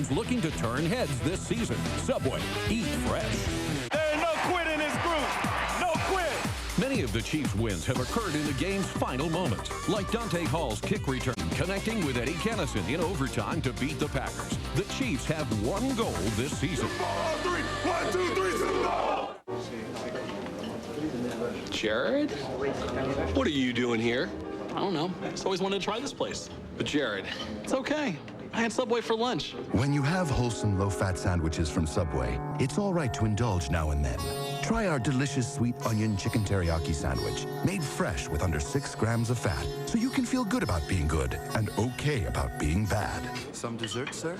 Texans looking to turn heads this season. Subway, eat fresh. There ain't no quit in this group. No quit. Many of the Chiefs' wins have occurred in the game's final moments, like Dante Hall's kick return, connecting with Eddie Kennison in overtime to beat the Packers. The Chiefs have one goal this season. One, two, three, Super Bowl! Jared? What are you doing here? I don't know. I just always wanted to try this place. But Jared, It's okay. I had Subway for lunch. When you have wholesome low-fat sandwiches from Subway, it's all right to indulge now and then. Try our delicious sweet onion chicken teriyaki sandwich, made fresh with under 6 grams of fat, so you can feel good about being good and okay about being bad. Some dessert, sir?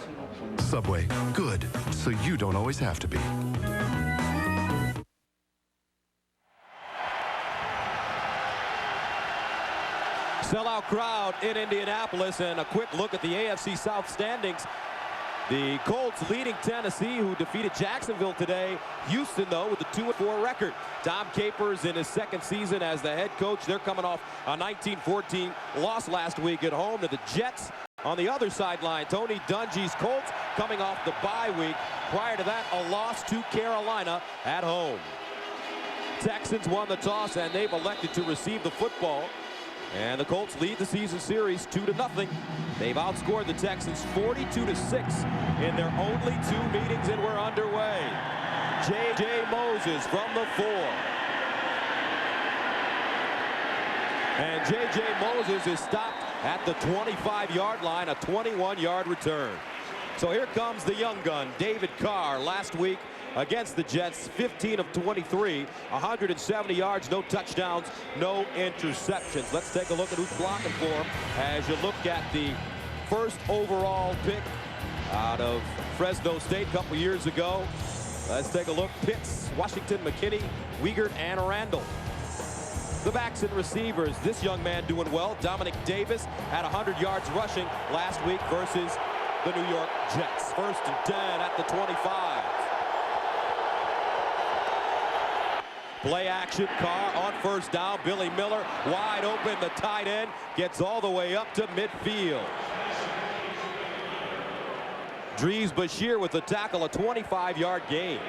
Subway, good, so you don't always have to be. Sellout crowd in Indianapolis, and a quick look at the AFC South standings. The Colts leading Tennessee, who defeated Jacksonville today. Houston, though, with a 2-4 record. Tom Capers in his second season as the head coach. They're coming off a 19-14 loss last week at home to the Jets. On the other sideline, Tony Dungy's Colts coming off the bye week. Prior to that, a loss to Carolina at home. Texans won the toss, and they've elected to receive the football. And the Colts lead the season series 2-0. They've outscored the Texans 42-6 in their only 2 meetings, and we're underway. J.J. Moses from the 4. And J.J. Moses is stopped at the 25-yard line, a 21-yard return. So here comes the young gun, David Carr, last week against the Jets, 15 of 23, 170 yards, no touchdowns, no interceptions. Let's take a look at who's blocking for him as you look at the first overall pick out of Fresno State a couple years ago. Let's take a look. Pitts, Washington, McKinney, Wiegert, and Randall. The backs and receivers, this young man doing well. Dominic Davis had 100 yards rushing last week versus the New York Jets. 1st and 10 at the 25. Play action, Carr on 1st down. Billy Miller wide open. The tight end gets all the way up to midfield. Drees Bashir with the tackle, a 25-yard gain.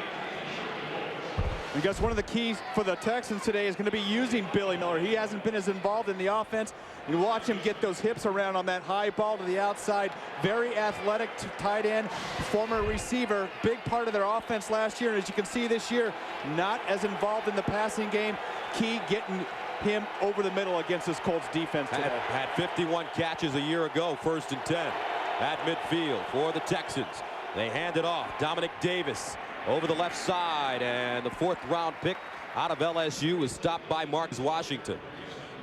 I guess one of the keys for the Texans today is going to be using Billy Miller. He hasn't been as involved in the offense. You watch him get those hips around on that high ball to the outside. Very athletic tight end, former receiver. Big part of their offense last year. And as you can see this year, not as involved in the passing game. Key getting him over the middle against this Colts defense today. Had 51 catches a year ago. 1st and 10 at midfield for the Texans. They hand it off. Dominic Davis over the left side, and the 4th round pick out of LSU is stopped by Marcus Washington.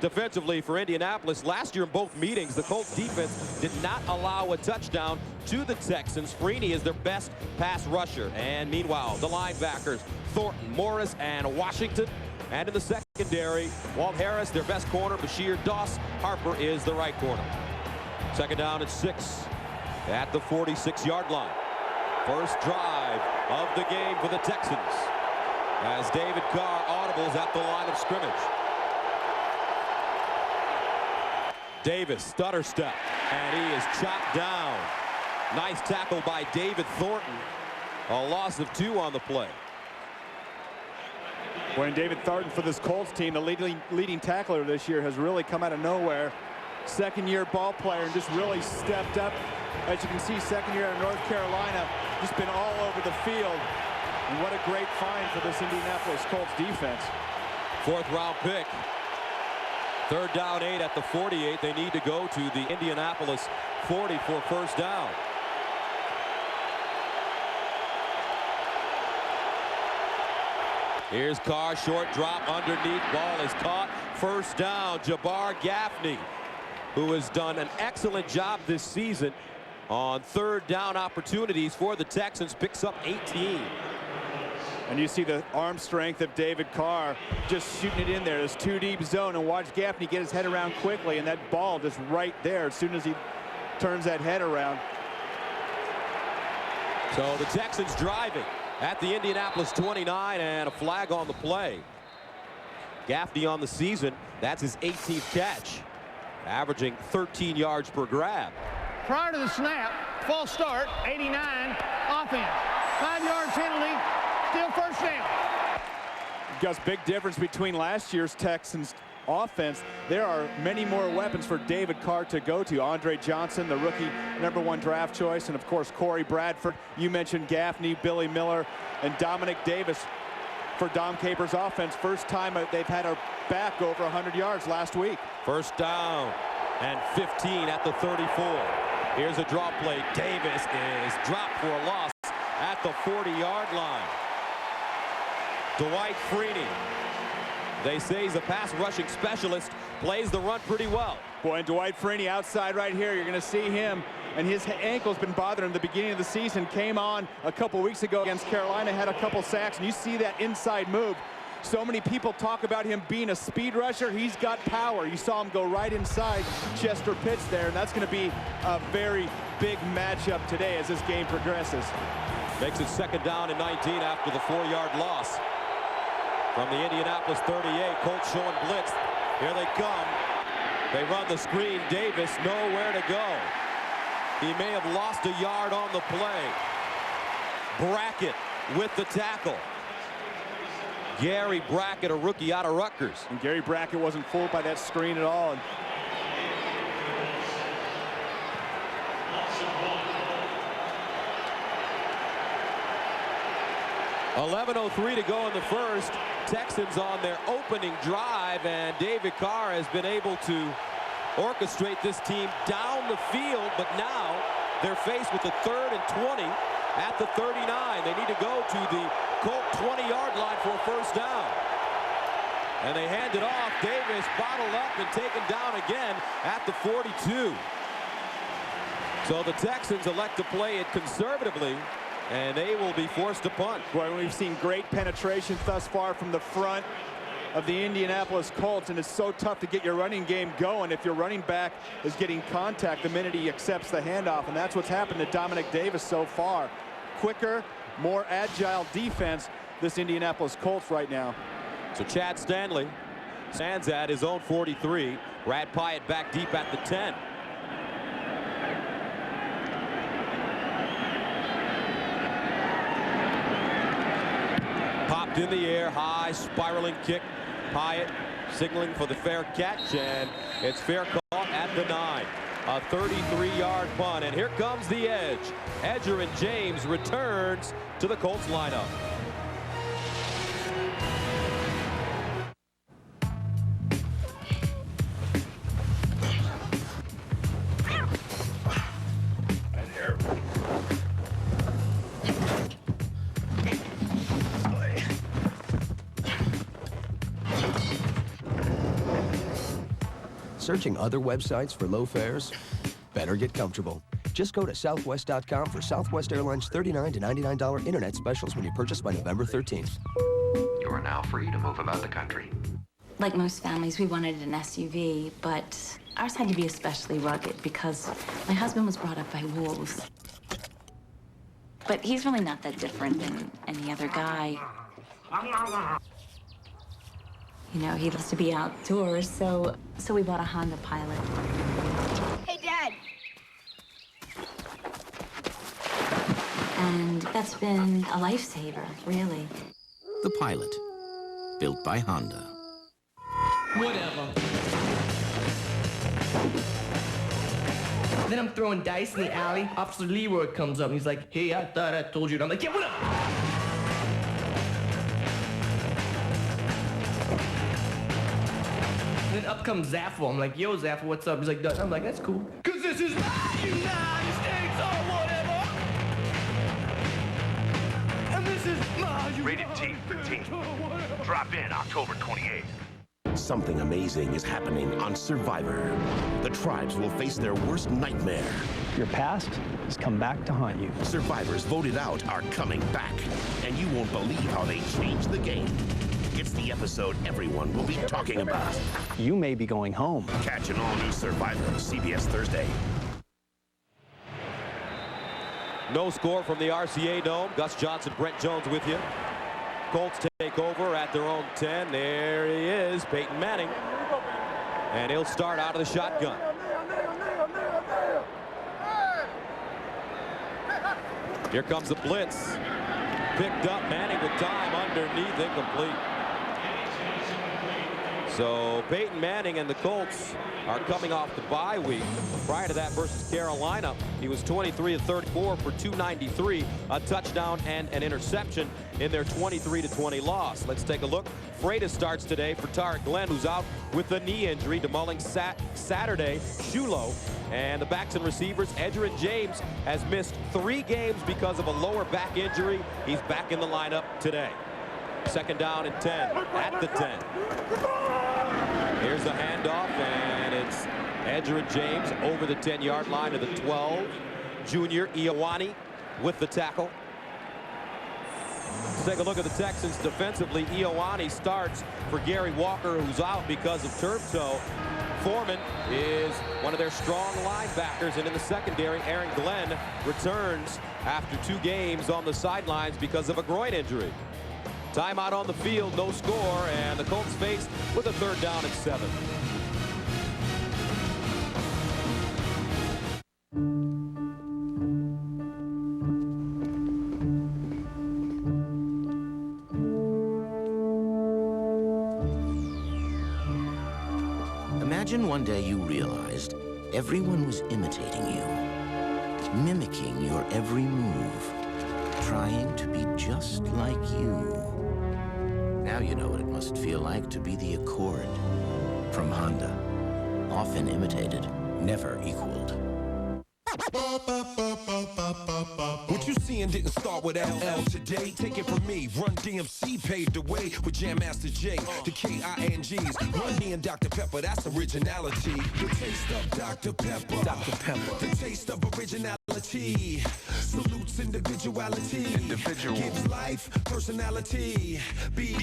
Defensively for Indianapolis, last year in both meetings, the Colts defense did not allow a touchdown to the Texans. Freeney is their best pass rusher. And meanwhile, the linebackers, Thornton, Morris, and Washington. And in the secondary, Walt Harris, their best corner, Bashir Doss. Harper is the right corner. 2nd down and 6 at the 46-yard line. First drive of the game for the Texans as David Carr audibles at the line of scrimmage. Davis, stutter step, and he is chopped down. Nice tackle by David Thornton. A loss of 2 on the play. When David Thornton for this Colts team, the leading tackler this year, has really come out of nowhere. 2nd-year ball player and just really stepped up. As you can see, 2nd year in North Carolina, just been all over the field. And what a great find for this Indianapolis Colts defense. 4th round pick. 3rd down 8 at the 48. They need to go to the Indianapolis 40 for 1st down. Here's Carr, short drop underneath, ball is caught. 1st down, Jabbar Gaffney, who has done an excellent job this season on 3rd down opportunities for the Texans, picks up 18. And you see the arm strength of David Carr just shooting it in there. This 2-deep zone, and watch Gaffney get his head around quickly, and that ball just right there as soon as he turns that head around. So the Texans driving at the Indianapolis 29, and a flag on the play. Gaffney on the season, that's his 18th catch, averaging 13 yards per grab. Prior to the snap, False start, 89, offense. 5-yard penalty, still first down. Gus, big difference between last year's Texans offense. There are many more weapons for David Carr to go to. Andre Johnson, the rookie #1 draft choice, and of course Corey Bradford. You mentioned Gaffney, Billy Miller, and Dominic Davis for Dom Capers' offense. First time they've had a back over 100 yards last week. First down and 15 at the 34. Here's a draw play. Davis is dropped for a loss at the 40-yard line. Dwight Freeney. They say he's a pass rushing specialist, plays the run pretty well. Boy, and Dwight Freeney outside right here. You're going to see him, and his ankle's been bothering him at the beginning of the season. Came on a couple weeks ago against Carolina, had a couple sacks, and you see that inside move. So many people talk about him being a speed rusher. He's got power. You saw him go right inside Chester Pitts there, and that's going to be a very big matchup today as this game progresses. Makes it 2nd down and 19 after the 4-yard loss. From the Indianapolis 38, Colts showing blitz. Here they come. They run the screen. Davis nowhere to go. He may have lost a yard on the play. Brackett with the tackle. Gary Brackett, a rookie out of Rutgers. And Gary Brackett wasn't fooled by that screen at all. 11:03 to go in the first. Texans on their opening drive, and David Carr has been able to orchestrate this team down the field, but now they're faced with a 3rd and 20 at the 39. They need to go to the Colt 20-yard line for a first down. And they hand it off. Davis bottled up and taken down again at the 42. So the Texans elect to play it conservatively, and they will be forced to punt. Boy, we've seen great penetration thus far from the front of the Indianapolis Colts, and it's so tough to get your running game going if your running back is getting contact the minute he accepts the handoff, and that's what's happened to Dominic Davis so far. Quicker, more agile defense, this Indianapolis Colts right now. So Chad Stanley stands at his own 43. Brad Pyatt back deep at the 10. Popped in the air, high spiraling kick. Pyatt signaling for the fair catch, and it's fair caught at the 9. A 33-yard punt, and here comes the edge. Edgerrin James returns to the Colts lineup. Searching other websites for low fares? Better get comfortable. Just go to Southwest.com for Southwest Airlines $39 to $99 internet specials when you purchase by November 13th. You are now free to move about the country. Like most families, we wanted an SUV, but ours had to be especially rugged because my husband was brought up by wolves. But he's really not that different than any other guy. You know, he loves to be outdoors, so we bought a Honda Pilot. Hey, Dad! And that's been a lifesaver, really. The Pilot, built by Honda. Whatever. Then I'm throwing dice in the alley. Officer Leroy comes up and he's like, "Hey, I thought I told you." And I'm like, "Yeah, what up?" And then up comes Zaffle. I'm like, "Yo, Zaffle, what's up?" He's like, "Dutch." I'm like, "That's cool." Cause this is my United States or whatever. And this is my Rated T for Teen. Drop in October 28th. Something amazing is happening on Survivor. The tribes will face their worst nightmare. Your past has come back to haunt you. Survivors voted out are coming back, and you won't believe how they changed the game. It's the episode everyone will be talking about. You may be going home. Catch an all-new Survivor, CBS Thursday. No score from the RCA Dome. Gus Johnson, Brent Jones with you. Colts take over at their own 10. There he is, Peyton Manning. And he'll start out of the shotgun. Here comes the blitz. Picked up, Manning with time underneath, incomplete. So Peyton Manning and the Colts are coming off the bye week. Prior to that versus Carolina, he was 23 of 34 for 293, a touchdown and an interception in their 23-20 loss. Let's take a look. Freitas starts today for Tarek Glenn, who's out with a knee injury. DeMulling Saturday, Shulo. And the backs and receivers, Edgerrin James has missed 3 games because of a lower back injury. He's back in the lineup today. Second down and 10 at the 10. Here's the handoff, and it's Edgerrin James over the 10-yard line to the 12. Junior Ioane with the tackle. Let's take a look at the Texans defensively. Ioane starts for Gary Walker, who's out because of turf toe. Foreman is one of their strong linebackers, and in the secondary, Aaron Glenn returns after 2 games on the sidelines because of a groin injury. Timeout on the field, no score, and the Colts faced with a 3rd down and 7. Imagine one day you realized everyone was imitating you, mimicking your every move, trying to be just like you. Now you know what it must feel like to be the Accord from Honda. Often imitated, never equaled. What you seeing didn't start with LL today. Take it from me, Run DMC paved the way with Jam Master J, the KINGs. Run me and Dr. Pepper, that's originality. The taste of Dr. Pepper, the taste of originality. Salutes individuality. Gives life personality. Be you,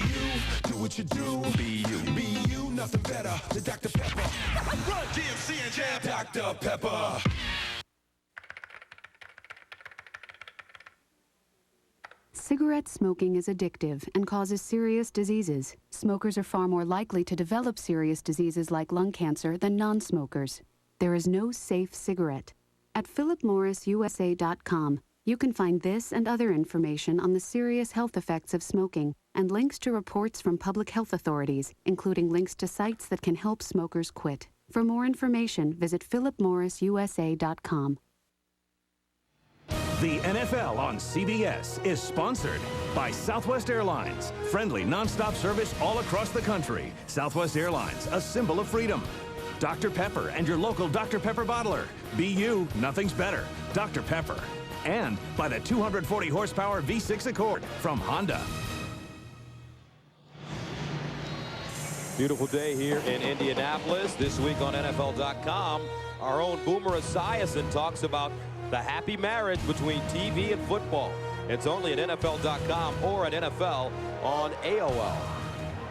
do what you do. Be you, nothing better than Dr. Pepper. Run DMC and Jam Dr. Pepper. Cigarette smoking is addictive and causes serious diseases. Smokers are far more likely to develop serious diseases like lung cancer than non-smokers. There is no safe cigarette. At philipmorrisusa.com, you can find this and other information on the serious health effects of smoking and links to reports from public health authorities, including links to sites that can help smokers quit. For more information, visit philipmorrisusa.com. The NFL on CBS is sponsored by Southwest Airlines. Friendly, nonstop service all across the country. Southwest Airlines, a symbol of freedom. Dr. Pepper and your local Dr. Pepper bottler. Be you, nothing's better. Dr. Pepper. And by the 240 horsepower V6 Accord from Honda. Beautiful day here in Indianapolis. This week on NFL.com, our own Boomer Esiason talks about the happy marriage between TV and football. It's only at NFL.com or at NFL on AOL.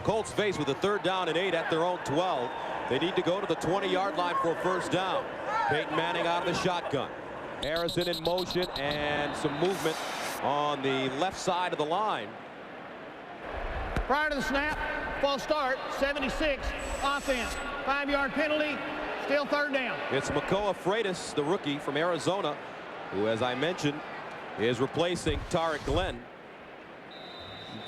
Colts face with a 3rd down and 8 at their own 12. They need to go to the 20-yard line for a 1st down. Peyton Manning out of the shotgun. Harrison in motion and some movement on the left side of the line. Prior to the snap, false start, 76, offense, 5-yard penalty, still 3rd down. It's Makoa Freitas, the rookie from Arizona, who, as I mentioned, is replacing Tarek Glenn.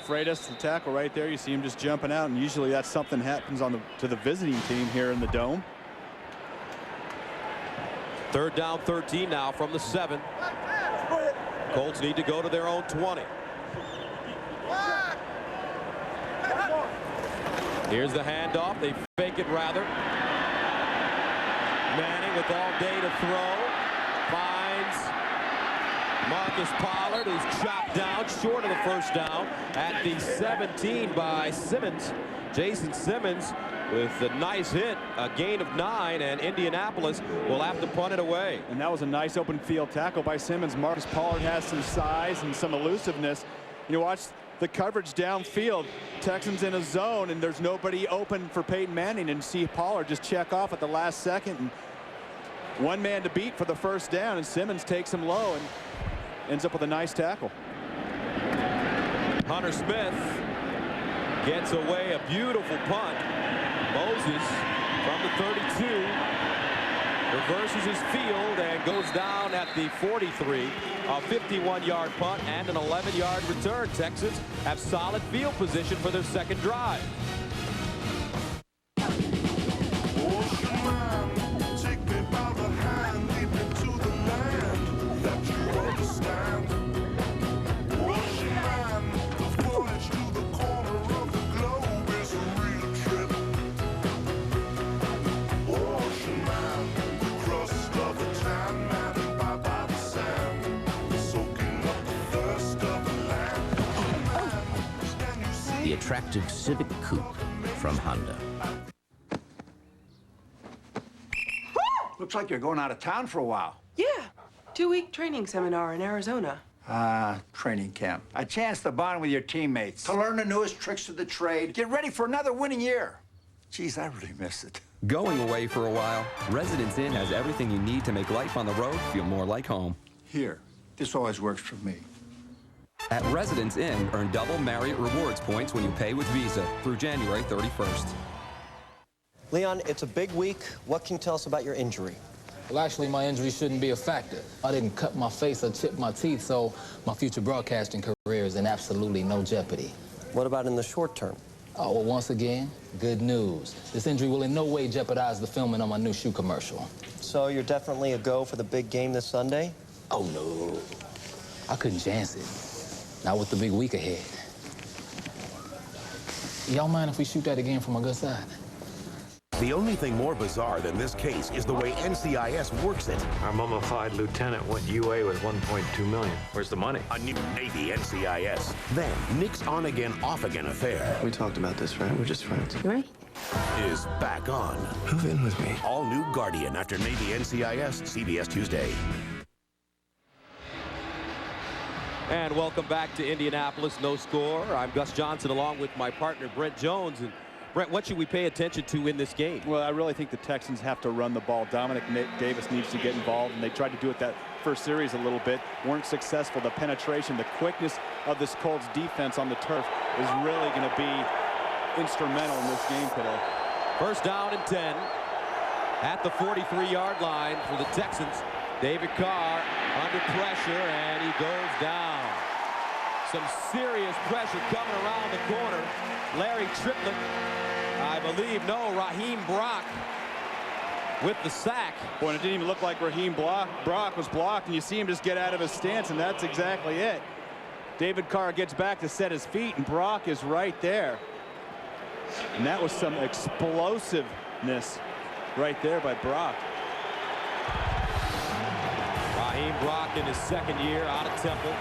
Freitas, the tackle right there. You see him just jumping out, and usually that's something happens on to the visiting team here in the Dome. 3rd down, 13 now from the 7. Colts need to go to their own 20. Here's the handoff. They fake it rather. Manning with all day to throw. Finds Marcus Pollard, who's chopped down short of the 1st down at the 17 by Simmons. Jason Simmons with a nice hit, a gain of 9, and Indianapolis will have to punt it away. And that was a nice open field tackle by Simmons. Marcus Pollard has some size and some elusiveness. You watch the coverage downfield. Texans in a zone, and there's nobody open for Peyton Manning, and see Pollard just check off at the last second. And one man to beat for the 1st down, and Simmons takes him low and ends up with a nice tackle. Hunter Smith gets away a beautiful punt. Moses from the 32 reverses his field and goes down at the 43. A 51-yard punt and an 11-yard return. Texans have solid field position for their second drive. The attractive Civic Coupe from Honda. Looks like you're going out of town for a while. Yeah, 2-week training seminar in Arizona. Training camp. A chance to bond with your teammates. To learn the newest tricks of the trade. Get ready for another winning year. Geez, I really miss it. Going away for a while, Residence Inn has everything you need to make life on the road feel more like home. Here, this always works for me. At Residence Inn, earn double Marriott Rewards points when you pay with Visa through January 31st. Leon, it's a big week. What can you tell us about your injury? Well, actually, my injury shouldn't be a factor. I didn't cut my face or chip my teeth, so my future broadcasting career is in absolutely no jeopardy. What about in the short term? Oh, well, once again, good news. This injury will in no way jeopardize the filming on my new shoe commercial. So you're definitely a go for the big game this Sunday? Oh, no. I couldn't chance it. Not with the big week ahead. Y'all mind if we shoot that again from a good side? The only thing more bizarre than this case is the way NCIS works it. Our mummified lieutenant went UA with $1.2 million. Where's the money? A new Navy NCIS. Then Nick's on-again, off-again affair. We talked about this, right? We're just friends. Right. Is back on. Move in with me. All new Guardian after Navy NCIS, CBS Tuesday. And welcome back to Indianapolis. No score. I'm Gus Johnson along with my partner Brent Jones. And Brent, what should we pay attention to in this game? Well, I really think the Texans have to run the ball. Dominic Davis needs to get involved, and they tried to do it that first series a little bit. Weren't successful. The penetration, the quickness of this Colts defense on the turf is really going to be instrumental in this game today. First down and 10 at the 43-yard line for the Texans. David Carr under pressure, and he goes down. Some serious pressure coming around the corner. Larry Triplett, I believe, no, Raheem Brock with the sack. Boy, it didn't even look like Raheem Brock was blocked, and you see him just get out of his stance, and that's exactly it. David Carr gets back to set his feet, and Brock is right there. And that was some explosiveness right there by Brock. Raheem Brock in his second year out of Temple.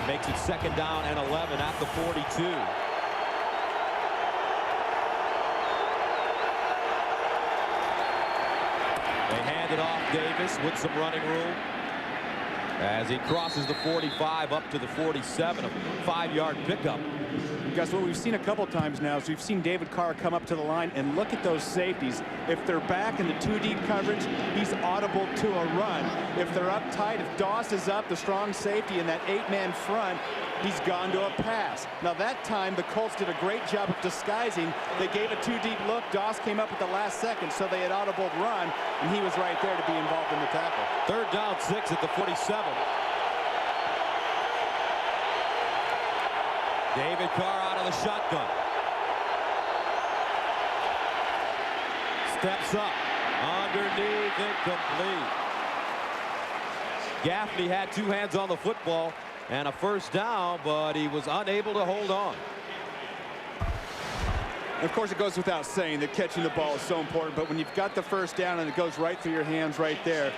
Makes it second down and 11 at the 42. They hand it off Davis with some running room as he crosses the 45 up to the 47, a 5-yard pickup. Guys, what we've seen a couple times now is we've seen David Carr come up to the line and look at those safeties. If they're back in the 2-deep coverage, he's audible to a run. If they're up tight, if Doss is up, the strong safety in that 8-man front, he's gone to a pass. Now that time, the Colts did a great job of disguising. They gave a 2-deep look. Doss came up at the last second, so they had audible run, and he was right there to be involved in the tackle. Third down, 6 at the 47. David Carr out of the shotgun. Steps up. Underneath, incomplete. Gaffney had 2 hands on the football and a first down, but he was unable to hold on. And of course, it goes without saying that catching the ball is so important, but when you've got the first down and it goes right through your hands right there,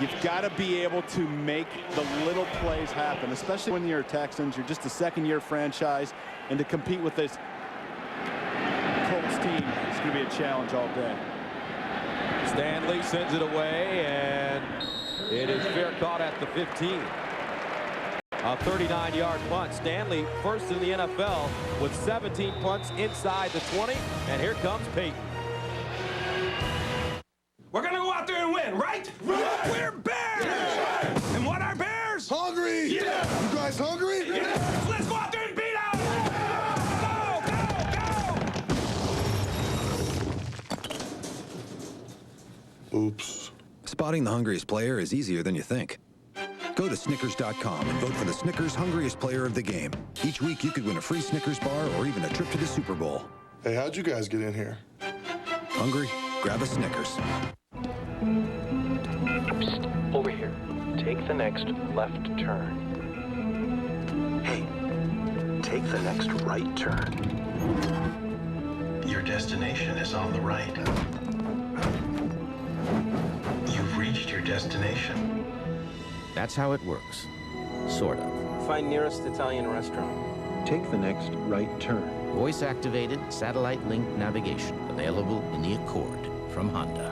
you've got to be able to make the little plays happen, especially when you're Texans. You're just a second-year franchise, and to compete with this Colts team is going to be a challenge all day. Stanley sends it away, and it is fair caught at the 15. A 39-yard punt. Stanley first in the NFL with 17 punts inside the 20, and here comes Peyton. We're gonna go out there and win, right? Right. We're Bears! Yeah. And what are Bears? Hungry! Yeah! You guys hungry? Yeah! Let's go out there and beat them! Go, go, go! Oops. spotting the hungriest player is easier than you think. Go to Snickers.com and vote for the Snickers Hungriest Player of the Game. Each week, you could win a free Snickers bar or even a trip to the Super Bowl. Hey, how'd you guys get in here? Hungry? Grab a Snickers. Psst, over here. Take the next left turn. Hey, take the next right turn. Your destination is on the right. You've reached your destination. That's how it works. Sort of. Find nearest Italian restaurant. Take the next right turn. Voice-activated, satellite-linked navigation available in the Accord from Honda.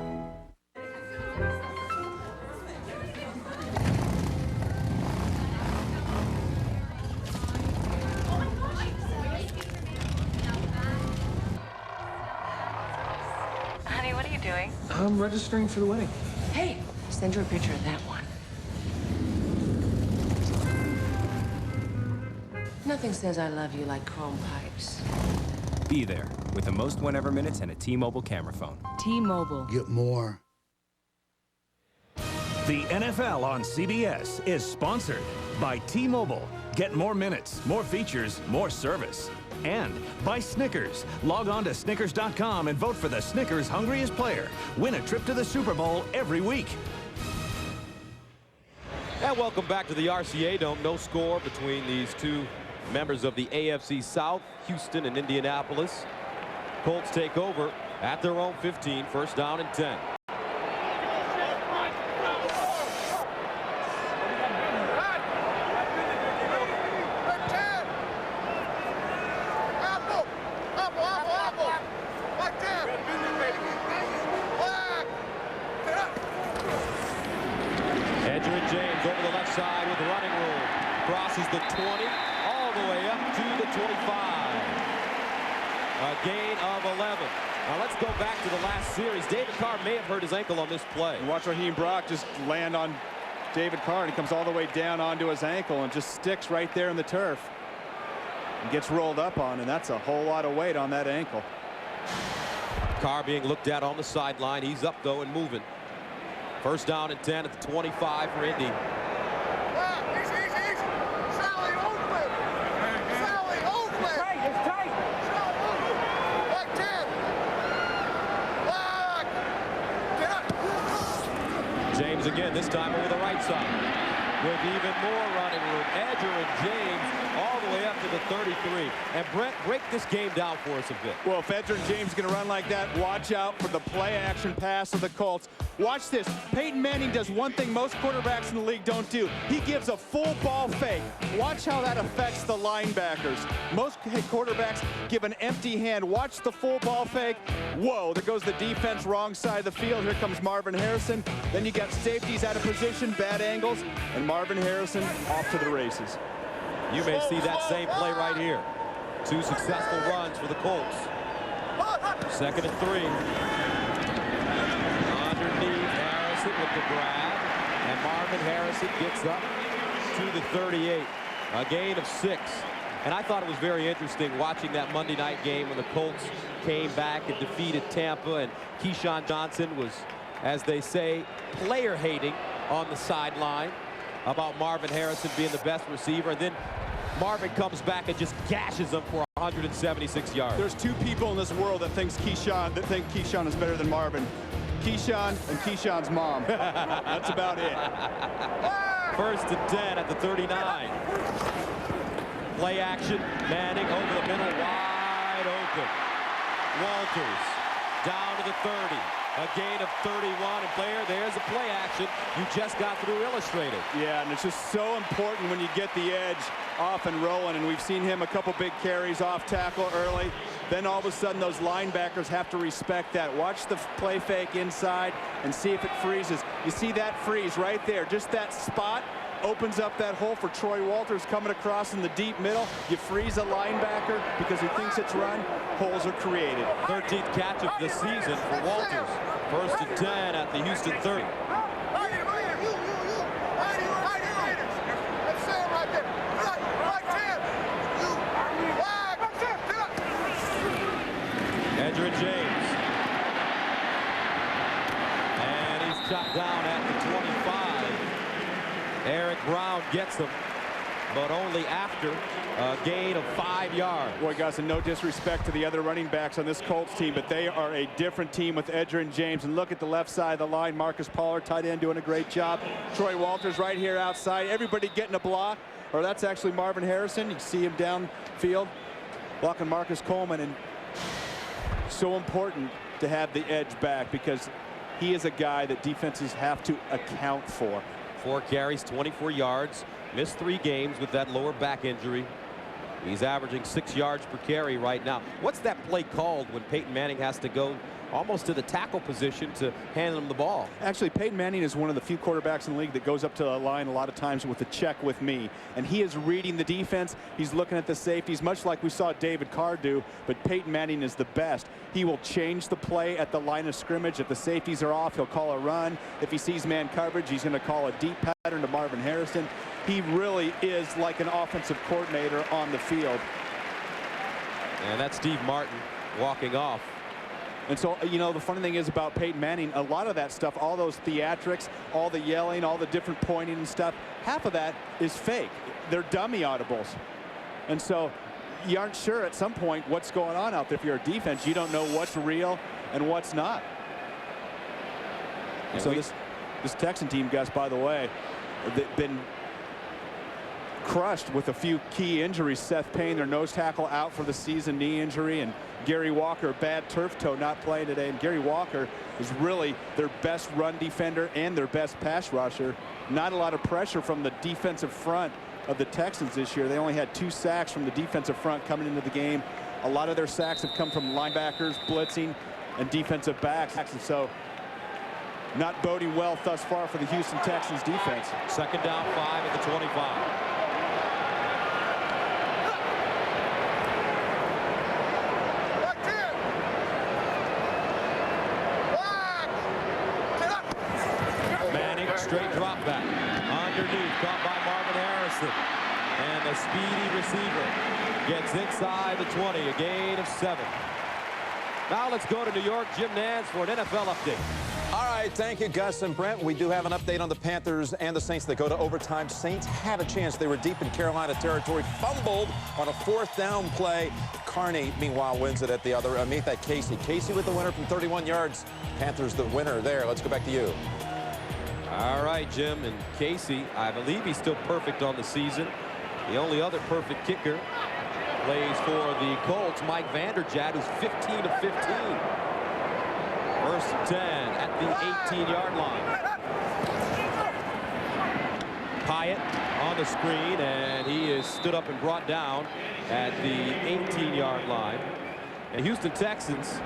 Honey, what are you doing? I'm registering for the wedding. Hey, send her a picture of that one. Nothing says I love you like chrome pipes. Be there with the most whenever minutes and a T-Mobile camera phone. T-Mobile. Get more. The NFL on CBS is sponsored by T-Mobile. Get more minutes, more features, more service. And by Snickers. Log on to Snickers.com and vote for the Snickers Hungriest Player. Win a trip to the Super Bowl every week. And welcome back to the RCA Dome. No score between these two members of the AFC South, Houston and Indianapolis. Colts take over at their own 15, first down and 10. James over the left side with running room. Crosses the 20, all the way up to the 25. A gain of 11. Now let's go back to the last series. David Carr may have hurt his ankle on this play. And watch Raheem Brock just land on David Carr, and he comes all the way down onto his ankle and just sticks right there in the turf. And gets rolled up on, and that's a whole lot of weight on that ankle. Carr being looked at on the sideline. He's up, though, and moving. First down and 10 at the 25 for Indy. James again, this time over the right side. With even more running room. Edger and James all the way up to the 33. And Brent, break this game down for us a bit. Well, if Edger and James are going to run like that, watch out for the play-action pass of the Colts. Watch this. Peyton Manning does one thing most quarterbacks in the league don't do. He gives a full ball fake. Watch how that affects the linebackers. Most quarterbacks give an empty hand. Watch the full ball fake. Whoa, there goes the defense wrong side of the field. Here comes Marvin Harrison. Then you got safeties out of position, bad angles, and Marvin Harrison off to the races. You may see that same play right here. Two successful runs for the Colts. Second and 3. Underneath, Harrison with the grab. And Marvin Harrison gets up to the 38. A gain of 6. And I thought it was very interesting watching that Monday night game when the Colts came back and defeated Tampa. And Keyshawn Johnson was, as they say, player hating on the sideline about Marvin Harrison being the best receiver. And then Marvin comes back and just gashes him for 176 yards. There's two people in this world that think Keyshawn is better than Marvin. Keyshawn and Keyshawn's mom. That's about it. First and 10 at the 39. Play action. Manning over the middle, wide open. Walters down to the 30. A gain of 31, and Blair, there's a play action you just got through illustrating. Yeah, and it's just so important when you get the edge off and rolling, and we've seen him a couple big carries off tackle early. Then all of a sudden those linebackers have to respect that. Watch the play fake inside and see if it freezes. You see that freeze right there, just that spot opens up that hole for Troy Walters coming across in the deep middle. You freeze a linebacker because he thinks it's run. Holes are created. 13th catch of the season for Walters. First and 10 at the Houston 30. Edger and James. And he's chopped down at Brown gets him, but only after a gain of 5 yards. Boy, guys, and no disrespect to the other running backs on this Colts team, but they are a different team with Edgerrin James. And look at the left side of the line. Marcus Pollard, tight end, doing a great job. Troy Walters right here outside. Everybody getting a block. Or that's actually Marvin Harrison. You see him downfield blocking Marcus Coleman. And so important to have the edge back because he is a guy that defenses have to account for. 4 carries, 24 yards. Missed 3 games with that lower back injury. He's averaging 6 yards per carry right now. What's that play called when Peyton Manning has to go almost to the tackle position to hand him the ball? Actually, Peyton Manning is one of the few quarterbacks in the league that goes up to the line a lot of times with a check with me. And he is reading the defense. He's looking at the safeties, much like we saw David Carr do. But Peyton Manning is the best. He will change the play at the line of scrimmage. If the safeties are off, he'll call a run. If he sees man coverage, he's going to call a deep pattern to Marvin Harrison. He really is like an offensive coordinator on the field. And that's Steve Martin walking off. And so, you know, the funny thing is about Peyton Manning, a lot of that stuff, all those theatrics, all the yelling, all the different pointing and stuff, half of that is fake. They're dummy audibles. And so you aren't sure at some point what's going on out there. If you're a defense, you don't know what's real and what's not. And so this Texan team, guys, by the way, they've been crushed with a few key injuries. Seth Payne, their nose tackle, out for the season, knee injury, and Gary Walker, bad turf toe, not playing today. And Gary Walker is really their best run defender and their best pass rusher. Not a lot of pressure from the defensive front of the Texans this year. They only had 2 sacks from the defensive front coming into the game. A lot of their sacks have come from linebackers, blitzing, and defensive backs. And so not boding well thus far for the Houston Texans defense. Second down, 5 at the 25. Straight drop back. Underneath, caught by Marvin Harrison. And the speedy receiver gets inside the 20, a gain of 7. Now let's go to New York. Jim Nantz for an NFL update. All right, thank you, Gus and Brent. We do have an update on the Panthers and the Saints that go to overtime. Saints had a chance. They were deep in Carolina territory, fumbled on a 4th down play. Carney, meanwhile, wins it at the other. Underneath that, Casey. Casey with the winner from 31 yards. Panthers the winner there. Let's go back to you. All right, Jim, and Casey, I believe he's still perfect on the season. The only other perfect kicker plays for the Colts, Mike Vanderjagt, who's 15 of 15. 1st and 10 at the 18-yard line. Pyatt on the screen, and he is stood up and brought down at the 18-yard line. And Houston Texans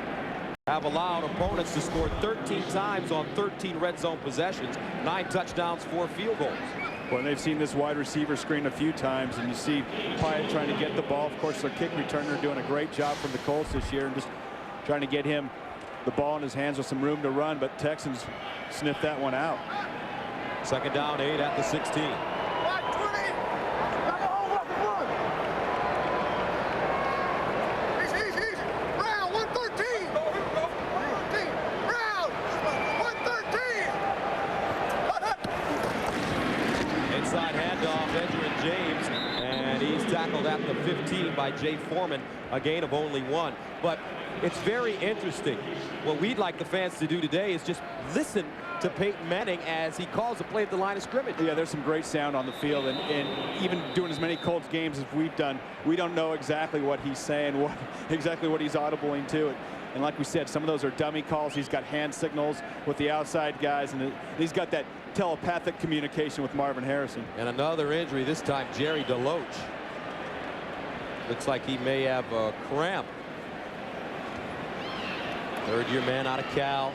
have allowed opponents to score 13 times on 13 red zone possessions, 9 touchdowns, 4 field goals. Well, they've seen this wide receiver screen a few times, and you see Pyatt trying to get the ball. Of course, their kick returner doing a great job for the Colts this year and just trying to get him the ball in his hands with some room to run, but Texans sniffed that one out. Second down, 8 at the 16. At the 15 by Jay Foreman, a gain of only 1. But it's very interesting. What we'd like the fans to do today is just listen to Peyton Manning as he calls a play at the line of scrimmage. Yeah, there's some great sound on the field, and even doing as many Colts games as we've done, we don't know exactly what he's saying, exactly what he's audibling to. And like we said, some of those are dummy calls. He's got hand signals with the outside guys, and he's got that telepathic communication with Marvin Harrison. And another injury, this time Jerry DeLoach. Looks like he may have a cramp. 3rd-year man out of Cal.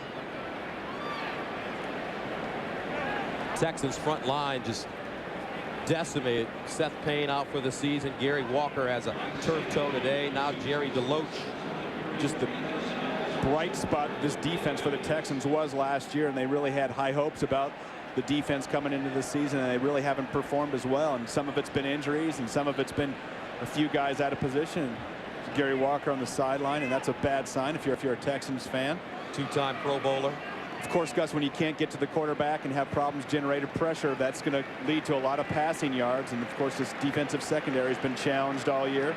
Texans front line just decimated. Seth Payne out for the season. Gary Walker has a turf toe today. Now Jerry DeLoach. Just the bright spot this defense for the Texans was last year, and they really had high hopes about the defense coming into the season, and they really haven't performed as well. And some of it's been injuries, and some of it's been a few guys out of position. Gary Walker on the sideline, and that's a bad sign if you're a Texans fan. 2-time Pro Bowler. Of course, Gus, when you can't get to the quarterback and have problems generating pressure, that's going to lead to a lot of passing yards. And, of course, this defensive secondary has been challenged all year.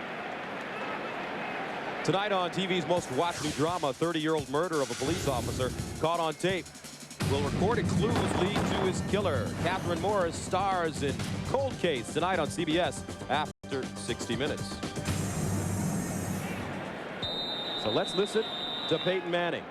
Tonight on TV's most watched new drama, 30-year-old murder of a police officer caught on tape. Will recorded clues lead to his killer? Catherine Morris stars in Cold Case tonight on CBS after 60 minutes. So let's listen to Peyton Manning.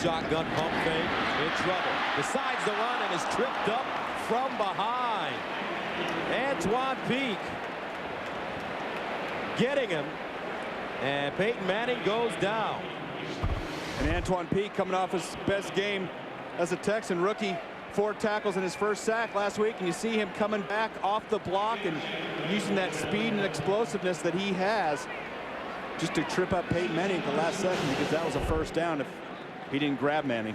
Shotgun pump fake, in trouble. Decides to run and is tripped up from behind. Antoine Peak getting him, and Peyton Manning goes down. And Antoine Peak coming off his best game as a Texan rookie. 4 tackles in his first sack last week, and you see him coming back off the block and using that speed and explosiveness that he has just to trip up Peyton Manning at the last second, because that was a first down if he didn't grab Manning.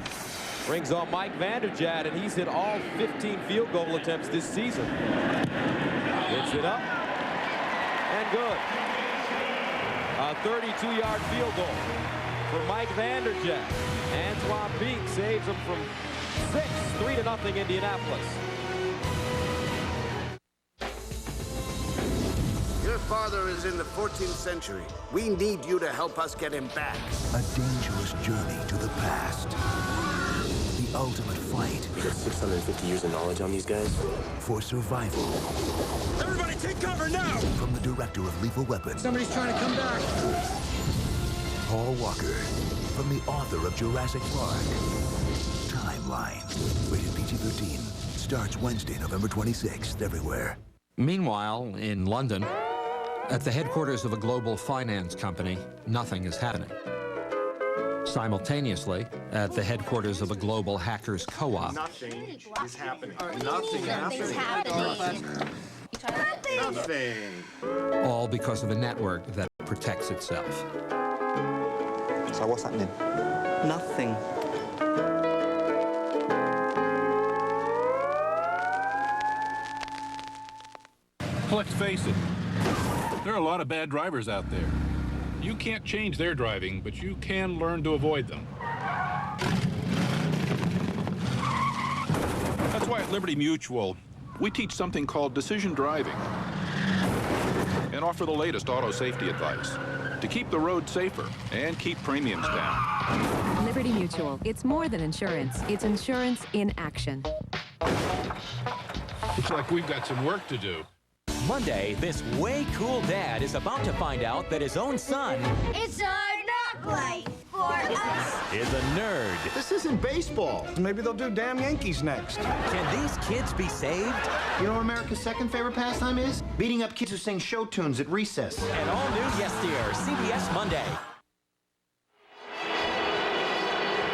Brings on Mike Vanderjagt, and he's hit all 15 field goal attempts this season. Hits it up, and good. A 32-yard field goal for Mike Vanderjagt. Antoine Peak saves him from 6, 3-0 Indianapolis. Your father is in the 14th century. We need you to help us get him back. A dangerous journey to the past. The ultimate fight. You got 650 years of knowledge on these guys? For survival. Everybody take cover now! From the director of Lethal Weapon. Somebody's trying to come back. Paul Walker. From the author of Jurassic Park. Timeline. Rated PG-13. Starts Wednesday, November 26th, everywhere. Meanwhile, in London, at the headquarters of a global finance company, nothing is happening. Simultaneously, at the headquarters of a global hackers co-op, Nothing is happening. Nothing's happening. Nothing. all because of a network that protects itself. So what's happening? Nothing. Let's face it, there are a lot of bad drivers out there. You can't change their driving, but you can learn to avoid them. That's why at Liberty Mutual, we teach something called decision driving and offer the latest auto safety advice to keep the road safer and keep premiums down. Liberty Mutual. It's more than insurance. It's insurance in action. Looks like we've got some work to do. Monday, this way cool dad is about to find out that his own son It's not life for us. is a nerd. This isn't baseball. Maybe they'll do damn Yankees next. Can these kids be saved? You know what America's second favorite pastime is? Beating up kids who sing show tunes at recess. An all-new Yes Dear, CBS Monday.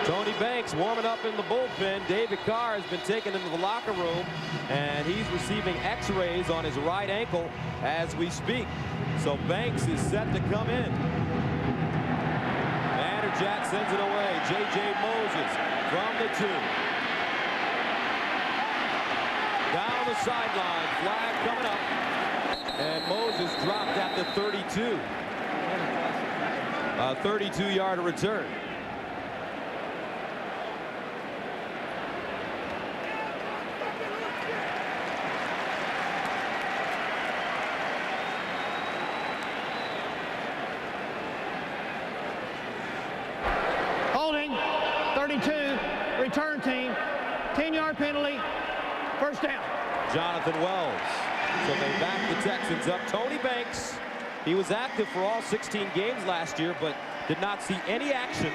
Tony Banks warming up in the bullpen. David Carr has been taken into the locker room, and he's receiving x-rays on his right ankle as we speak. So Banks is set to come in. Vanderjagt sends it away. J.J. Moses from the 2. Down the sideline. Flag coming up. And Moses dropped at the 32. A 32-yard return. Holding, 32, return team, 10-yard penalty, first down. Jonathan Wells. So they back the Texans up. Tony Banks, he was active for all 16 games last year, but did not see any action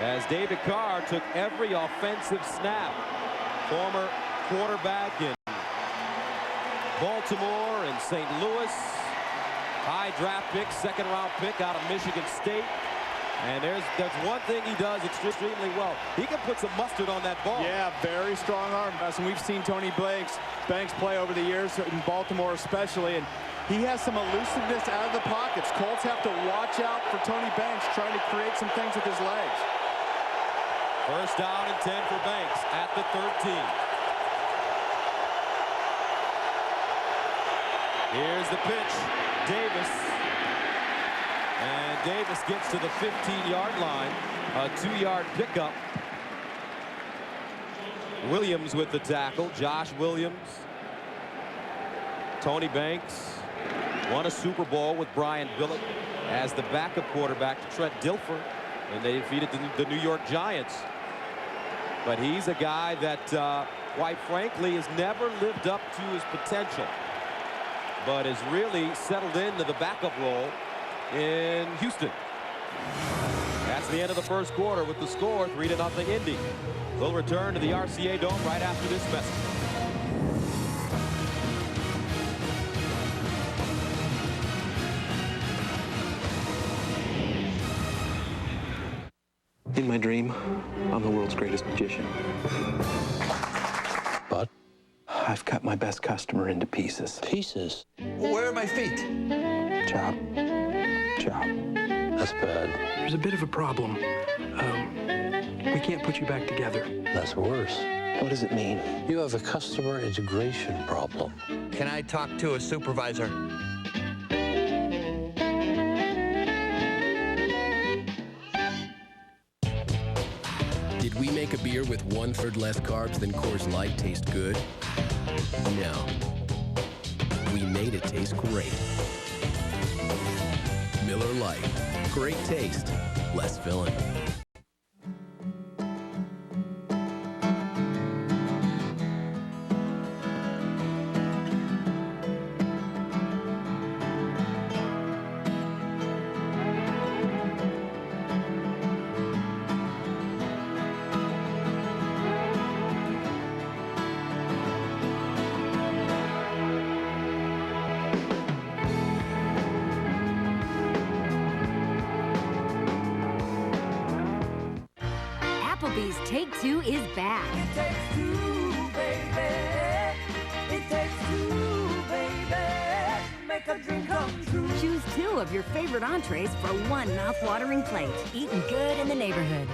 as David Carr took every offensive snap. Former quarterback in Baltimore and St. Louis. High draft pick, second-round pick out of Michigan State. And there's one thing he does extremely well. He can put some mustard on that ball. Yeah, very strong arm. And we've seen Tony Banks play over the years, in Baltimore especially, and he has some elusiveness out of the pockets. Colts have to watch out for Tony Banks trying to create some things with his legs. First down and 10 for Banks at the 13. Here's the pitch. Davis. And Davis gets to the 15-yard line. A 2-yard pickup. Williams with the tackle. Josh Williams. Tony Banks won a Super Bowl with Brian Billick as the backup quarterback to Trent Dilfer. And they defeated the New York Giants. But he's a guy that, quite frankly, has never lived up to his potential, but has really settled into the backup role in Houston. That's the end of the first quarter with the score 3-0 Indy. We'll return to the RCA Dome right after this message. In my dream, I'm the world's greatest magician. But I've cut my best customer into pieces. Pieces? Where are my feet? Chop. Chop. That's bad. There's a bit of a problem. We can't put you back together. That's worse. What does it mean? You have a customer integration problem. Can I talk to a supervisor? Did we make a beer with 1/3 less carbs than Coors Light taste good? No. We made it taste great. Miller Lite. Great taste, less filling. Applebee's Take Two is back. It takes two, baby. It takes two, baby. Make a dream come true. Choose 2 of your favorite entrees for one mouth-watering plate. Eating good in the neighborhood.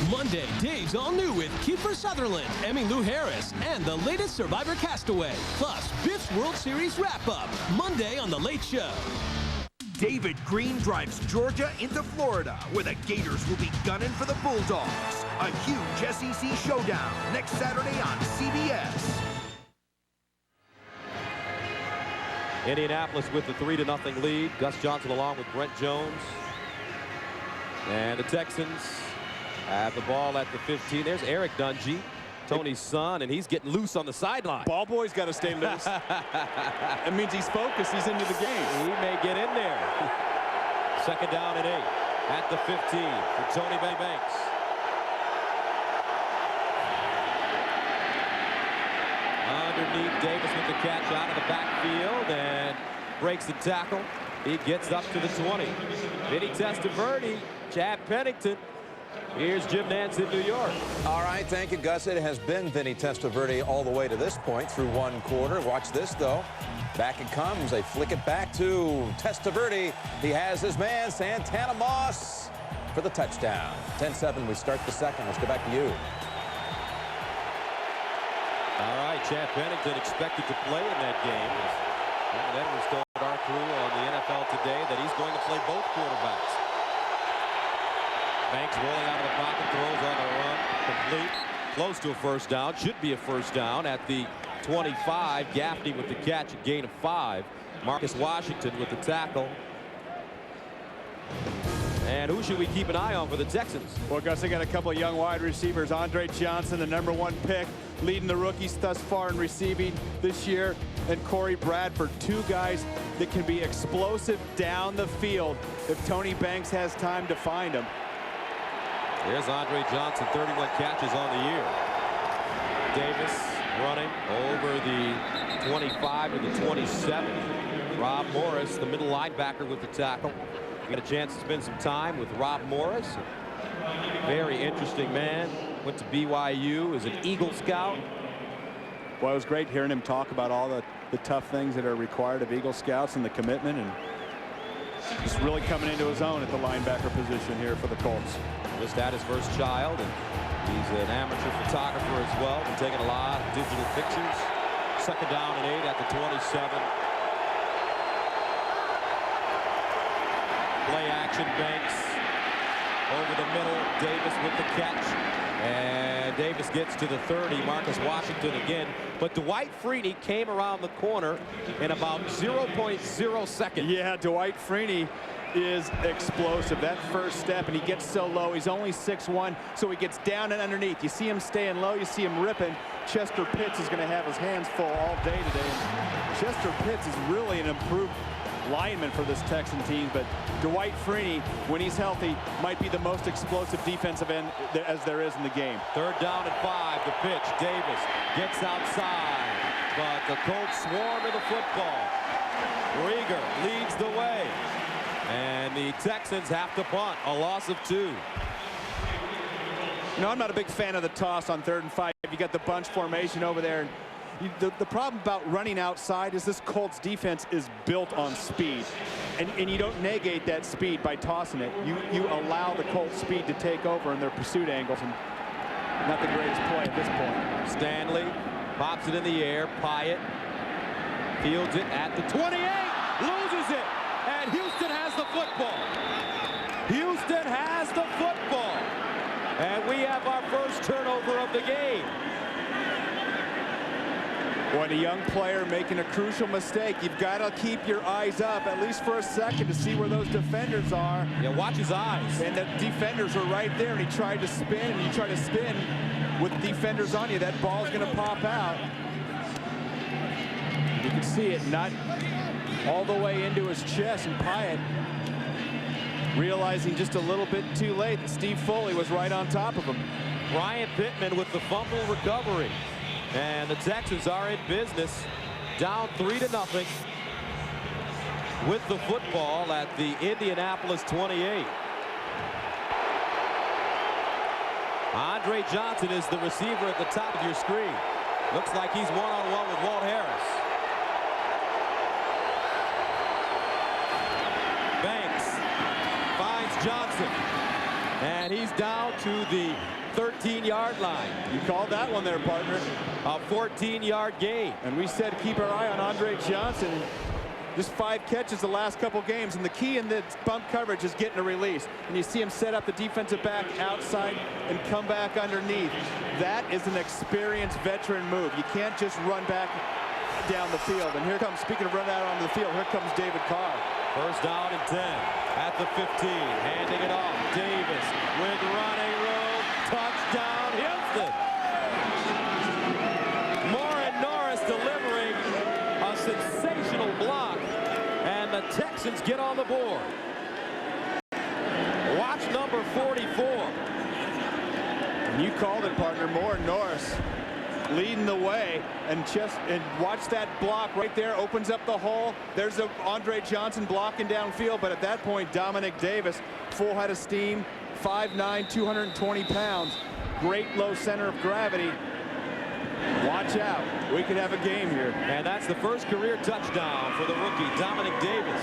Monday, Dave's all new with Kiefer Sutherland, Emmylou Harris, and the latest Survivor castaway. Plus, Biff's World Series wrap-up. Monday on The Late Show. David Green drives Georgia into Florida, where the Gators will be gunning for the Bulldogs. A huge SEC showdown next Saturday on CBS. Indianapolis with the 3-0 lead. Gus Johnson along with Brent Jones. And the Texans have the ball at the 15. There's Eric Dungy, Tony's son, and he's getting loose on the sideline. Ball boy's got to stay loose. That means he's focused. He's into the game. He may get in there. Second down and 8 at the 15 for Tony Banks. Underneath, Davis with the catch out of the backfield and breaks the tackle. He gets up to the 20. Vinny Testaverde, Chad Pennington. Here's Jim Nantz in New York. All right, thank you, Gus. It has been Vinny Testaverde all the way to this point through one quarter. Watch this, though. Back it comes. They flick it back to Testaverde. He has his man, Santana Moss, for the touchdown. 10-7, we start the second. Let's go back to you. All right, Chad Pennington expected to play in that game. And then we told our crew on the NFL Today that he's going to play both quarterbacks. Banks rolling out of the pocket, throws on the run, complete, close to a first down, should be a first down at the 25. Gaffney with the catch, a gain of 5. Marcus Washington with the tackle. And who should we keep an eye on for the Texans? Well, Gus, they got a couple of young wide receivers. Andre Johnson, the #1 pick, leading the rookies thus far in receiving this year. And Corey Bradford, 2 guys that can be explosive down the field if Tony Banks has time to find them. Here's Andre Johnson, 31 catches on the year. Davis running over the 25 to the 27. Rob Morris, the middle linebacker, with the tackle. We got a chance to spend some time with Rob Morris. Very interesting man. Went to BYU as an Eagle Scout. Well, it was great hearing him talk about all the tough things that are required of Eagle Scouts and the commitment, and just really coming into his own at the linebacker position here for the Colts. Just had his first child, and he's an amateur photographer as well. Been taking a lot of digital pictures. 2nd down and 8 at the 27. Play action, Banks over the middle. Davis with the catch, and Davis gets to the 30. Marcus Washington again, but Dwight Freeney came around the corner in about 0.0 seconds. Yeah, Dwight Freeney is explosive. That first step, and he gets so low. He's only 6'1", so he gets down and underneath. You see him staying low, you see him ripping. Chester Pitts is going to have his hands full all day today. And Chester Pitts is really an improved lineman for this Texan team, but Dwight Freeney, when he's healthy, might be the most explosive defensive end as there is in the game. 3rd down and 5. The pitch. Davis gets outside, but the Colts swarm to the football. Rieger leads the way, and the Texans have to punt. A loss of 2. You know, I'm not a big fan of the toss on 3rd and 5. You got the bunch formation over there. The problem about running outside is this Colts defense is built on speed, and you don't negate that speed by tossing it. You allow the Colts speed to take over in their pursuit angles, and not the greatest play at this point. Stanley pops it in the air. Pyatt fields it at the 28, loses it, and Houston has the football. Houston has the football, and we have our first turnover of the game. When a young player making a crucial mistake, you've got to keep your eyes up, at least for a second, to see where those defenders are. Yeah, watch his eyes. And the defenders are right there, and he tried to spin, and you try to spin with defenders on you, that ball's going to pop out. You can see it not all the way into his chest, and Pyatt realizing just a little bit too late that Steve Foley was right on top of him. Brian Pittman with the fumble recovery. And the Texans are in business, down 3-0 with the football at the Indianapolis 28. Andre Johnson is the receiver at the top of your screen. Looks like he's one-on-one with Walt Harris. Banks finds Johnson, and he's down to the 13-yard line. You called that one there, partner. A 14-yard gain. And we said keep our eye on Andre Johnson. Just 5 catches the last couple games, and the key in the bump coverage is getting a release. And you see him set up the defensive back outside and come back underneath. That is an experienced veteran move. You can't just run back down the field. And here comes, speaking of run out onto the field, here comes David Carr. 1st down and 10 at the 15. Handing it off. Davis with running room. Touchdown, Houston. Morin Norris delivering a sensational block, and the Texans get on the board. Watch number 44. And you called it, partner. Morin Norris leading the way, and watch that block right there. Opens up the hole. There's a Andre Johnson blocking downfield, but at that point, Dominic Davis, full head of steam, 5'9", 220 pounds. Great low center of gravity. Watch out. We could have a game here. And that's the first career touchdown for the rookie, Dominic Davis.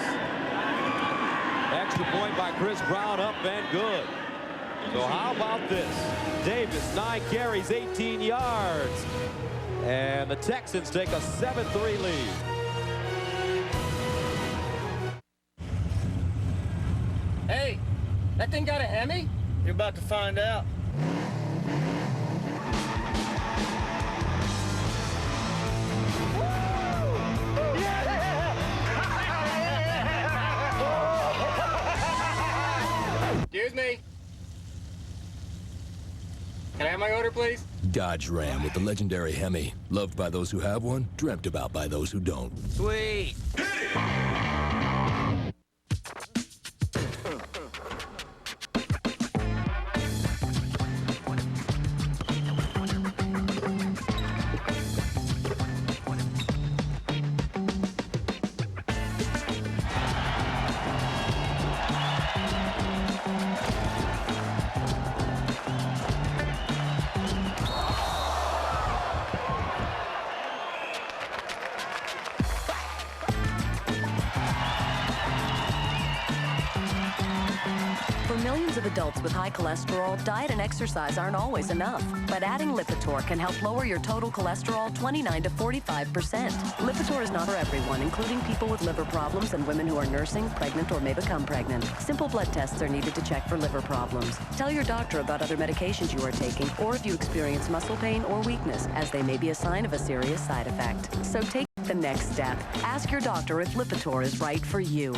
Extra point by Chris Brown, up and good. So how about this? Davis, 9 carries, 18 yards. And the Texans take a 7-3 lead. Hey, that thing got a Hemi? You're about to find out. Excuse me. Can I have my order, please? Dodge Ram with the legendary Hemi. Loved by those who have one, dreamt about by those who don't. Sweet. millions of adults with high cholesterol, diet and exercise aren't always enough. But adding Lipitor can help lower your total cholesterol 29 to 45%. Lipitor is not for everyone, including people with liver problems and women who are nursing, pregnant, or may become pregnant. Simple blood tests are needed to check for liver problems. Tell your doctor about other medications you are taking, or if you experience muscle pain or weakness, as they may be a sign of a serious side effect. So take the next step. Ask your doctor if Lipitor is right for you.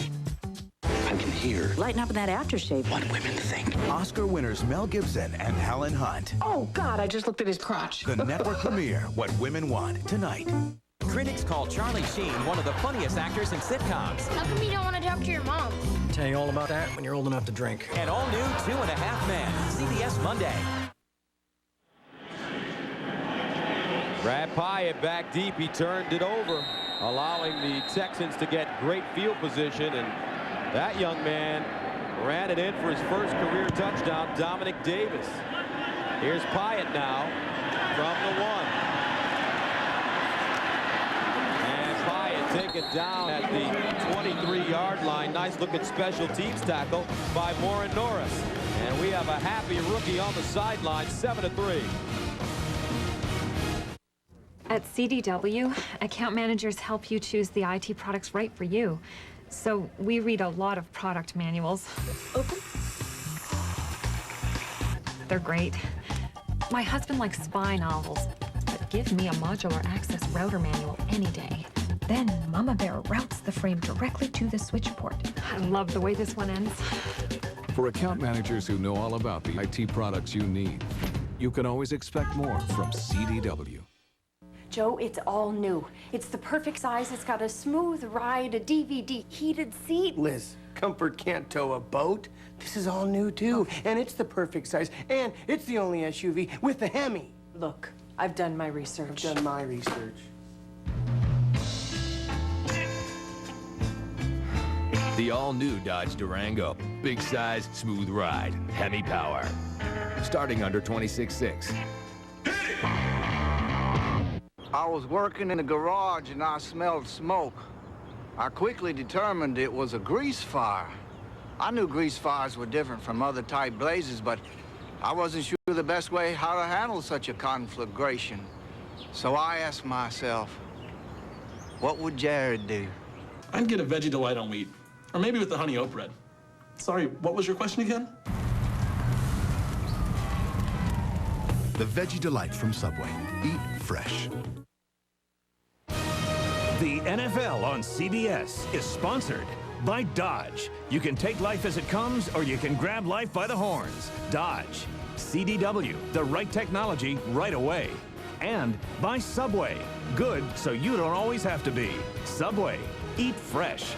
I can hear. Lighten up with that aftershave. What women think. Oscar winners Mel Gibson and Helen Hunt. Oh, God, I just looked at his crotch. The network premiere, What Women Want, tonight. Critics call Charlie Sheen one of the funniest actors in sitcoms. How come you don't want to talk to your mom? Tell you all about that when you're old enough to drink. An all-new 2.5 Men, CBS Monday. Brad Pyatt back deep. He turned it over, allowing the Texans to get great field position. And that young man ran it in for his first career touchdown, Dominic Davis. Here's Pyatt now from the 1. And Pyatt taken down at the 23-yard line. Nice looking special teams tackle by Morin Norris. And we have a happy rookie on the sideline, 7-3. At CDW, account managers help you choose the IT products right for you. So we read a lot of product manuals. Open. They're great. My husband likes spy novels, but give me a modular access router manual any day. Then Mama Bear routes the frame directly to the switch port. I love the way this one ends. For account managers who know all about the IT products you need, you can always expect more from CDW. Joe, it's all new. It's the perfect size. It's got a smooth ride, a DVD, heated seat. Liz, comfort can't tow a boat. This is all new, too. And it's the perfect size. And it's the only SUV with the Hemi. Look, I've done my research. I've done my research. The all-new Dodge Durango. Big size, smooth ride, Hemi power. Starting under $26,600. I was working in the garage and I smelled smoke. I quickly determined it was a grease fire. I knew grease fires were different from other type blazes, but I wasn't sure the best way how to handle such a conflagration. So I asked myself, what would Jared do? I'd get a veggie delight on wheat, or maybe with the honey oat bread. Sorry, what was your question again? The Veggie Delight from Subway. Eat fresh. The NFL on CBS is sponsored by Dodge. You can take life as it comes, or you can grab life by the horns. Dodge. CDW, the right technology right away. And by Subway. Good so you don't always have to be. Subway. Eat fresh.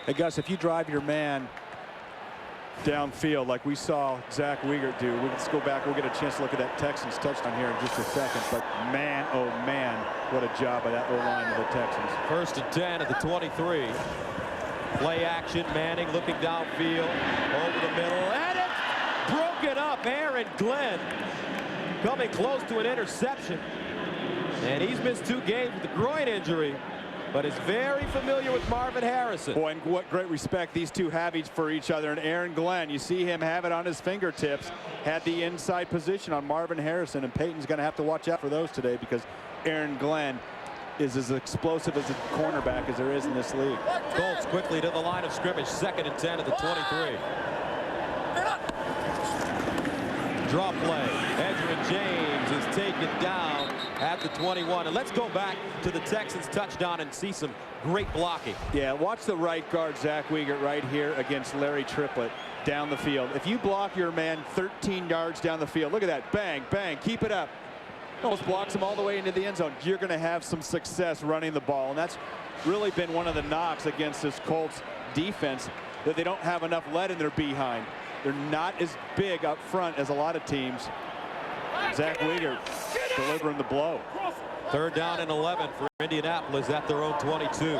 Hey, Gus, if you drive your man downfield like we saw Zach Wiegert do, let's go back. We'll get a chance to look at that Texans touchdown here in just a second. But man, oh man, what a job by that O-line of the Texans. 1st and 10 at the 23. Play action, Manning looking downfield, over the middle, and it's broken up. Aaron Glenn coming close to an interception. And he's missed 2 games with a groin injury, but is very familiar with Marvin Harrison. Boy, and what great respect these two have for each other. And Aaron Glenn, you see him have it on his fingertips, had the inside position on Marvin Harrison, and Peyton's going to have to watch out for those today because Aaron Glenn is as explosive as a cornerback as there is in this league. Colts quickly to the line of scrimmage, 2nd and 10 at the 23. Draw play. Edgerrin James is taken down at the 21. And let's go back to the Texans touchdown and see some great blocking. Yeah, watch the right guard, Zach Wiegert, right here against Larry Triplett down the field. If you block your man 13 yards down the field, look at that. Bang, bang, keep it up. Almost blocks him all the way into the end zone. You're going to have some success running the ball. And that's really been one of the knocks against this Colts defense, that they don't have enough lead in their behind. They're not as big up front as a lot of teams. Zach Wiegert delivering the blow. 3rd down and 11 for Indianapolis at their own 22.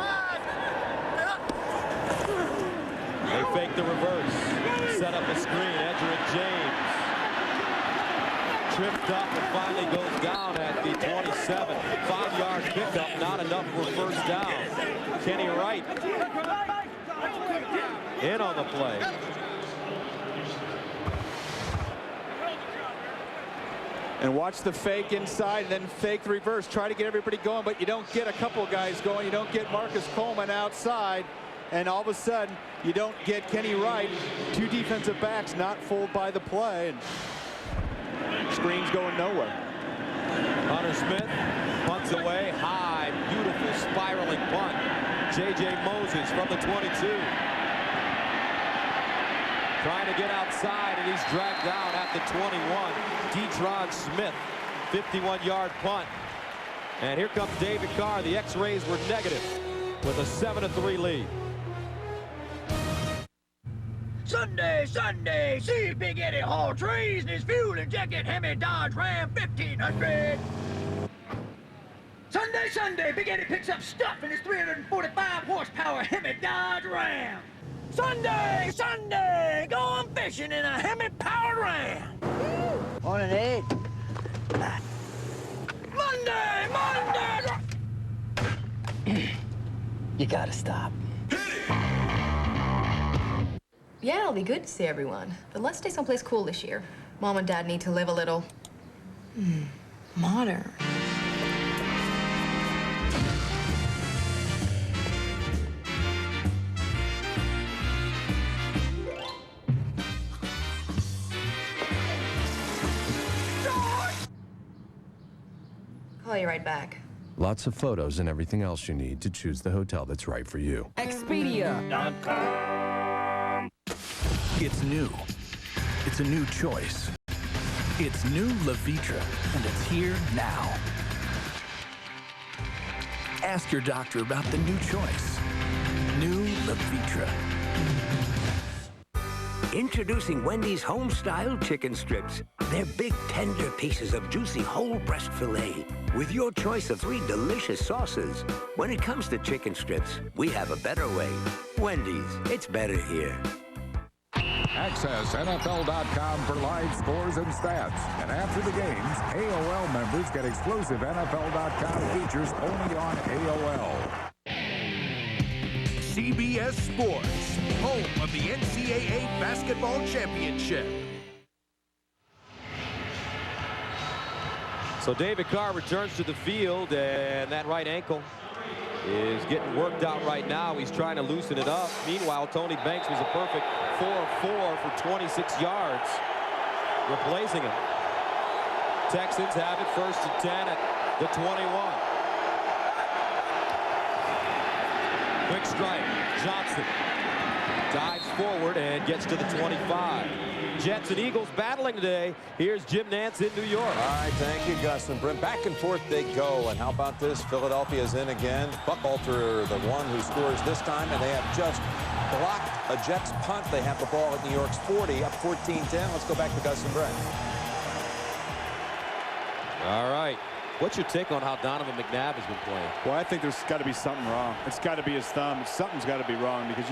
They fake the reverse. Set up a screen. Edgerrin James. tripped up and finally goes down at the 27. 5-yard pickup, not enough for first down. Kenny Wright in on the play. And watch the fake inside, and then fake the reverse. Try to get everybody going, but you don't get a couple guys going. You don't get Marcus Coleman outside. And all of a sudden, you don't get Kenny Wright. 2 defensive backs not fooled by the play. And screens going nowhere. Hunter Smith punts away. High, beautiful spiraling punt. J.J. Moses from the 22. Trying to get outside, and he's dragged down at the 21. Detron Smith, 51-yard punt. And here comes David Carr. The X-rays were negative with a 7-3 lead. Sunday, Sunday, see Big Eddie haul trees in his fuel injected Hemi Dodge Ram 1500. Sunday, Sunday, Big Eddie picks up stuff in his 345 horsepower Hemi Dodge Ram. Sunday, Sunday, going fishing in a Hemi-powered Ram. Morning, Ed. Monday, Monday. You gotta stop. Yeah, it'll be good to see everyone. But let's stay someplace cool this year. Mom and Dad need to live a little... modern. Call you right back. Lots of photos and everything else you need to choose the hotel that's right for you. Expedia.com. It's new. It's a new choice. It's new Levitra, and it's here now. Ask your doctor about the new choice. New Levitra. Introducing Wendy's home-style chicken strips. They're big, tender pieces of juicy whole breast filet with your choice of 3 delicious sauces. When it comes to chicken strips, we have a better way. Wendy's, it's better here. Access NFL.com for live scores and stats. And after the games, AOL members get exclusive NFL.com features only on AOL. CBS Sports, home of the NCAA Basketball Championship. So David Carr returns to the field, and that right ankle is getting worked out right now. He's trying to loosen it up. Meanwhile, Tony Banks was a perfect 4-4 for 26 yards, replacing him. Texans have it 1st and 10 at the 21. Quick strike. Johnson dives forward and gets to the 25. Jets and Eagles battling today. Here's Jim Nantz in New York. All right, thank you, Gus and Brent. Back and forth they go. And how about this? Philadelphia's in again. Buchalter, the one who scores this time, and they have just blocked a Jets punt. They have the ball at New York's 40, up 14-10. Let's go back to Gus and Brent. All right. What's your take on how Donovan McNabb has been playing? Well, I think there's got to be something wrong. It's got to be his thumb. Something's got to be wrong because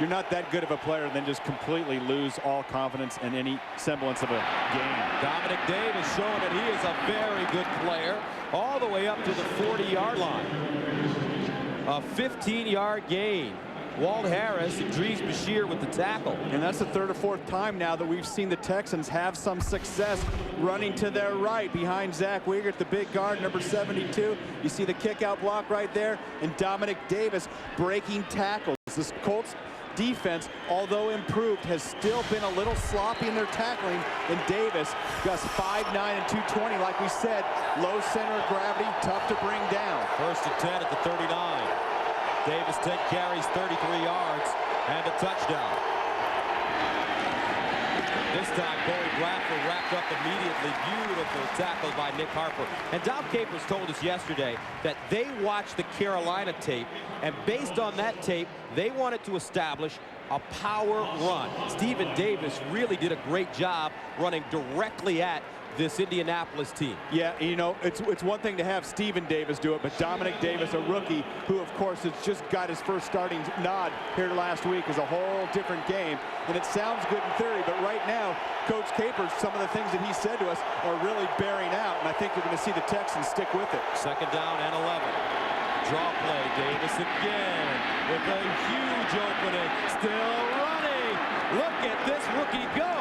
you're not that good of a player and then just completely lose all confidence in any semblance of a game. Dominic Davis showing that he is a very good player all the way up to the 40-yard line. A 15-yard gain. Walt Harris and Dries Bashir with the tackle. And that's the 3rd or 4th time now that we've seen the Texans have some success running to their right behind Zach Wiegert, the big guard, number 72. You see the kick-out block right there, and Dominic Davis breaking tackles. This Colts defense, although improved, has still been a little sloppy in their tackling. And Davis, Gus, 5'9" and 220, like we said, low center of gravity, tough to bring down. 1st and 10 at the 39. Davis 10 carries, 33 yards, and a touchdown. This time, Corey Bradford wrapped up immediately. Beautiful tackle by Nick Harper. And Dom Capers told us yesterday that they watched the Carolina tape, and based on that tape, they wanted to establish a power run. Stephen Davis really did a great job running directly at this Indianapolis team. Yeah, you know, it's one thing to have Steven Davis do it, but Dominic Davis, a rookie, who of course has just got his first starting nod here last week, is a whole different game. And it sounds good in theory, but right now, Coach Capers, some of the things that he said to us are really bearing out, and I think you're going to see the Texans stick with it. Second down and 11. Draw play, Davis again with a huge opening. Still running. Look at this rookie go.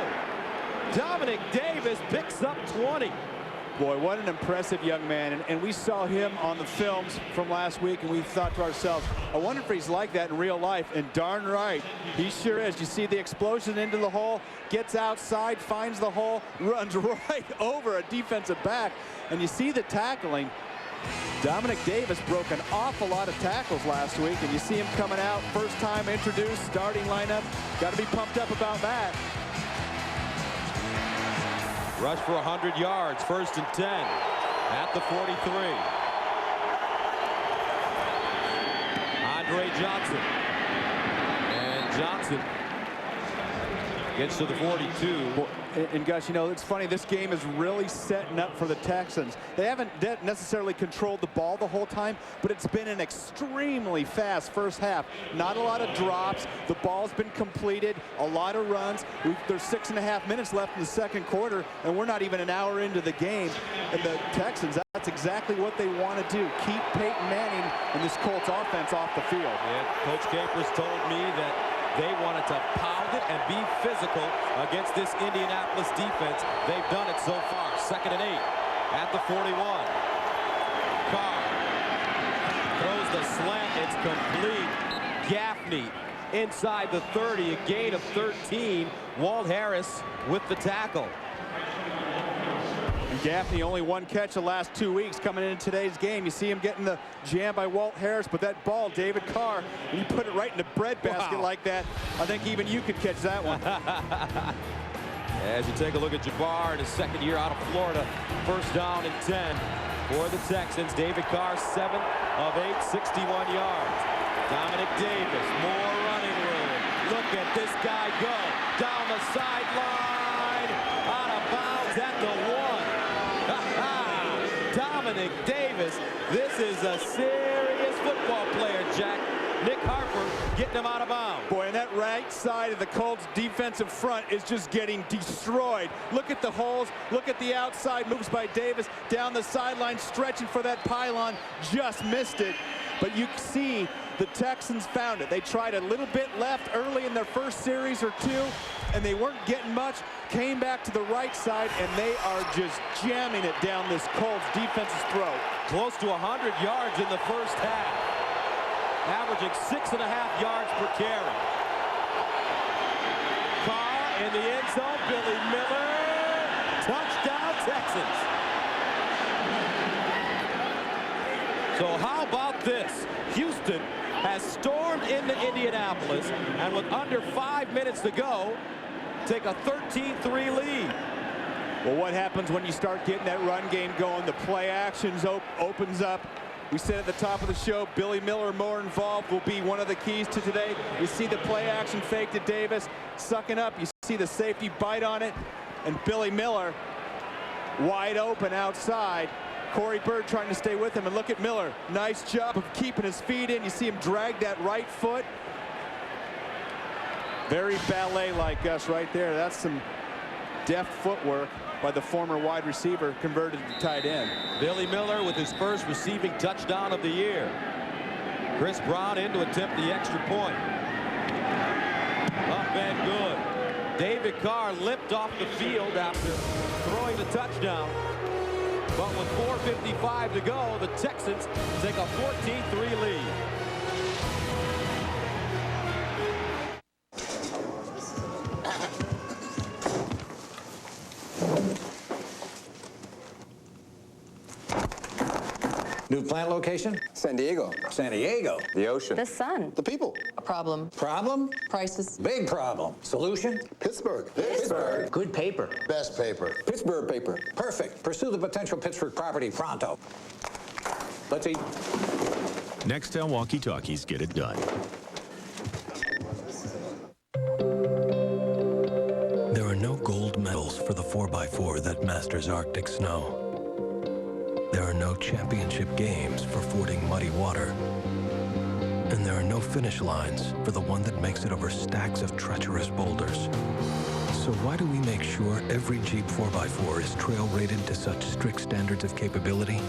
Dominic Davis picks up 20. Boy, what an impressive young man. And we saw him on the films from last week, and we thought to ourselves, I wonder if he's like that in real life. And darn right, he sure is. You see the explosion into the hole, gets outside, finds the hole, runs right over a defensive back. And you see the tackling. Dominic Davis broke an awful lot of tackles last week, and you see him coming out, first time introduced, starting lineup. Got to be pumped up about that. Rush for 100 yards, first and 10 at the 43. Andre Johnson. And Johnson gets to the 42. And Gus, you know, it's funny, this game is really setting up for the Texans. They haven't necessarily controlled the ball the whole time, but it's been an extremely fast first half. Not a lot of drops. The ball's been completed, a lot of runs. There's 6.5 minutes left in the second quarter, and we're not even an hour into the game. And the Texans, that's exactly what they want to do. Keep Peyton Manning and this Colts offense off the field. Yeah, Coach Capers told me that they wanted to pound it and be physical against this Indianapolis defense. They've done it so far. Second and 8 at the 41. Carr throws the slant. It's complete. Gaffney inside the 30. A gain of 13. Walt Harris with the tackle. And Gaffney only one catch the last 2 weeks coming into today's game. You see him getting the jam by Walt Harris, but that ball, David Carr, when you put it right in the breadbasket like that, I think even you could catch that one. As you take a look at Jabbar in his second year out of Florida, first down and 10 for the Texans. David Carr, 7 of 8, 61 yards. Dominic Davis, more running room. Look at this guy go down the sideline, out of bounds at the 1. Dominic Davis, this is a serious football player, Jack. Nick Harper getting him out of bounds. Boy, and that right side of the Colts defensive front is just getting destroyed. Look at the holes. Look at the outside moves by Davis down the sideline, stretching for that pylon. Just missed it. But you see the Texans found it. They tried a little bit left early in their first series or two, and they weren't getting much. Came back to the right side, and they are just jamming it down this Colts defense's throat. Close to 100 yards in the first half. Averaging 6.5 yards per carry. Carr in the end zone. Billy Miller. Touchdown, Texans. So how about this? Houston has stormed into Indianapolis, and with under 5 minutes to go, take a 13-3 lead. Well, what happens when you start getting that run game going? The play actions opens up. We said at the top of the show, Billy Miller more involved will be one of the keys to today. You see the play action fake to Davis, sucking up. You see the safety bite on it, and Billy Miller wide open outside. Corey Bird trying to stay with him, and look at Miller. Nice job of keeping his feet in. You see him drag that right foot. Very ballet-like, Gus, right there. That's some deft footwork by the former wide receiver converted to tight end. Billy Miller with his first receiving touchdown of the year. Chris Brown in to attempt the extra point. Up and good. David Carr limped off the field after throwing the touchdown. But with 4:55 to go, the Texans take a 14-3 lead. New plant location? San Diego. San Diego. The ocean. The sun. The people. A problem. Problem? Prices. Big problem. Solution? Pittsburgh. Pittsburgh. Good paper. Best paper. Pittsburgh paper. Perfect. Pursue the potential Pittsburgh property pronto. Let's eat. Nextel walkie-talkies get it done. There are no gold medals for the 4x4 that masters Arctic snow. There are no championship games for fording muddy water. And there are no finish lines for the one that makes it over stacks of treacherous boulders. So why do we make sure every Jeep 4x4 is trail rated to such strict standards of capability?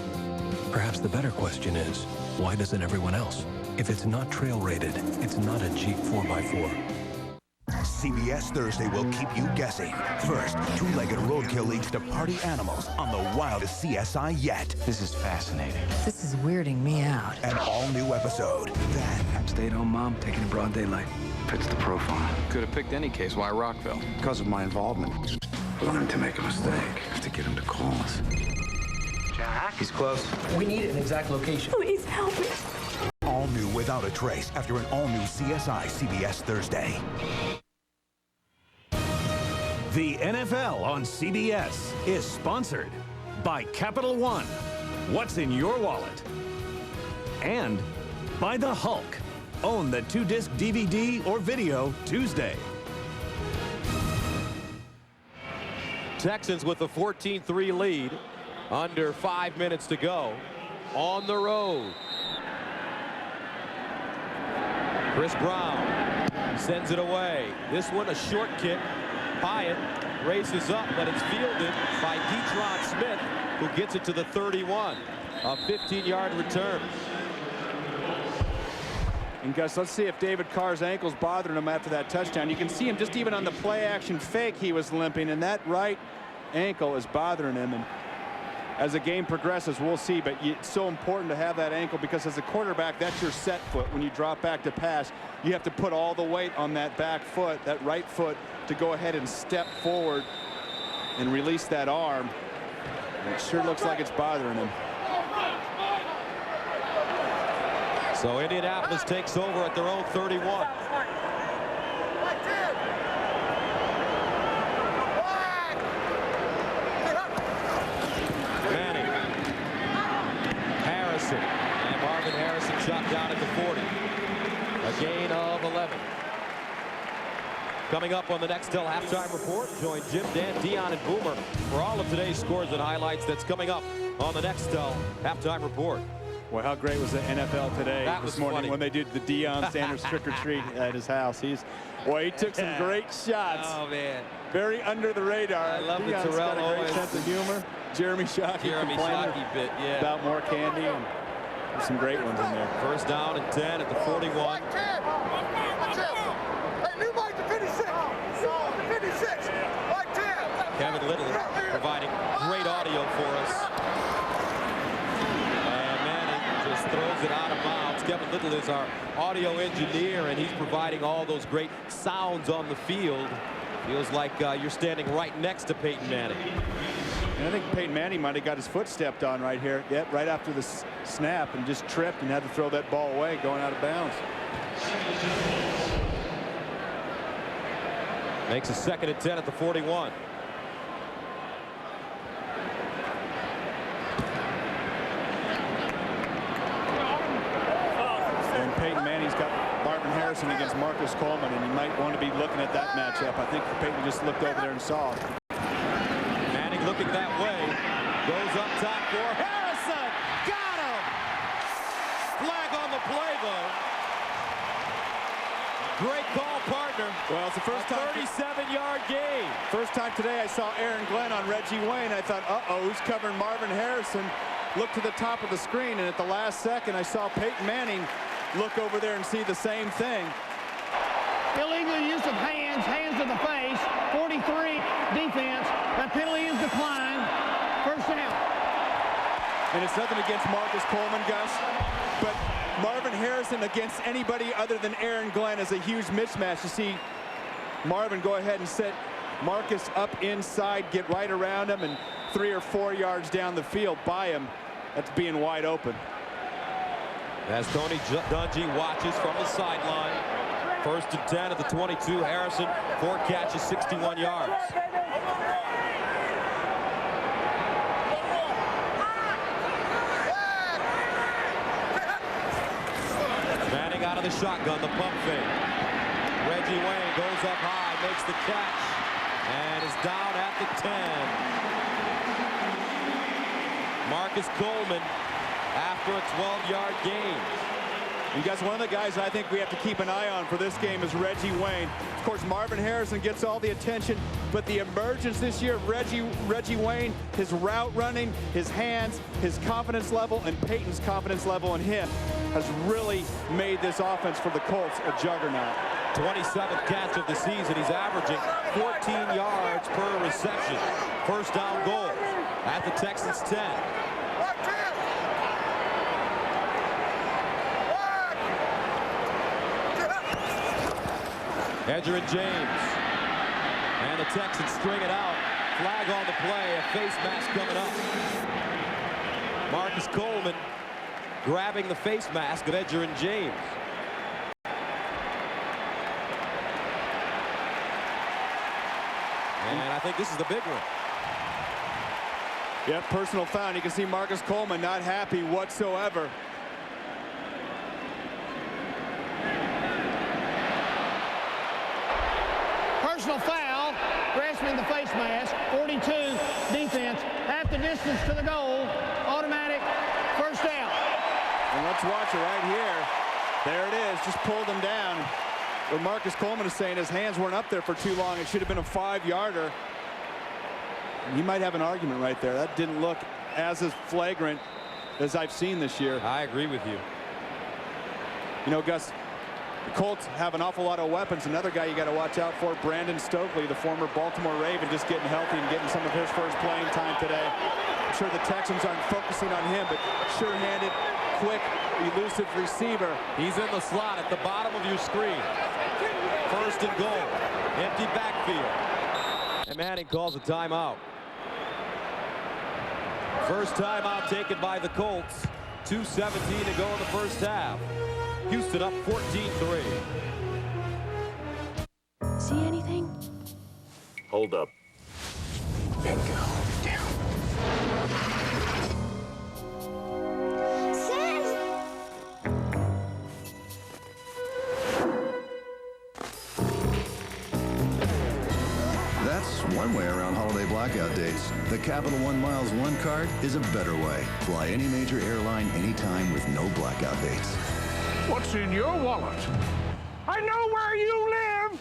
Perhaps the better question is, why doesn't everyone else? If it's not trail rated, it's not a Jeep 4x4. CBS Thursday will keep you guessing. First, two-legged roadkill leads to party animals on the wildest CSI yet. This is fascinating. This is weirding me out. An all-new episode. Then, stay-at-home mom taking in broad daylight. Fits the profile. Could have picked any case. Why Rockville? Because of my involvement. Willing to make a mistake. To get him to call us. Jack? He's close. We need an exact location. Please help me. all new without a trace after an all-new CSI CBS Thursday. The NFL on CBS is sponsored by Capital One. What's in your wallet? And by the Hulk. Own the 2-disc DVD or video Tuesday. Texans with a 14-3 lead. Under 5 minutes to go. On the road. Chris Brown sends it away. This one a short kick. Hyatt races up, but it's fielded by Detron Smith, who gets it to the 31. A 15-yard return. And Gus, let's see if David Carr's ankle's bothering him after that touchdown. You can see him just even on the play-action fake, he was limping, and that right ankle is bothering him. And as the game progresses, we'll see, but it's so important to have that ankle because as a quarterback, that's your set foot. When you drop back to pass, you have to put all the weight on that back foot, that right foot, to go ahead and step forward and release that arm. And it sure looks like it's bothering him. So Indianapolis takes over at their own 31. Manning. Harrison. And Marvin Harrison shot down at the 40. A gain of 11. Coming up on the Nextel halftime report, join Jim, Dan, Dion, and Boomer for all of today's scores and highlights. That's coming up on the Nextel halftime report. Well, how great was the NFL today this morning funny. when they did the Deion Sanders trick-or-treat at his house. He took some great shots. Oh, man. Very under the radar. I love Deion's the Terrell got a great Owens. sense of humor. Jeremy Shockey bit, yeah. about more candy. And there's some great ones in there. First down and 10 at the 41. Kevin Little providing great audio for us. And Manning just throws it out of bounds. Kevin Little is our audio engineer, and he's providing all those great sounds on the field. Feels like you're standing right next to Peyton Manning. And I think Peyton Manning might have got his foot stepped on right here. Yep, right after the snap, and just tripped and had to throw that ball away going out of bounds. Makes a 2nd and 10 at the 41. And Peyton Manning's got Marvin Harrison against Marcus Coleman, and you might want to be looking at that matchup. I think Peyton just looked over there and saw it. Manning looking that way. Goes up top for Harrison. Got him. Flag on the play, though. Great call, partner. Well, it's the first time. 37-yard gain. First time today I saw Aaron Glenn on Reggie Wayne. I thought, uh-oh, who's covering Marvin Harrison? Looked to the top of the screen, and at the last second, I saw Peyton Manning look over there and see the same thing. Illegal use of hands to the face. 43 defense. That penalty is declined. First down. And it's nothing against Marcus Coleman, Gus, but Marvin Harrison against anybody other than Aaron Glenn is a huge mismatch. You see Marvin go ahead and set Marcus up inside, get right around him, and 3 or 4 yards down the field by him. That's being wide open. As Tony Dungy watches from the sideline. 1st and 10 at the 22. Harrison, 4 catches, 61 yards. Manning out of the shotgun, the pump fake. Reggie Wayne goes up high, makes the catch. and is down at the 10. Marcus Coleman after a 12-yard gain. You guys, one of the guys I think we have to keep an eye on for this game is Reggie Wayne. Of course, Marvin Harrison gets all the attention, but the emergence this year of Reggie Wayne, his route running, his hands, his confidence level, and Peyton's confidence level in him has really made this offense for the Colts a juggernaut. 27th catch of the season. He's averaging 14 yards per reception. First down goal at the Texans 10. Edgerrin James. And the Texans string it out. Flag on the play. A face mask coming up. Marcus Coleman grabbing the face mask of Edgerrin James. And I think this is the big one. Yep, personal foul. You can see Marcus Coleman not happy whatsoever. Personal foul, grasping the face mask, 42 defense, half the distance to the goal, automatic first down. And let's watch it right here. There it is, just pulled him down. What Marcus Coleman is saying, his hands weren't up there for too long. It should have been a 5-yarder. He might have an argument right there. That didn't look as flagrant as I've seen this year. I agree with you. You know, Gus, the Colts have an awful lot of weapons. Another guy you got to watch out for, Brandon Stokely, the former Baltimore Raven, just getting healthy and getting some of his first playing time today. I'm sure the Texans aren't focusing on him, but sure-handed, quick, elusive receiver. He's in the slot at the bottom of your screen. First and goal. Empty backfield. And Manning calls a timeout. First timeout taken by the Colts. 2:17 to go in the first half. Houston up 14-3. See anything? Hold up. Bingo. Down. That's one way around holiday blackout dates. The Capital One Miles One card is a better way. Fly any major airline anytime with no blackout dates. What's in your wallet? I know where you live.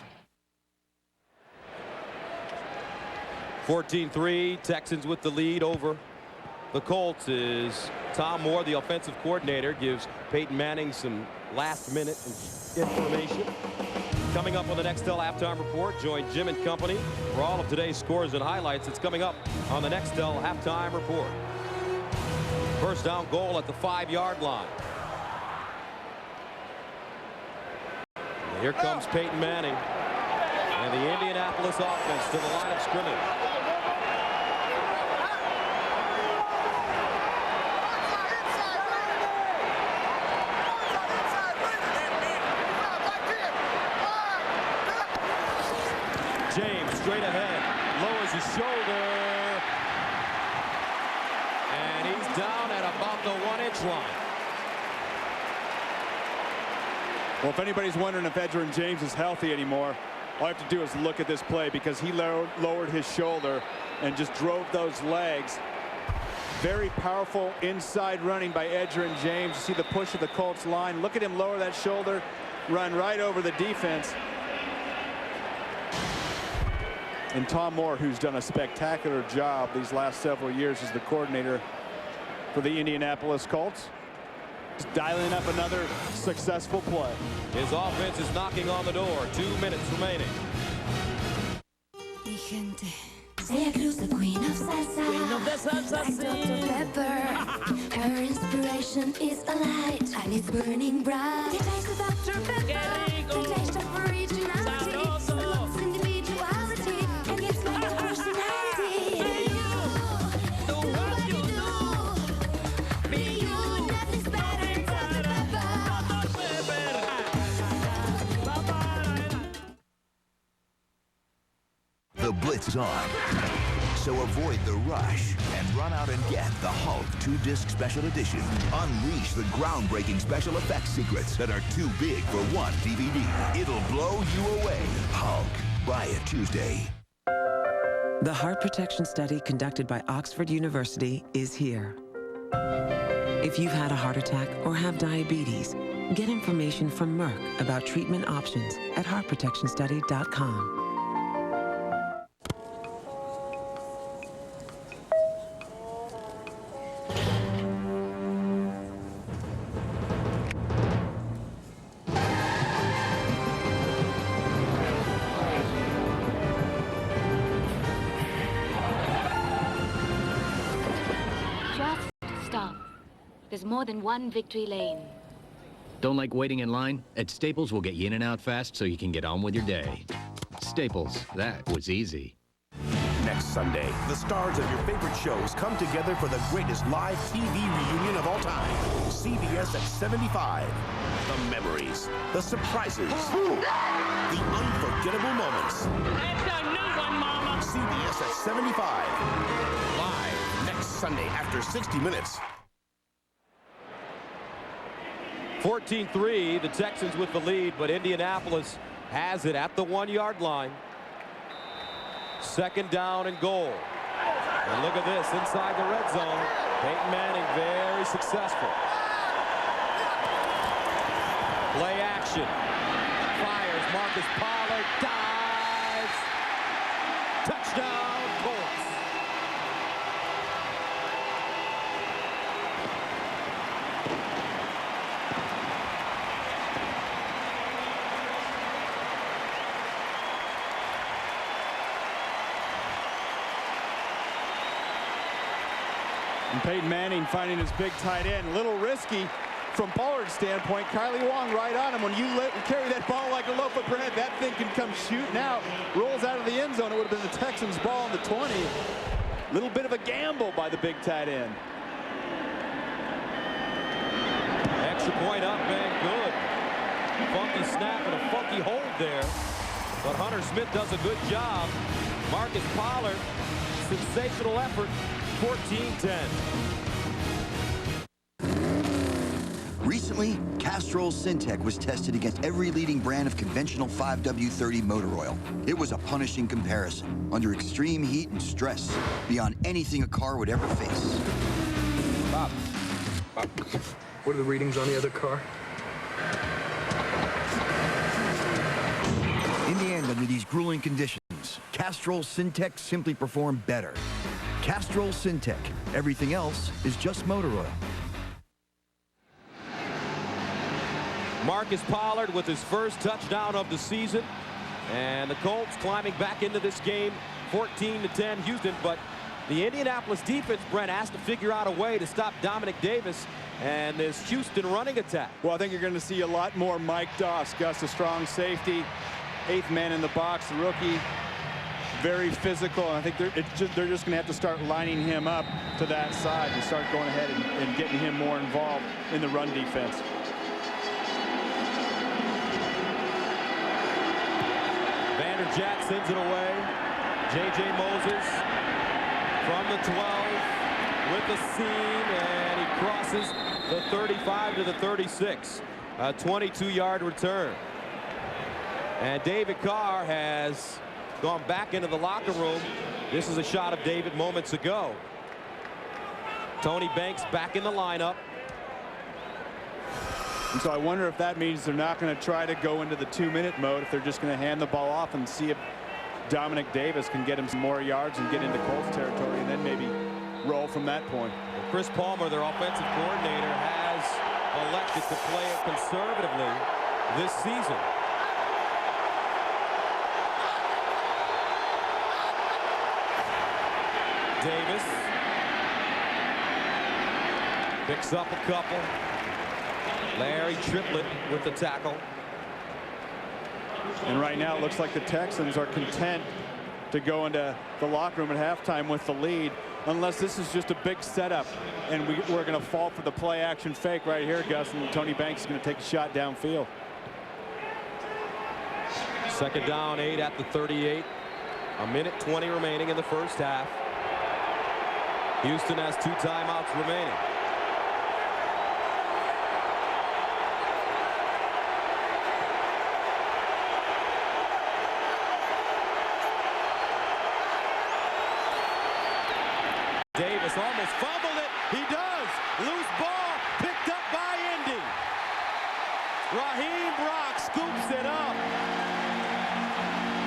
14-3, Texans with the lead over the Colts. Is Tom Moore, the offensive coordinator, gives Peyton Manning some last-minute information. Coming up on the Nextel halftime report, join Jim and company for all of today's scores and highlights. It's coming up on the Nextel halftime report. First down goal at the 5-yard line. And here comes Peyton Manning and the Indianapolis offense to the line of scrimmage. James straight ahead, lowers his shoulder, and he's down at about the 1-inch line. Well, if anybody's wondering if Edgerrin James is healthy anymore, all I have to do is look at this play, because he lowered his shoulder and just drove those legs. Very powerful inside running by Edgerrin James. You see the push of the Colts line. Look at him lower that shoulder, run right over the defense. And Tom Moore, who's done a spectacular job these last several years as the coordinator for the Indianapolis Colts, just dialing up another successful play. His offense is knocking on the door. 2 minutes remaining. Celia Cruz, the queen of salsa. Queen of the salsa, like Dr. Pepper. Her inspiration is a light, and it's burning bright. The taste of Dr. Pepper. The taste of originality. Loves individuality, and gives me a personality. Do what you do. Be you, nothing's better. Dr. Pepper. The Blitz is on. So avoid the rush and run out and get the Hulk 2-disc special edition. Unleash the groundbreaking special effects secrets that are too big for one DVD. It'll blow you away. Hulk. Buy it Tuesday. The heart protection study conducted by Oxford University is here. If you've had a heart attack or have diabetes, get information from Merck about treatment options at heartprotectionstudy.com. There's more than one victory lane. Don't like waiting in line? At Staples, we'll get you in and out fast so you can get on with your day. Staples, that was easy. Next Sunday, the stars of your favorite shows come together for the greatest live TV reunion of all time. CBS at 75. The memories, the surprises, the unforgettable moments. That's a new one, Mama. CBS at 75. Live next Sunday after 60 Minutes. 14-3, the Texans with the lead, but Indianapolis has it at the 1-yard line. Second down and goal. And look at this, inside the red zone. Peyton Manning very successful. Play action. Fires, Marcus Pollard dives. Touchdown, Colts. And Peyton Manning finding his big tight end. A little risky from Pollard's standpoint. Kylie Wong right on him. When you carry that ball like a loaf of bread, that thing can come shooting out. Rolls out of the end zone. It would have been the Texans' ball on the 20. Little bit of a gamble by the big tight end. Extra point up and good. Funky snap and a funky hold there. But Hunter Smith does a good job. Marcus Pollard, sensational effort. 14-10. Recently, Castrol Syntec was tested against every leading brand of conventional 5W30 motor oil. It was a punishing comparison, under extreme heat and stress, beyond anything a car would ever face. Bob, what are the readings on the other car? In the end, under these grueling conditions, Castrol Syntec simply performed better. Castrol Syntec. Everything else is just motor oil. Marcus Pollard with his first touchdown of the season. And the Colts climbing back into this game, 14-10 Houston. But the Indianapolis defense, Brent, has to figure out a way to stop Dominic Davis and this Houston running attack. Well, I think you're going to see a lot more Mike Doss. Gus, a strong safety, 8th man in the box, the rookie. Very physical, and I think they're just going to have to start lining him up to that side and start going ahead and getting him more involved in the run defense. Vanderjagt sends it away. J.J. Moses from the 12 with the seam, and he crosses the 35 to the 36. A 22-yard return. And David Carr has gone back into the locker room. This is a shot of David moments ago. Tony Banks back in the lineup. And so I wonder if that means they're not going to try to go into the 2-minute mode, if they're just going to hand the ball off and see if Dominic Davis can get him some more yards and get into Colts territory, and then maybe roll from that point. Chris Palmer, their offensive coordinator, has elected to play it conservatively this season. Davis picks up a couple. Larry Triplett with the tackle. And right now it looks like the Texans are content to go into the locker room at halftime with the lead, unless this is just a big setup and we're going to fall for the play action fake right here, Gus, and Tony Banks is going to take a shot downfield. Second down, 8 at the 38. A minute 20 remaining in the first half. Houston has 2 timeouts remaining. Davis almost fumbled it. He does. Loose ball picked up by Indy. Raheem Brock scoops it up.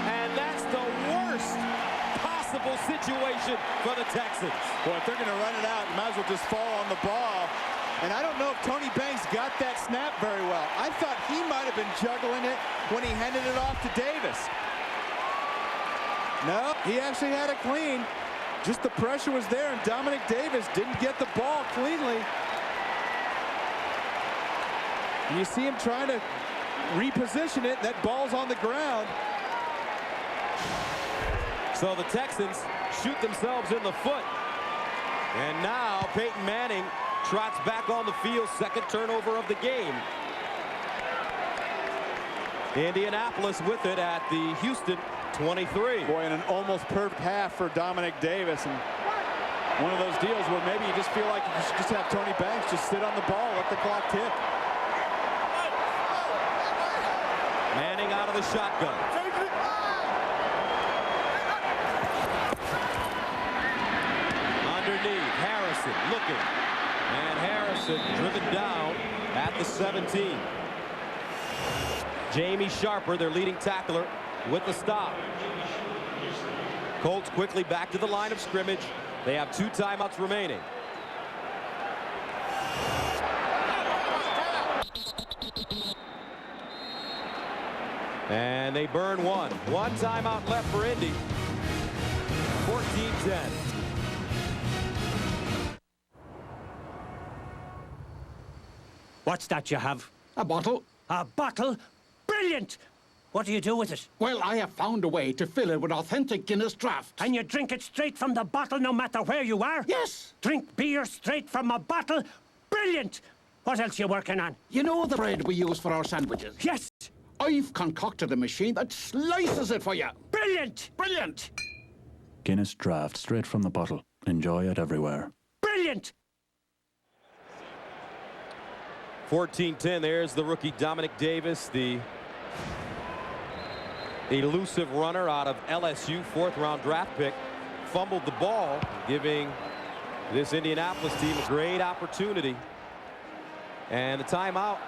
And that's the worst possible situation for the Texans. Well, if they're going to run it out, you might as well just fall on the ball. And I don't know if Tony Banks got that snap very well. I thought he might have been juggling it when he handed it off to Davis. No, he actually had it clean. Just the pressure was there, and Dominic Davis didn't get the ball cleanly. And you see him trying to reposition it. That ball's on the ground. So the Texans shoot themselves in the foot. And now Peyton Manning trots back on the field, second turnover of the game. Indianapolis with it at the Houston 23. Boy, and an almost perfect half for Dominic Davis. And one of those deals where maybe you just feel like you should just have Tony Banks just sit on the ball, let the clock tick. Manning out of the shotgun. Underneath, Harrison looking. And Harrison driven down at the 17. Jamie Sharper, their leading tackler, with the stop. Colts quickly back to the line of scrimmage. They have 2 timeouts remaining. And they burn one. 1 timeout left for Indy. 14-10. What's that you have? A bottle. A bottle? Brilliant! What do you do with it? Well, I have found a way to fill it with authentic Guinness draft. And you drink it straight from the bottle no matter where you are? Yes. Drink beer straight from a bottle? Brilliant! What else are you working on? You know the bread we use for our sandwiches? Yes. I've concocted a machine that slices it for you. Brilliant! Brilliant! Guinness draft straight from the bottle. Enjoy it everywhere. Brilliant! 14-10. There's the rookie Dominic Davis, the elusive runner out of LSU, 4th-round draft pick. Fumbled the ball, giving this Indianapolis team a great opportunity. And the timeout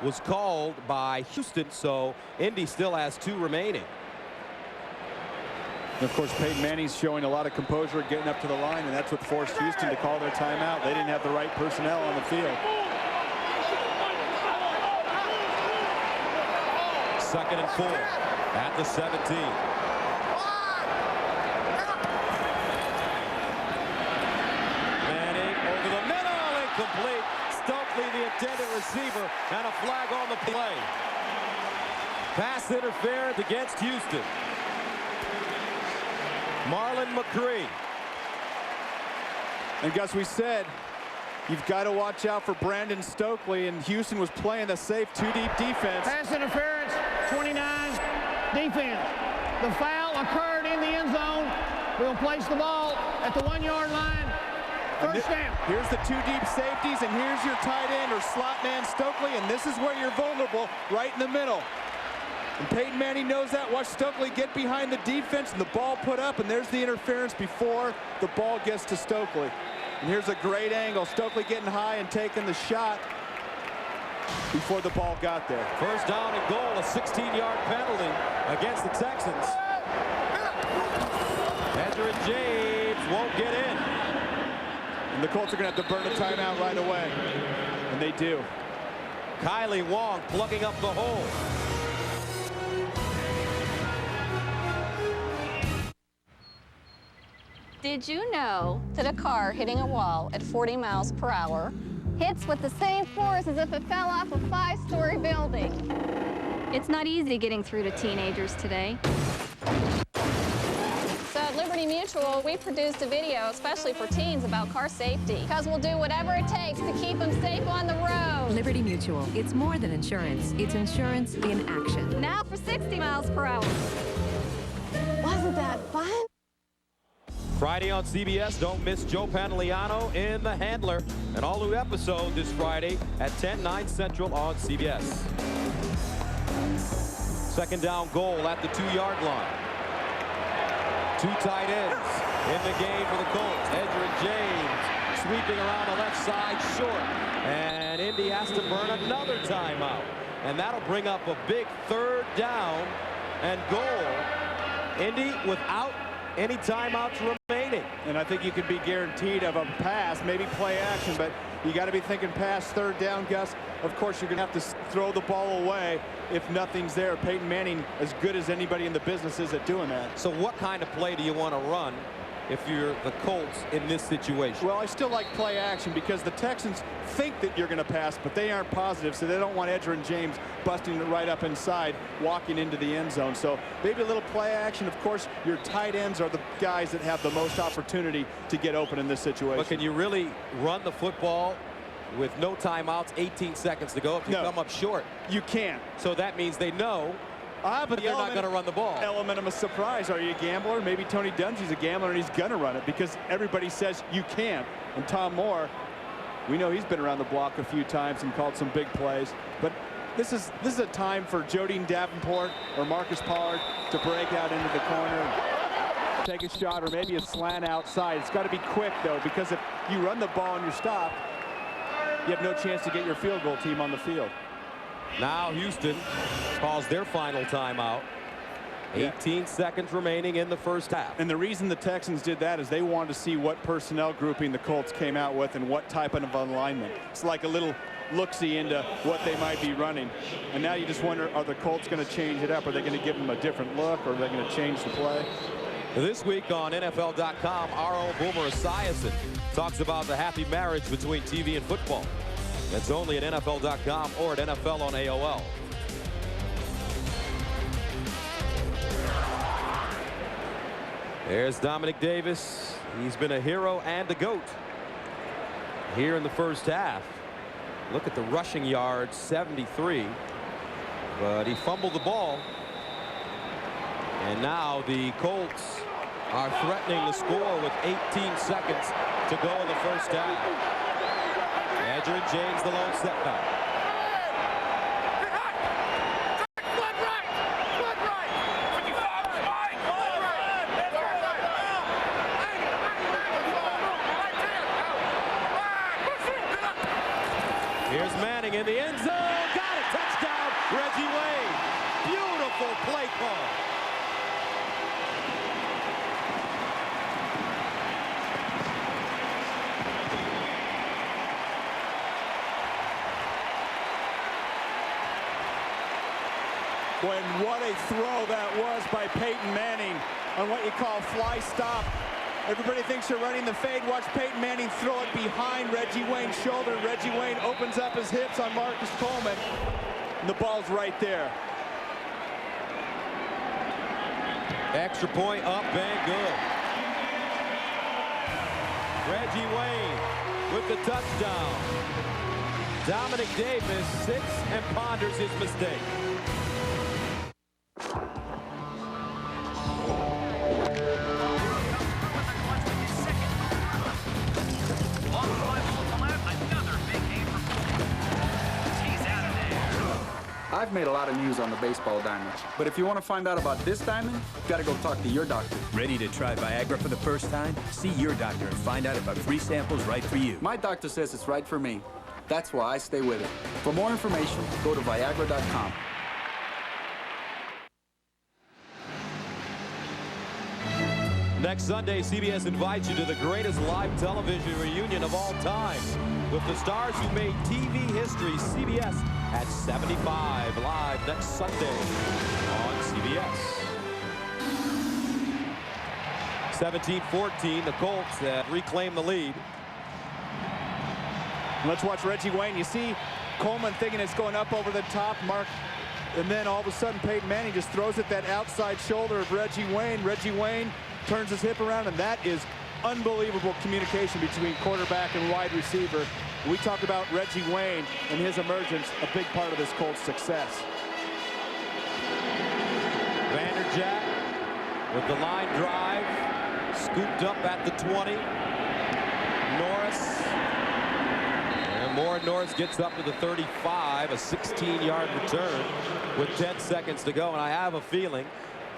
was called by Houston, so Indy still has 2 remaining. And of course, Peyton Manning's showing a lot of composure getting up to the line, and that's what forced Houston to call their timeout. They didn't have the right personnel on the field. 2nd and 4 at the 17. Manning over the middle, incomplete. Stokely, the intended receiver, and a flag on the play. Pass interference against Houston. Marlon McCree. And Gus, we said you've got to watch out for Brandon Stokely, and Houston was playing the safe 2-deep defense. Pass interference, 29, defense. The foul occurred in the end zone. We'll place the ball at the 1-yard line. First down. Here's the 2 deep safeties, and here's your tight end or slot man Stokely, and this is where you're vulnerable, right in the middle. And Peyton Manning knows that. Watch Stokely get behind the defense and the ball put up, and there's the interference before the ball gets to Stokely. And here's a great angle. Stokely getting high and taking the shot before the ball got there. First down and goal, a 16-yard penalty against the Texans. Ezra James won't get in. And the Colts are going to have to burn a timeout right away. And they do. Kylie Wong plugging up the hole. Did you know that a car hitting a wall at 40 miles per hour hits with the same force as if it fell off a 5-story building? It's not easy getting through to teenagers today. So at Liberty Mutual, we produced a video especially for teens about car safety, because we'll do whatever it takes to keep them safe on the road. Liberty Mutual. It's more than insurance. It's insurance in action. Now for 60 miles per hour. Wasn't that fun? Friday on CBS, don't miss Joe Pantoliano in The Handler. An all-new episode this Friday at 10/9 Central on CBS. 2nd down goal at the 2-yard line. 2 tight ends. in the game for the Colts. Edgerrin James sweeping around the left side short. And Indy has to burn another timeout. And that'll bring up a big 3rd down and goal. Indy without any timeouts remaining. And I think you could be guaranteed of a pass, maybe play action, but you got to be thinking pass 3rd down, Gus. Of course, you're going to have to throw the ball away if nothing's there. Peyton Manning, as good as anybody in the business is at doing that. So what kind of play do you want to run if you're the Colts in this situation? Well, I still like play action because the Texans think that you're going to pass, but they aren't positive, so they don't want Edgerrin James busting it right up inside, walking into the end zone. So maybe a little play action. Of course, your tight ends are the guys that have the most opportunity to get open in this situation. But can you really run the football with no timeouts, 18 seconds to go if you come up short? You can't. So that means they know but they're not going to run the ball. Element of a surprise. Are you a gambler? Maybe Tony Dungy's a gambler and he's going to run it because everybody says you can't. And Tom Moore, we know he's been around the block a few times and called some big plays. But this is a time for Jodine Davenport or Marcus Pollard to break out into the corner and take a shot or maybe a slant outside. It's got to be quick, though, because if you run the ball and you're stopped, you have no chance to get your field goal team on the field. Now Houston calls their final timeout. 18 seconds remaining in the 1st half. And the reason the Texans did that is they wanted to see what personnel grouping the Colts came out with and what type of alignment. It's like a little look-see into what they might be running. And now you just wonder, are the Colts going to change it up? Are they going to give them a different look, or are they going to change the play? This week on NFL.com, our own Boomer Esiason talks about the happy marriage between TV and football. That's only at NFL.com or at NFL on AOL. There's Dominic Davis. He's been a hero and a GOAT here in the 1st half. Look at the rushing yards, 73. But he fumbled the ball. And now the Colts are threatening the score with 18 seconds to go in the 1st half. Edgerrin James, the lone setback. Here's Manning in the end zone. Got it. Touchdown, Reggie Wayne. Beautiful play call. And what a throw that was by Peyton Manning on what you call fly stop. Everybody thinks you're running the fade. Watch Peyton Manning throw it behind Reggie Wayne's shoulder. Reggie Wayne opens up his hips on Marcus Coleman. And the ball's right there. Extra point up and good. Reggie Wayne with the touchdown. Dominic Davis sits and ponders his mistake. I've made a lot of news on the baseball diamond, but if you want to find out about this diamond, you've got to go talk to your doctor. Ready to try Viagra for the first time? See your doctor and find out if a free sample's right for you. My doctor says it's right for me. That's why I stay with it. For more information, go to Viagra.com. Next Sunday, CBS invites you to the greatest live television reunion of all time with the stars who made TV history. CBS at 75 live next Sunday on CBS. 17-14, the Colts reclaim the lead. Let's watch Reggie Wayne. You see Coleman thinking it's going up over the top, Mark, and then all of a sudden Peyton Manning just throws it that outside shoulder of Reggie Wayne. Reggie Wayne turns his hip around, and that is unbelievable communication between quarterback and wide receiver. We talked about Reggie Wayne and his emergence, a big part of this Colts success. Vanderjagt with the line drive, scooped up at the 20. Norris. And Norris gets up to the 35, a 16-yard return with 10 seconds to go. And I have a feeling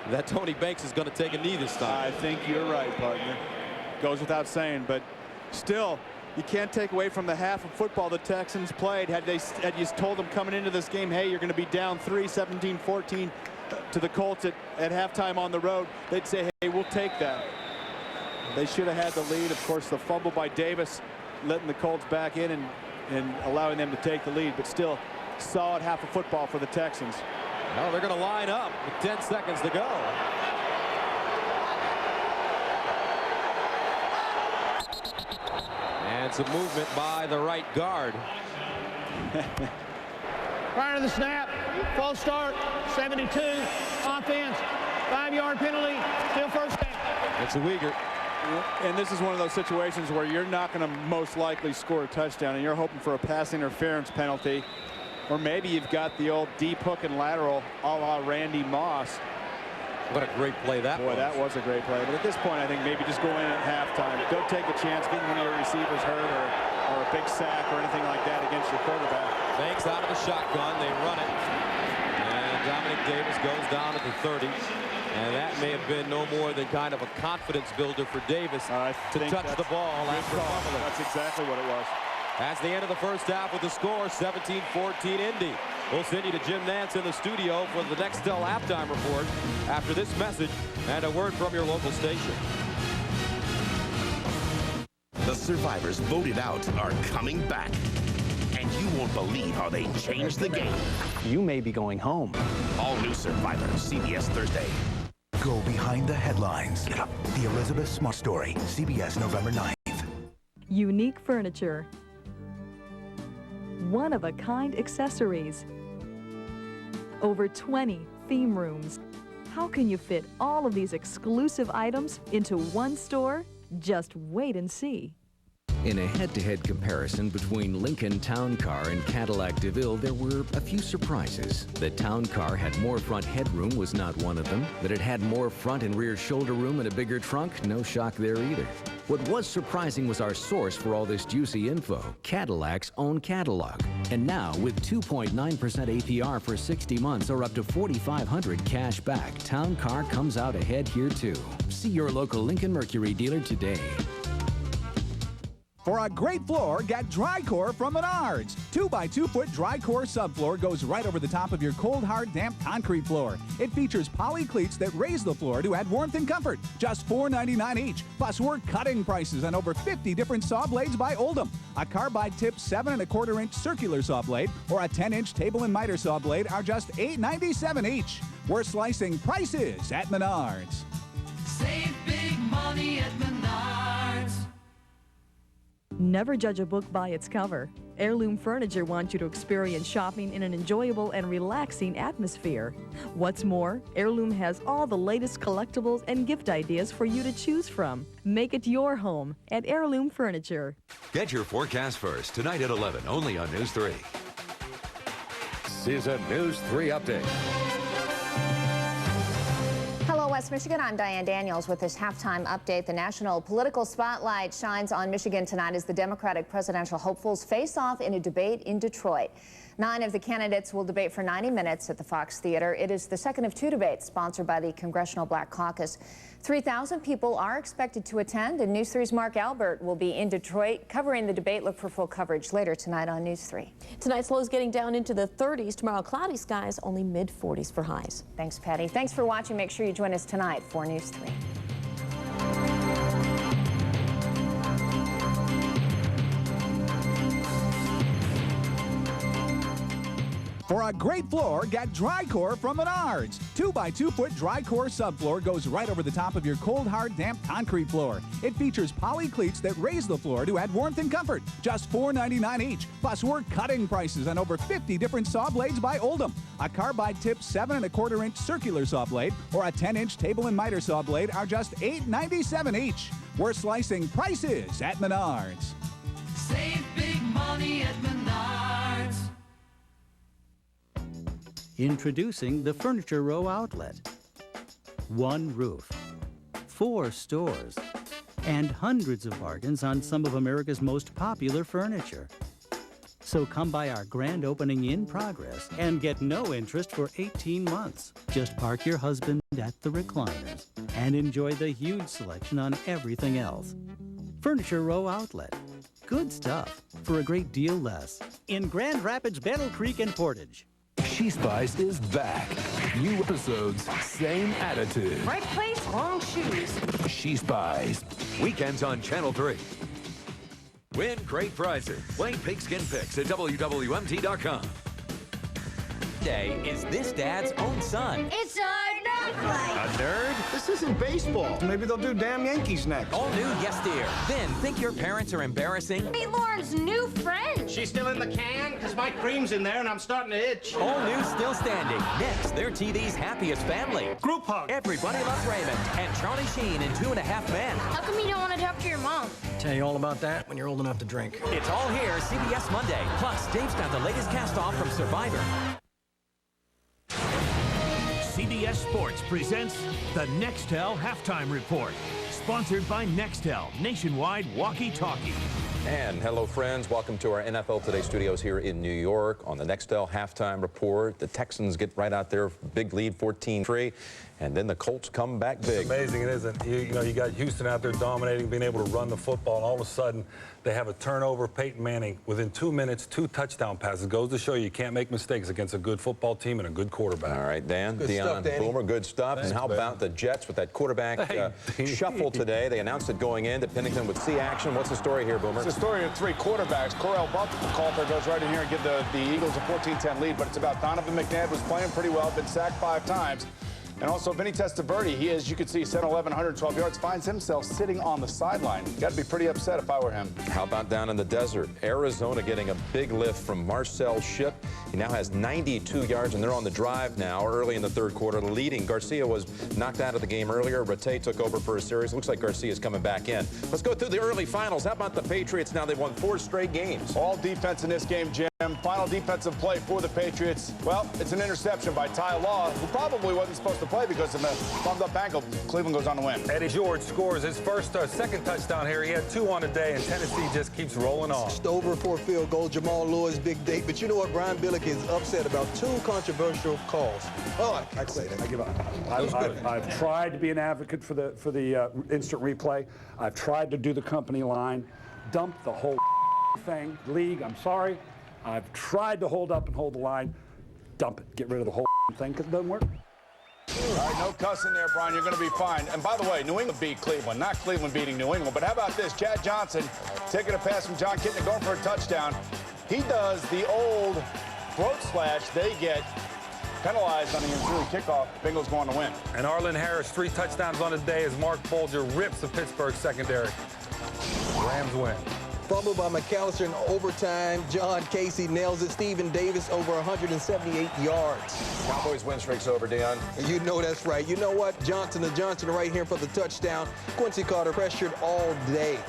that Tony Banks is going to take a knee this time. I think you're right, partner. Goes without saying, but still, you can't take away from the half of football the Texans played. Had you told them coming into this game, hey, you're going to be down 17-14 to the Colts at halftime on the road, they'd say, hey, we'll take that. They should have had the lead. Of course, the fumble by Davis, letting the Colts back in and allowing them to take the lead, but still solid half of football for the Texans. Well, they're going to line up with 10 seconds to go. And some movement by the right guard. Prior to the snap, false start, 72, offense, 5-yard penalty, still first down. It's a Uyghur. And this is one of those situations where you're not going to most likely score a touchdown, and you're hoping for a pass interference penalty. Or maybe you've got the old deep hook and lateral a la Randy Moss. What a great play that was. Boy, that was a great play. But at this point, I think maybe just go in at halftime. Don't take a chance getting one of your receivers hurt or a big sack or anything like that against your quarterback. Banks out of the shotgun. They run it. And Dominic Davis goes down at the 30. And that may have been no more than kind of a confidence builder for Davis to touch the ball after fumbling. That's exactly what it was. That's the end of the first half with the score, 17-14 Indy. We'll send you to Jim Nance in the studio for the Nextel halftime report after this message and a word from your local station. The survivors voted out are coming back. And you won't believe how they changed the game. You may be going home. All new Survivor, CBS Thursday. Go behind the headlines. Get up. The Elizabeth Smart Story, CBS November 9th. Unique furniture. One-of-a-kind accessories. Over 20 theme rooms. How can you fit all of these exclusive items into one store? Just wait and see. In a head-to-head comparison between Lincoln Town Car and Cadillac DeVille, there were a few surprises. The Town Car had more front headroom was not one of them. That it had more front and rear shoulder room and a bigger trunk, no shock there either. What was surprising was our source for all this juicy info, Cadillac's own catalog. And now, with 2.9% APR for 60 months or up to $4,500 cash back, Town Car comes out ahead here too. See your local Lincoln Mercury dealer today. For a great floor, get Drycore from Menards. 2x2-foot Drycore subfloor goes right over the top of your cold, hard, damp concrete floor. It features poly cleats that raise the floor to add warmth and comfort. Just $4.99 each. Plus, we're cutting prices on over 50 different saw blades by Oldham. A carbide tip 7¼ inch circular saw blade or a 10-inch table and miter saw blade are just $8.97 each. We're slicing prices at Menards. Save big money at Menards. Never judge a book by its cover. Heirloom Furniture wants you to experience shopping in an enjoyable and relaxing atmosphere. What's more, Heirloom has all the latest collectibles and gift ideas for you to choose from. Make it your home at Heirloom Furniture. Get your forecast first, tonight at 11, only on News 3. Season News 3 update. Hello, West Michigan. I'm Diane Daniels with this halftime update. The national political spotlight shines on Michigan tonight as the Democratic presidential hopefuls face off in a debate in Detroit. 9 of the candidates will debate for 90 minutes at the Fox Theater. It is the second of 2 debates sponsored by the Congressional Black Caucus. 3,000 people are expected to attend, and News 3's Mark Albert will be in Detroit covering the debate. Look for full coverage later tonight on News 3. Tonight's lows getting down into the 30s. Tomorrow, cloudy skies, only mid-40s for highs. Thanks, Patty. Thanks for watching. Make sure you join us tonight for News 3. For a great floor, get Drycore from Menards. 2x2-foot Drycore subfloor goes right over the top of your cold, hard, damp concrete floor. It features poly cleats that raise the floor to add warmth and comfort. Just $4.99 each. Plus, we're cutting prices on over 50 different saw blades by Oldham. A carbide tip 7¼ inch circular saw blade or a 10-inch table and miter saw blade are just $8.97 each. We're slicing prices at Menards. Save big money at Menards. Introducing the Furniture Row Outlet. 1 roof, 4 stores, and hundreds of bargains on some of America's most popular furniture. So come by our grand opening in progress and get no interest for 18 months. Just park your husband at the recliners and enjoy the huge selection on everything else. Furniture Row Outlet. Good stuff for a great deal less. In Grand Rapids, Battle Creek, and Portage. She Spice is back. New episodes, same attitude. Right place, wrong shoes. She Spice. Weekends on Channel 3. Win great prizes. Play Pigskin Picks at WWMT.com. Today is this dad's own son. It's our nerd play. A nerd? This isn't baseball. Maybe they'll do damn Yankees next. All new Yes Dear. Then think your parents are embarrassing? Meet Lauren's new friend. She's still in the can? Because my cream's in there and I'm starting to itch. All new Still Standing. Next, they're TV's happiest family. Group hug. Everybody Loves Raymond and Charlie Sheen in 2.5 Men. How come you don't want to talk to your mom? Tell you all about that when you're old enough to drink. It's all here, CBS Monday. Plus, Dave's got the latest cast-off from Survivor. CBS Sports presents the Nextel Halftime Report, sponsored by Nextel, nationwide walkie-talkie. And hello, friends. Welcome to our NFL Today studios here in New York on the Nextel Halftime Report. The Texans get right out there, big lead, 14-3, and then the Colts come back big. It's amazing, it isn't? You know, you got Houston out there dominating, being able to run the football, and all of a sudden they have a turnover. Peyton Manning, within 2 minutes, 2 touchdown passes. Goes to show you can't make mistakes against a good football team and a good quarterback. All right, Dan, Good Deion, stuff, Danny. Boomer, good stuff. Thanks, and how man. about the Jets with that quarterback shuffle today? They announced it going in. Pennington would see action. What's the story here, Boomer? It's a story of 3 quarterbacks. Correll Buckhalter goes right in here and give the Eagles a 14-10 lead, but it's about Donovan McNabb, who's playing pretty well, been sacked 5 times. And also Vinny Testaverde, he is, you can see, 7'11", 112 yards, finds himself sitting on the sideline. Got to be pretty upset if I were him. How about down in the desert? Arizona getting a big lift from Marcel Shipp. He now has 92 yards, and they're on the drive now early in the third quarter, leading. Garcia was knocked out of the game earlier. Rattay took over for a series. Looks like Garcia's coming back in. Let's go through the early finals. How about the Patriots now? They've won 4 straight games. All defense in this game, Jim. Final defensive play for the Patriots. Well, it's an interception by Ty Law, who probably wasn't supposed to play because of the thumbed-up ankle. Cleveland goes on to win. Eddie George scores his second touchdown here. He had 2 on the day, and Tennessee just keeps rolling on. Stover for a field goal. Jamal Lewis, big day. But you know what? Brian Billick is upset about 2 controversial calls. Oh, I say that. I give up. I've tried to be an advocate for the instant replay. I've tried to do the company line, dump the whole thing. League, I'm sorry. I've tried to hold up and hold the line. Dump it. Get rid of the whole thing because it doesn't work. All right, no cussing there, Brian. You're going to be fine. And by the way, New England beat Cleveland, not Cleveland beating New England. But how about this? Chad Johnson taking a pass from John Kitna, going for a touchdown. He does the old throat slash. They get penalized on the ensuing kickoff. Bengals going to win. And Arlen Harris, 3 touchdowns on the day as Mark Bolger rips the Pittsburgh secondary. Rams win. Fumble by McAllister in overtime. John Casey nails it. Stephen Davis over 178 yards. Cowboys win streak's over, Deion. You know that's right. You know what? Johnson to Johnson right here for the touchdown. Quincy Carter pressured all day.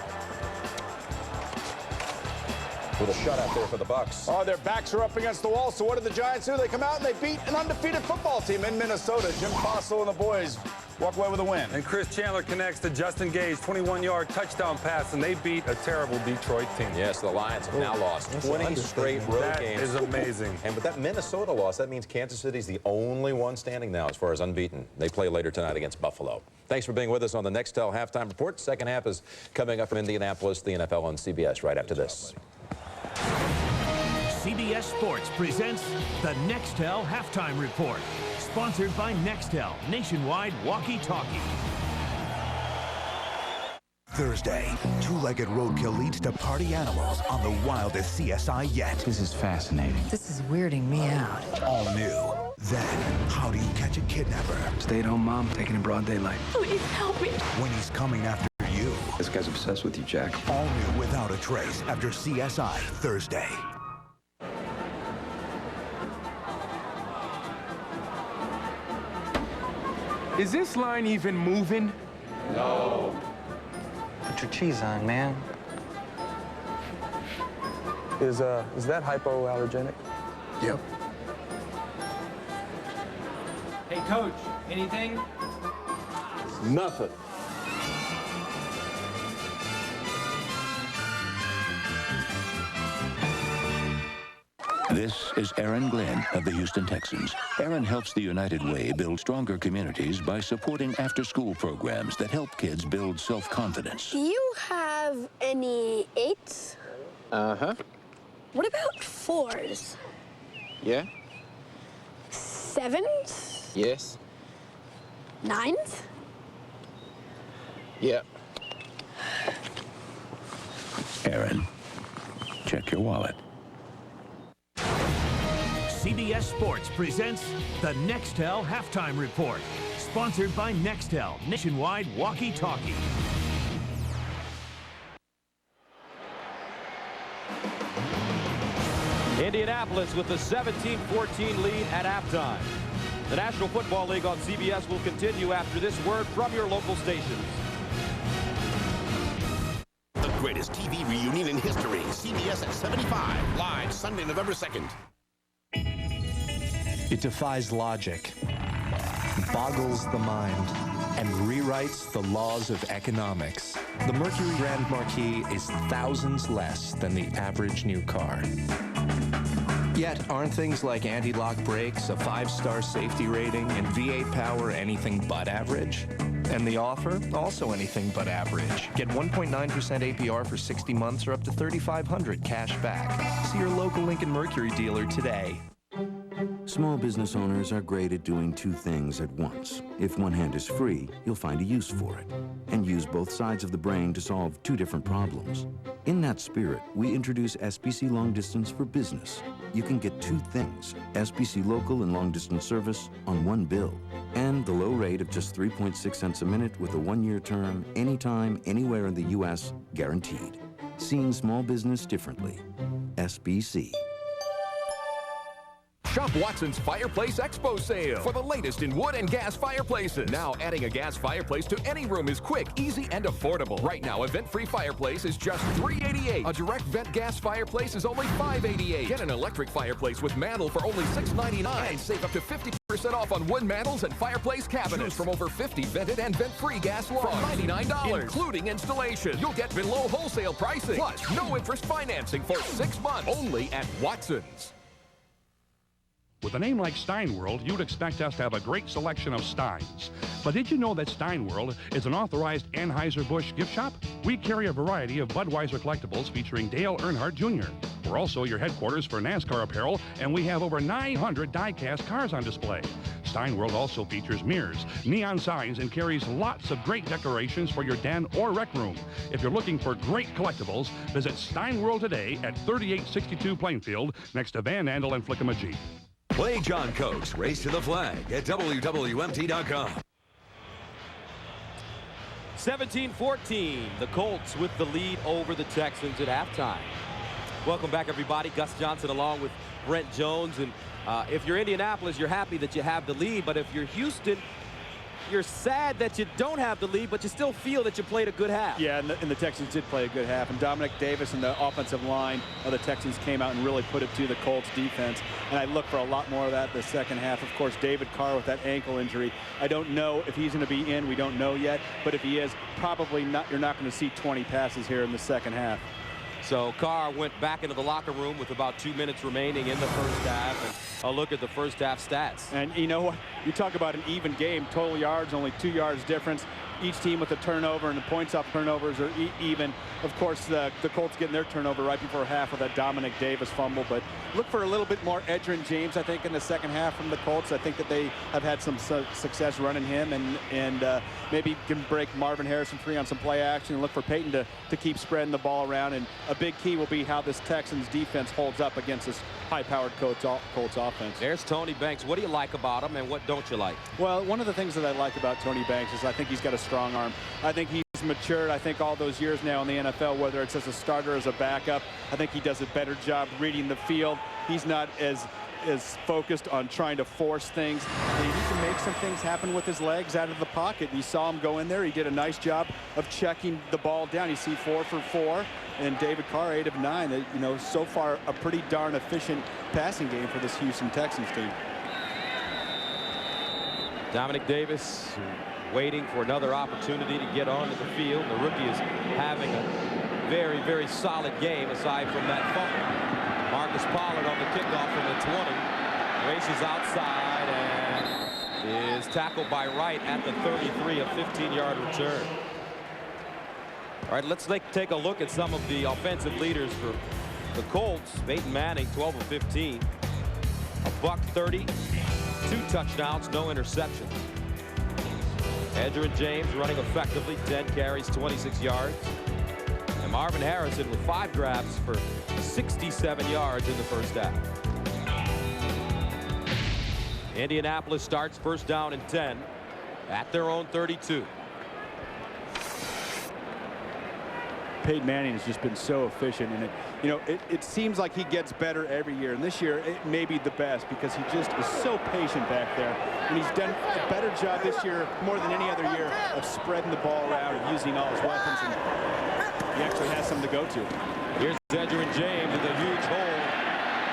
Little shutout there for the Bucs. Oh, their backs are up against the wall. So what did the Giants do? They come out and they beat an undefeated football team in Minnesota. Jim Fossil and the boys walk away with a win. And Chris Chandler connects to Justin Gage, 21-yard touchdown pass, and they beat a terrible Detroit team. Yes, the Lions have now lost 20 straight road games. That is amazing. And with that Minnesota loss, that means Kansas City's the only one standing now as far as unbeaten. They play later tonight against Buffalo. Thanks for being with us on the Nextel Halftime Report. Second half is coming up from Indianapolis, the NFL on CBS right after this. CBS Sports presents the Nextel Halftime Report, sponsored by Nextel, nationwide walkie-talkie. Thursday, 2-legged roadkill leads to party animals on the wildest CSI yet. This is fascinating. This is weirding me out. All new. Then, how do you catch a kidnapper? Stay at home, Mom. Taking in broad daylight. Please help me. When he's coming after you. This guy's obsessed with you, Jack. All new Without a Trace after CSI Thursday. Is this line even moving? No. Put your cheese on, man. Is that hypoallergenic? Yep. Hey, Coach, anything? Nothing. This is Aaron Glenn of the Houston Texans. Aaron helps the United Way build stronger communities by supporting after-school programs that help kids build self-confidence. Do you have any 8s? Uh-huh. What about 4s? Yeah? 7s? Yes. 9s? Yeah. Aaron, check your wallet. CBS Sports presents the Nextel Halftime Report. Sponsored by Nextel, nationwide walkie-talkie. Indianapolis with the 17-14 lead at halftime. The National Football League on CBS will continue after this word from your local stations. The greatest TV reunion in history. CBS at 75. Live Sunday, November 2nd. It defies logic, boggles the mind, and rewrites the laws of economics. The Mercury Grand Marquis is thousands less than the average new car. Yet, aren't things like anti-lock brakes, a 5-star safety rating, and V8 power anything but average? And the offer? Also anything but average. Get 1.9% APR for 60 months or up to $3,500 cash back. See your local Lincoln Mercury dealer today. Small business owners are great at doing two things at once. If one hand is free, you'll find a use for it, and use both sides of the brain to solve two different problems. In that spirit, we introduce SBC Long Distance for Business. You can get two things, SBC local and long distance service on one bill, and the low rate of just 3.6 cents a minute with a 1-year term, anytime, anywhere in the U.S., guaranteed. Seeing small business differently. SBC. Shop Watson's Fireplace Expo Sale for the latest in wood and gas fireplaces. Now adding a gas fireplace to any room is quick, easy, and affordable. Right now, a vent-free fireplace is just $388. A direct vent gas fireplace is only $588. Get an electric fireplace with mantle for only $699 and save up to 50% off on wood mantles and fireplace cabinets from over 50 vented and vent-free gas logs from $99, including installation. You'll get below wholesale pricing, plus no interest financing for 6 months only at Watson's. With a name like Stein World, you'd expect us to have a great selection of Steins. But did you know that Stein World is an authorized Anheuser-Busch gift shop? We carry a variety of Budweiser collectibles featuring Dale Earnhardt Jr. We're also your headquarters for NASCAR apparel, and we have over 900 die-cast cars on display. Stein World also features mirrors, neon signs, and carries lots of great decorations for your den or rec room. If you're looking for great collectibles, visit Stein World today at 3862 Plainfield, next to Van Andel and Flicka Jeep. Play John Coke's Race to the Flag at WWMT.com. 17-14, the Colts with the lead over the Texans at halftime. Welcome back, everybody. Gus Johnson along with Brent Jones. And if you're Indianapolis, you're happy that you have the lead. But if you're Houston, you're sad that you don't have the lead, but you still feel that you played a good half. Yeah, and the Texans did play a good half. And Dominic Davis and the offensive line of the Texans came out and really put it to the Colts defense. And I look for a lot more of that in the second half. Of course, David Carr with that ankle injury. I don't know if he's going to be in. We don't know yet. But if he is, probably not. You're not going to see 20 passes here in the second half. So Carr went back into the locker room with about 2 minutes remaining in the first half. And a look at the first half stats. And you know what? You talk about an even game. Total yards, only 2 yards difference. Each team with a turnover, and the points off turnovers are even. Of course, the Colts getting their turnover right before half with that Dominic Davis fumble. But look for a little bit more Edgerrin James, I think, in the second half from the Colts. I think that they have had some success running him, and maybe can break Marvin Harrison free on some play action and look for Peyton to keep spreading the ball around. And a big key will be how this Texans defense holds up against this high-powered Colts offense. There's Tony Banks. What do you like about him, and what don't you like? Well, one of the things that I like about Tony Banks is I think he's got a strong arm. I think he's matured, I think, all those years now in the NFL, whether it's as a starter or as a backup. I think he does a better job reading the field. He's not as focused on trying to force things. And he can make some things happen with his legs out of the pocket. You saw him go in there. He did a nice job of checking the ball down. You see 4 for 4, and David Carr 8 of 9. You know, so far a pretty darn efficient passing game for this Houston Texans team. Dominic Davis waiting for another opportunity to get onto the field. The rookie is having a very, very solid game aside from that fumble. Marcus Marcus Pollard on the kickoff from the 20. Races outside and is tackled by Wright at the 33, a 15-yard return. All right, let's take a look at some of the offensive leaders for the Colts. Peyton Manning, 12 of 15. A buck 30, 2 touchdowns, no interceptions. Edgerrin James running effectively, 10 carries, 26 yards. And Marvin Harrison with 5 grabs for 67 yards in the first half. Indianapolis starts first down and 10 at their own 32. Peyton Manning has just been so efficient, and it seems like he gets better every year. And this year, it may be the best because he just is so patient back there. And he's done a better job this year, more than any other year, of spreading the ball around and using all his weapons. And he actually has something to go to. Here's Edgerrin James with a huge hole.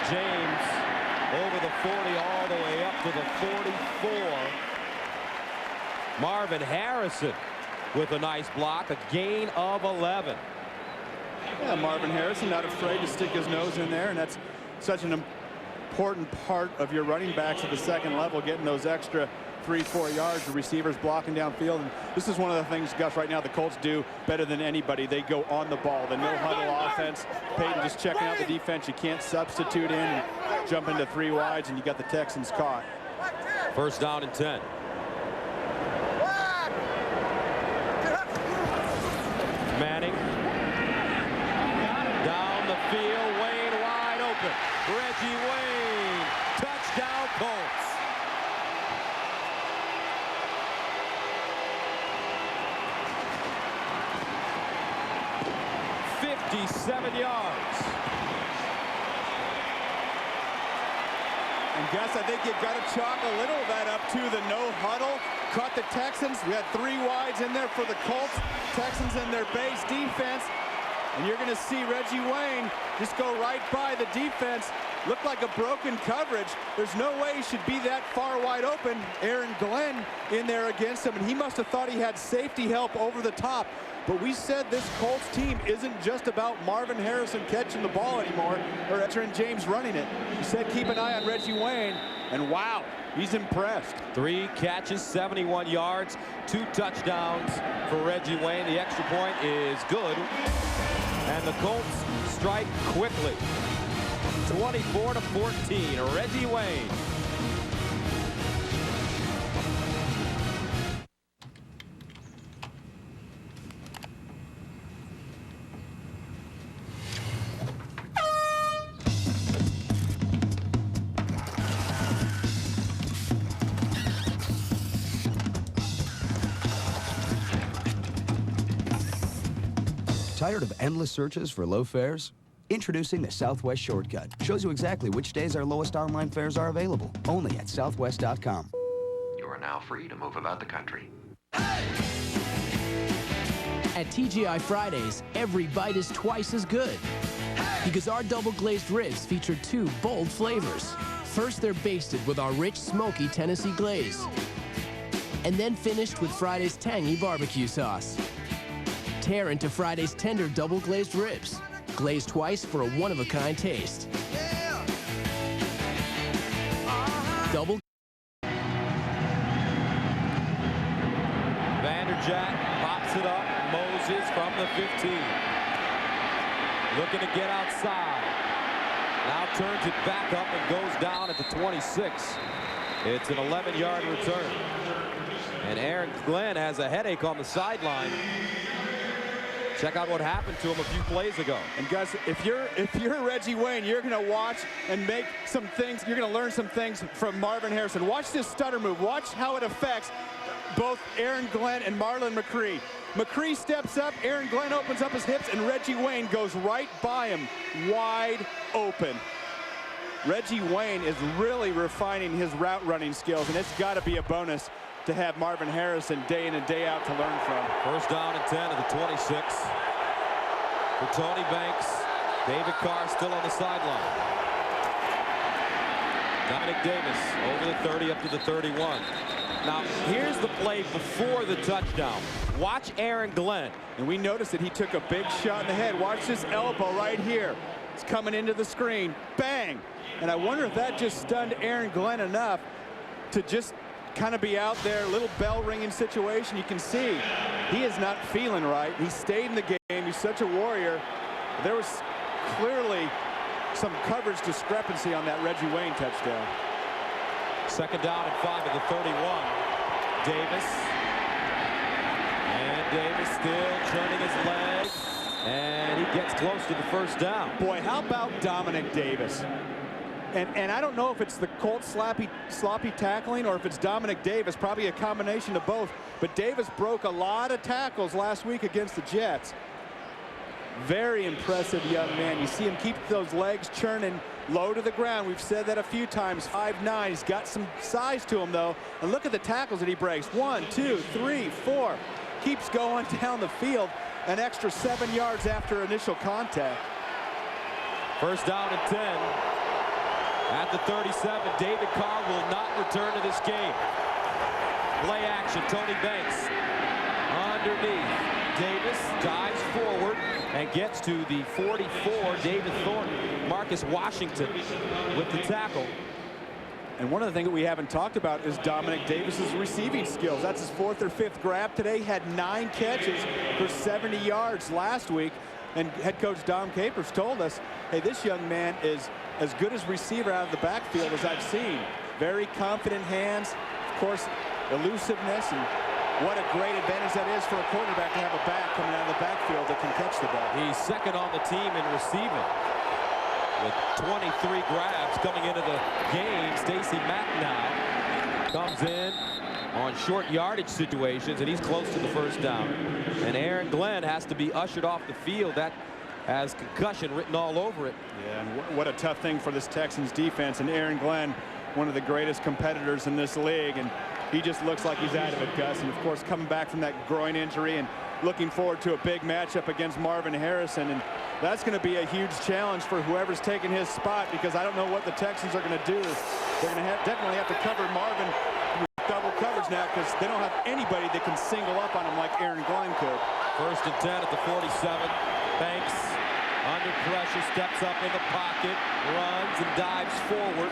James over the 40 all the way up to the 44. Marvin Harrison with a nice block, a gain of 11. Yeah, Marvin Harrison not afraid to stick his nose in there, and that's such an important part of your running backs at the second level, getting those extra 3-4 yards, the receivers blocking downfield. And this is one of the things, Gus, right now the Colts do better than anybody. They go on the ball, the no-huddle offense. Peyton just checking out the defense. You can't substitute in and jump into 3 wides, and you got the Texans caught. First down and 10. Manning down the field, Wayne wide open. Reggie Wayne, touchdown Colts. .57 yards. And Gus, I think you've got to chalk a little of that up to the no huddle. Caught the Texans. We had 3 wides in there for the Colts. Texans in their base defense. And you're going to see Reggie Wayne just go right by the defense. Looked like a broken coverage. There's no way he should be that far wide open. Aaron Glenn in there against him, and he must have thought he had safety help over the top. But we said this Colts team isn't just about Marvin Harrison catching the ball anymore, or Edgerrin James running it. We said keep an eye on Reggie Wayne, and wow, he's impressed. 3 catches, 71 yards, 2 touchdowns for Reggie Wayne. The extra point is good, and the Colts strike quickly. 24-14, Reggie Wayne. Tired of endless searches for low fares? Introducing the Southwest Shortcut. Shows you exactly which days our lowest online fares are available. Only at southwest.com. You are now free to move about the country. At TGI Fridays, every bite is twice as good. Because our double glazed ribs feature 2 bold flavors. First, they're basted with our rich, smoky Tennessee glaze. And then finished with Friday's tangy barbecue sauce. Tear into Friday's tender double glazed ribs. Glazed twice for a one-of-a-kind taste. Double. Vanderjagt pops it up. Moses from the 15. Looking to get outside. Now turns it back up and goes down at the 26. It's an 11-yard return. And Aaron Glenn has a headache on the sideline. Check out what happened to him a few plays ago. And Gus, if you're Reggie Wayne, you're going to watch and make some things. You're going to learn some things from Marvin Harrison. Watch this stutter move. Watch how it affects both Aaron Glenn and Marlon McCree. McCree steps up, Aaron Glenn opens up his hips, and Reggie Wayne goes right by him, wide open. Reggie Wayne is really refining his route running skills, and it's got to be a bonus to have Marvin Harrison day in and day out to learn from. First down and 10 at the 26. For Tony Banks, David Carr still on the sideline. Dominic Davis over the 30 up to the 31. Now, here's the play before the touchdown. Watch Aaron Glenn. And we noticed that he took a big shot in the head. Watch this elbow right here. It's coming into the screen. Bang! And I wonder if that just stunned Aaron Glenn enough to just kind of be out there, little bell ringing situation. You can see he is not feeling right. He stayed in the game. He's such a warrior. There was clearly some coverage discrepancy on that Reggie Wayne touchdown. 2nd down and 5 at the 31. Davis. And Davis still turning his legs. And he gets close to the 1st down. Boy, how about Dominic Davis? And I don't know if it's the Colts sloppy tackling or if it's Dominic Davis, probably a combination of both. But Davis broke a lot of tackles last week against the Jets. Very impressive young man. You see him keep those legs churning low to the ground. We've said that a few times. 5'9". He's got some size to him, though. And look at the tackles that he breaks. 1, 2, 3, 4. Keeps going down the field. An extra 7 yards after initial contact. 1st down and 10. At the 37, David Carr will not return to this game. Play action, Tony Banks. Underneath, Davis dives forward and gets to the 44, David Thornton. Marcus Washington with the tackle. And one of the things that we haven't talked about is Dominic Davis's receiving skills. That's his 4th or 5th grab today. Had 9 catches for 70 yards last week. And head coach Dom Capers told us, hey, this young man is as good as receiver out of the backfield as I've seen. Very confident hands, of course, elusiveness, and what a great advantage that is for a quarterback to have a back coming out of the backfield that can catch the ball. He's 2nd on the team in receiving with 23 grabs coming into the game. Stacey Mack now comes in on short yardage situations, and he's close to the 1st down. And Aaron Glenn has to be ushered off the field. That has concussion written all over it. Yeah, and what a tough thing for this Texans defense. And Aaron Glenn, one of the greatest competitors in this league, and he just looks like he's out of it, Gus. And of course, coming back from that groin injury and looking forward to a big matchup against Marvin Harrison. And that's going to be a huge challenge for whoever's taking his spot, because I don't know what the Texans are going to do. They're going to definitely have to cover Marvin with double coverage now, because they don't have anybody that can single up on him like Aaron Glenn could. 1st and 10 at the 47. Banks under pressure, steps up in the pocket, runs and dives forward.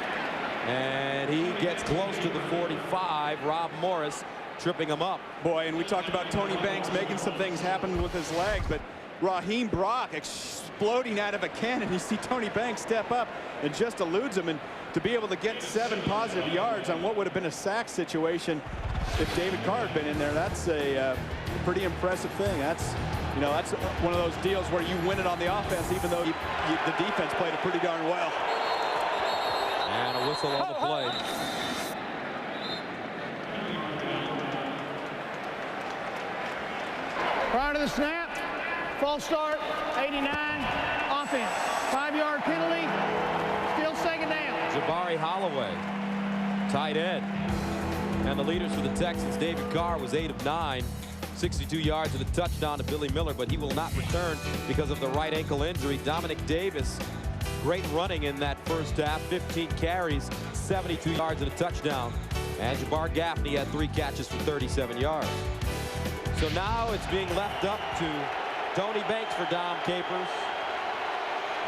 And he gets close to the 45. Rob Morris tripping him up. Boy, and we talked about Tony Banks making some things happen with his legs, but Raheem Brock exploding out of a cannon. You see Tony Banks step up and just eludes him, and to be able to get 7 positive yards on what would have been a sack situation if David Carr had been in there, that's a pretty impressive thing. That's, you know, that's one of those deals where you win it on the offense, even though the defense played it pretty darn well. And a whistle on the play. Prior to the snap, false start, 89, offense. 5-yard penalty, still 2nd down. Jabari Holloway, tight end. And the leaders for the Texans, David Carr was 8 of 9, 62 yards and a touchdown to Billy Miller, but he will not return because of the right ankle injury. Dominic Davis, great running in that 1st half, 15 carries, 72 yards and a touchdown. And Jabbar Gaffney had 3 catches for 37 yards. So now it's being left up to Tony Banks for Dom Capers.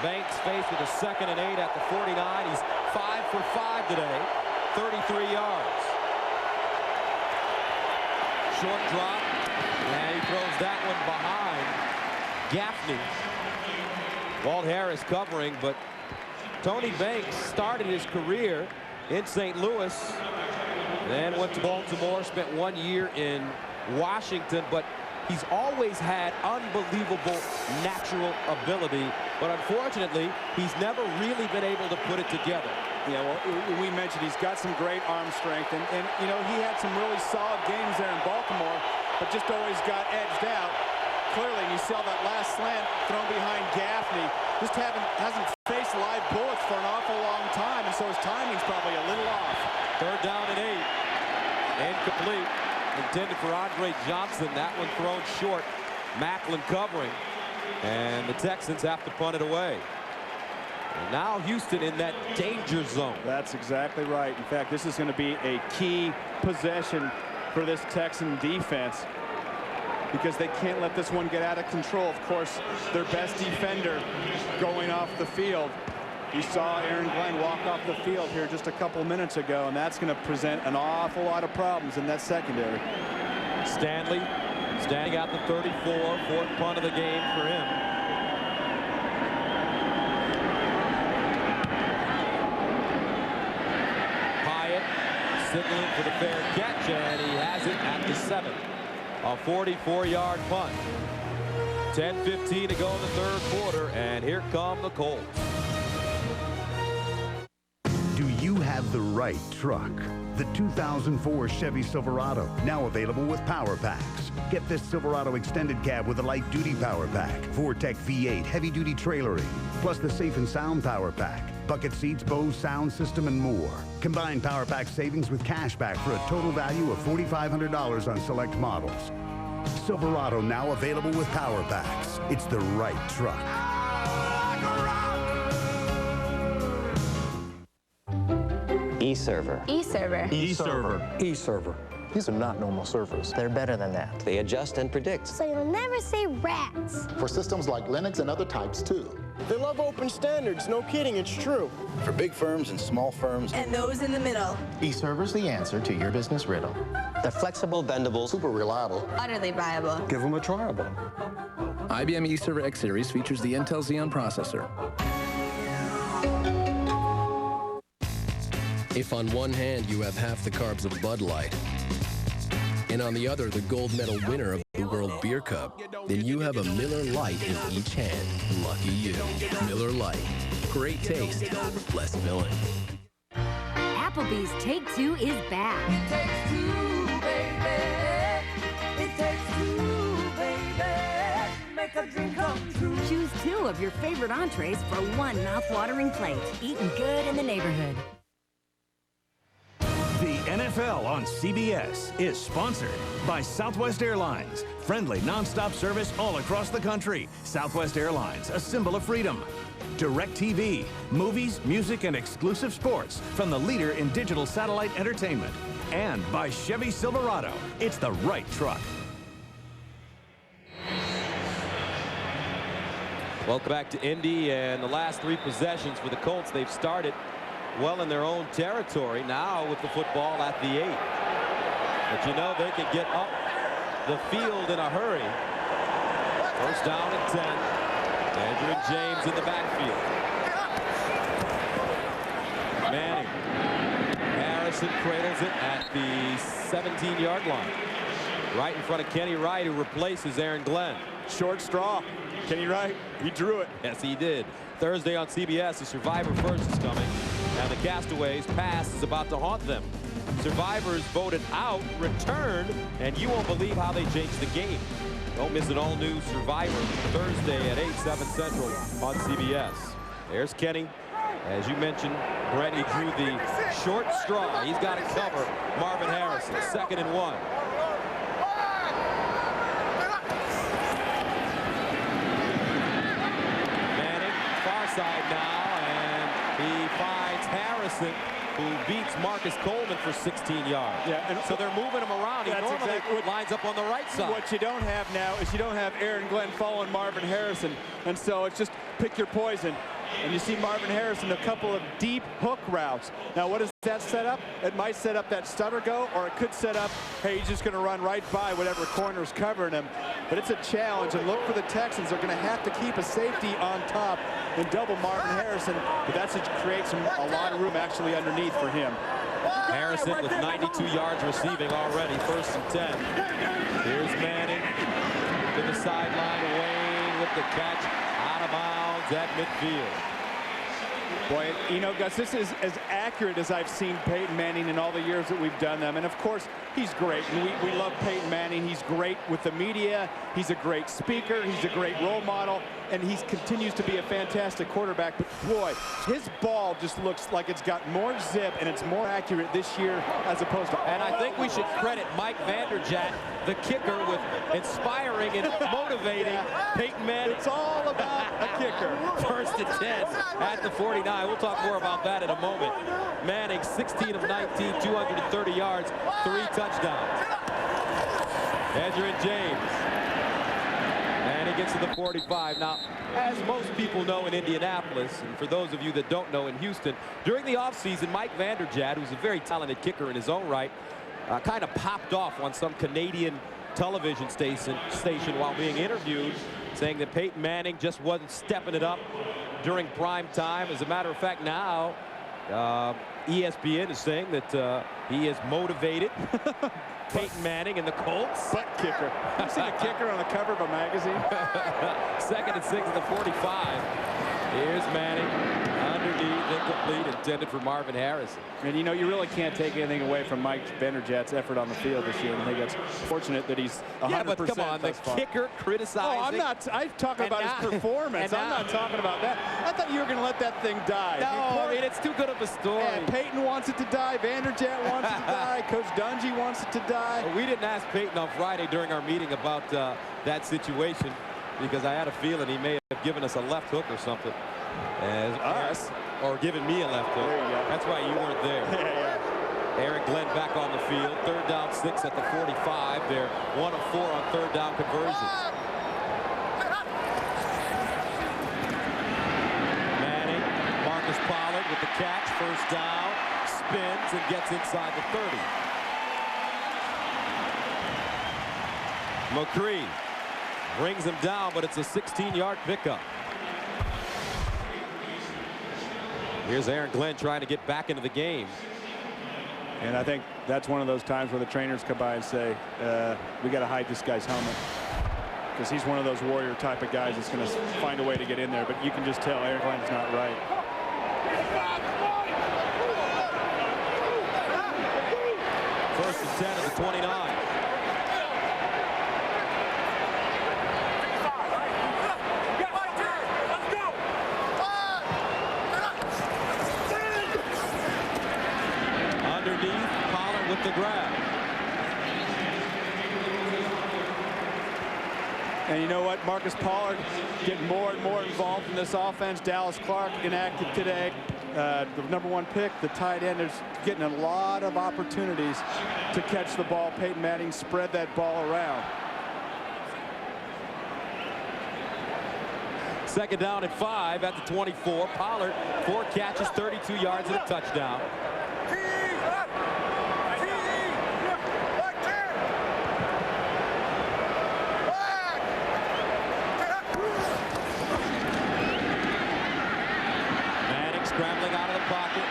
Banks faced with a 2nd and 8 at the 49. He's 5 for 5 today, 33 yards. Short drop, and he throws that one behind Gaffney. Walt Harris covering, but Tony Banks started his career in St. Louis, then went to Baltimore, spent 1 year in Washington, but he's always had unbelievable natural ability, but unfortunately, he's never really been able to put it together. Yeah, well, we mentioned he's got some great arm strength, and you know, he had some really solid games there in Baltimore, but just always got edged out. Clearly, and you saw that last slant thrown behind Gaffney. Just hasn't faced live bullets for an awful long time, and so his timing's probably a little off. 3rd down and 8. Incomplete. Intended for Andre Johnson. That one thrown short. Macklin covering. And the Texans have to punt it away. And now Houston in that danger zone. That's exactly right. In fact, this is going to be a key possession for this Texan defense. because they can't let this one get out of control. Of course, their best defender going off the field. You saw Aaron Glenn walk off the field here just a couple minutes ago, and that's going to present an awful lot of problems in that secondary. Stanley standing at the 34, fourth punt of the game for him. Hyatt signaling for the fair catch, and he has it at the 7. A 44-yard punt. 10:15 to go in the third quarter, and here come the Colts. Do you have the right truck? The 2004 Chevy Silverado, now available with power packs. Get this Silverado extended cab with a light-duty power pack, Vortec V8 heavy-duty trailering, plus the Safe and Sound power pack, bucket seats, Bose sound system, and more. Combine power pack savings with cash back for a total value of $4,500 on select models. Silverado now available with power packs. It's the right truck. E-server. E-server. E-server. E-server. These are not normal servers. They're better than that. They adjust and predict. So you'll never say rats. For systems like Linux and other types, too. They love open standards. No kidding, it's true. For big firms and small firms. And those in the middle. E-server's the answer to your business riddle. They're flexible, bendable, super reliable. Utterly viable. Give them a triable. IBM eServer X Series features the Intel Xeon processor. If on one hand you have half the carbs of Bud Light, and on the other the gold medal winner of the World Beer Cup, then you have a Miller Lite in each hand. Lucky you. Miller Lite. Great taste, less filling. Applebee's Take Two is back. It takes two, baby. It takes two, baby. Make a dream come true. Choose 2 of your favorite entrees for one mouth-watering plate. Eating good in the neighborhood. The NFL on CBS is sponsored by Southwest Airlines. Friendly, nonstop service all across the country. Southwest Airlines, a symbol of freedom. DirecTV, movies, music, and exclusive sports from the leader in digital satellite entertainment. And by Chevy Silverado. It's the right truck. Welcome back to Indy, and the last 3 possessions for the Colts. They've started well in their own territory, now with the football at the 8. But you know they can get up the field in a hurry. First down and 10. Andrew James in the backfield. Manning. Harrison cradles it at the 17-yard line. Right in front of Kenny Wright, who replaces Aaron Glenn. Short straw. Kenny Wright, he drew it. Yes, he did. Thursday on CBS, the Survivor First is coming, and the Castaways pass is about to haunt them. Survivors voted out, returned, and you won't believe how they changed the game. Don't miss an all-new Survivor Thursday at 8, 7 Central on CBS. There's Kenny. As you mentioned, Brett, he drew the short straw. He's got to cover Marvin Harrison. 2nd and 1. Side now, and he finds Harrison, who beats Marcus Coleman for 16 yards. Yeah, and so they're moving him around. He normally exactly lines up on the right side. What you don't have now is you don't have Aaron Glenn following Marvin Harrison, and so it's just pick your poison. And you see Marvin Harrison a couple of deep hook routes. Now, what does that set up? It might set up that stutter go, or it could set up, hey, he's just going to run right by whatever corner's covering him. But it's a challenge, and look for the Texans. They're going to have to keep a safety on top and double Marvin Harrison, but that should create a lot of room actually underneath for him. Harrison with 92 yards receiving already, 1st and 10. Here's Manning to the sideline. Wayne with the catch, out of bounds at midfield. Boy, you know, Gus, this is as accurate as I've seen Peyton Manning in all the years that we've done them. And, of course, he's great. We love Peyton Manning. He's great with the media. He's a great speaker. He's a great role model. And he continues to be a fantastic quarterback. But, boy, his ball just looks like it's got more zip and it's more accurate this year as opposed to... And I think we should credit Mike Vanderjagt, the kicker, with inspiring and motivating Peyton Manning. It's all about a kicker. 1st and 10 at the 49. We'll talk more about that in a moment. Manning, 16 of 19, 230 yards, 3 touchdowns. Andrew James Manning gets to the 45. Now, as most people know in Indianapolis, and for those of you that don't know in Houston, during the offseason, Mike Vanderjagt, who's a very talented kicker in his own right, kind of popped off on some Canadian television station while being interviewed, saying that Peyton Manning just wasn't stepping it up during prime time. As a matter of fact, now ESPN is saying that he is motivated. Peyton Manning and the Colts. Butt kicker. I've seen a kicker on the cover of a magazine. 2nd and 6 at the 45. Here's Manning. Underneath, incomplete, intended for Marvin Harrison. And you know, you really can't take anything away from Mike Vanderjagt's effort on the field this year. I think it's fortunate that he's 100%. Yeah, but come on, the kicker criticizing. Oh, I'm not. I'm talking about his performance. I'm not talking about that. I thought you were going to let that thing die. No, I mean, it's too good of a story. Yeah, Peyton wants it to die. Vanderjagt wants it to die. Coach Dungy wants it to die. Well, we didn't ask Peyton on Friday during our meeting about that situation because I had a feeling he may have given us a left hook or something. Us? Or giving me a left hook. There you go. That's why you weren't there. Yeah. Aaron Glenn back on the field. 3rd down, 6 at the 45. They're 1 of 4 on 3rd down conversions. Manning, Marcus Pollard with the catch. 1st down, spins and gets inside the 30. McCree brings him down, but it's a 16-yard pickup. Here's Aaron Glenn trying to get back into the game. And I think that's one of those times where the trainers come by and say, we got to hide this guy's helmet. Because he's one of those warrior type of guys that's going to find a way to get in there. But you can just tell Aaron Glenn's not right. 1st and 10 at the 29. The grab. And you know what? Marcus Pollard getting more and more involved in this offense. Dallas Clark inactive today. The #1 pick, the tight end, is getting a lot of opportunities to catch the ball. Peyton Manning spread that ball around. 2nd down at 5 at the 24. Pollard, 4 catches, 32 yards and a touchdown. Scrambling out of the pocket,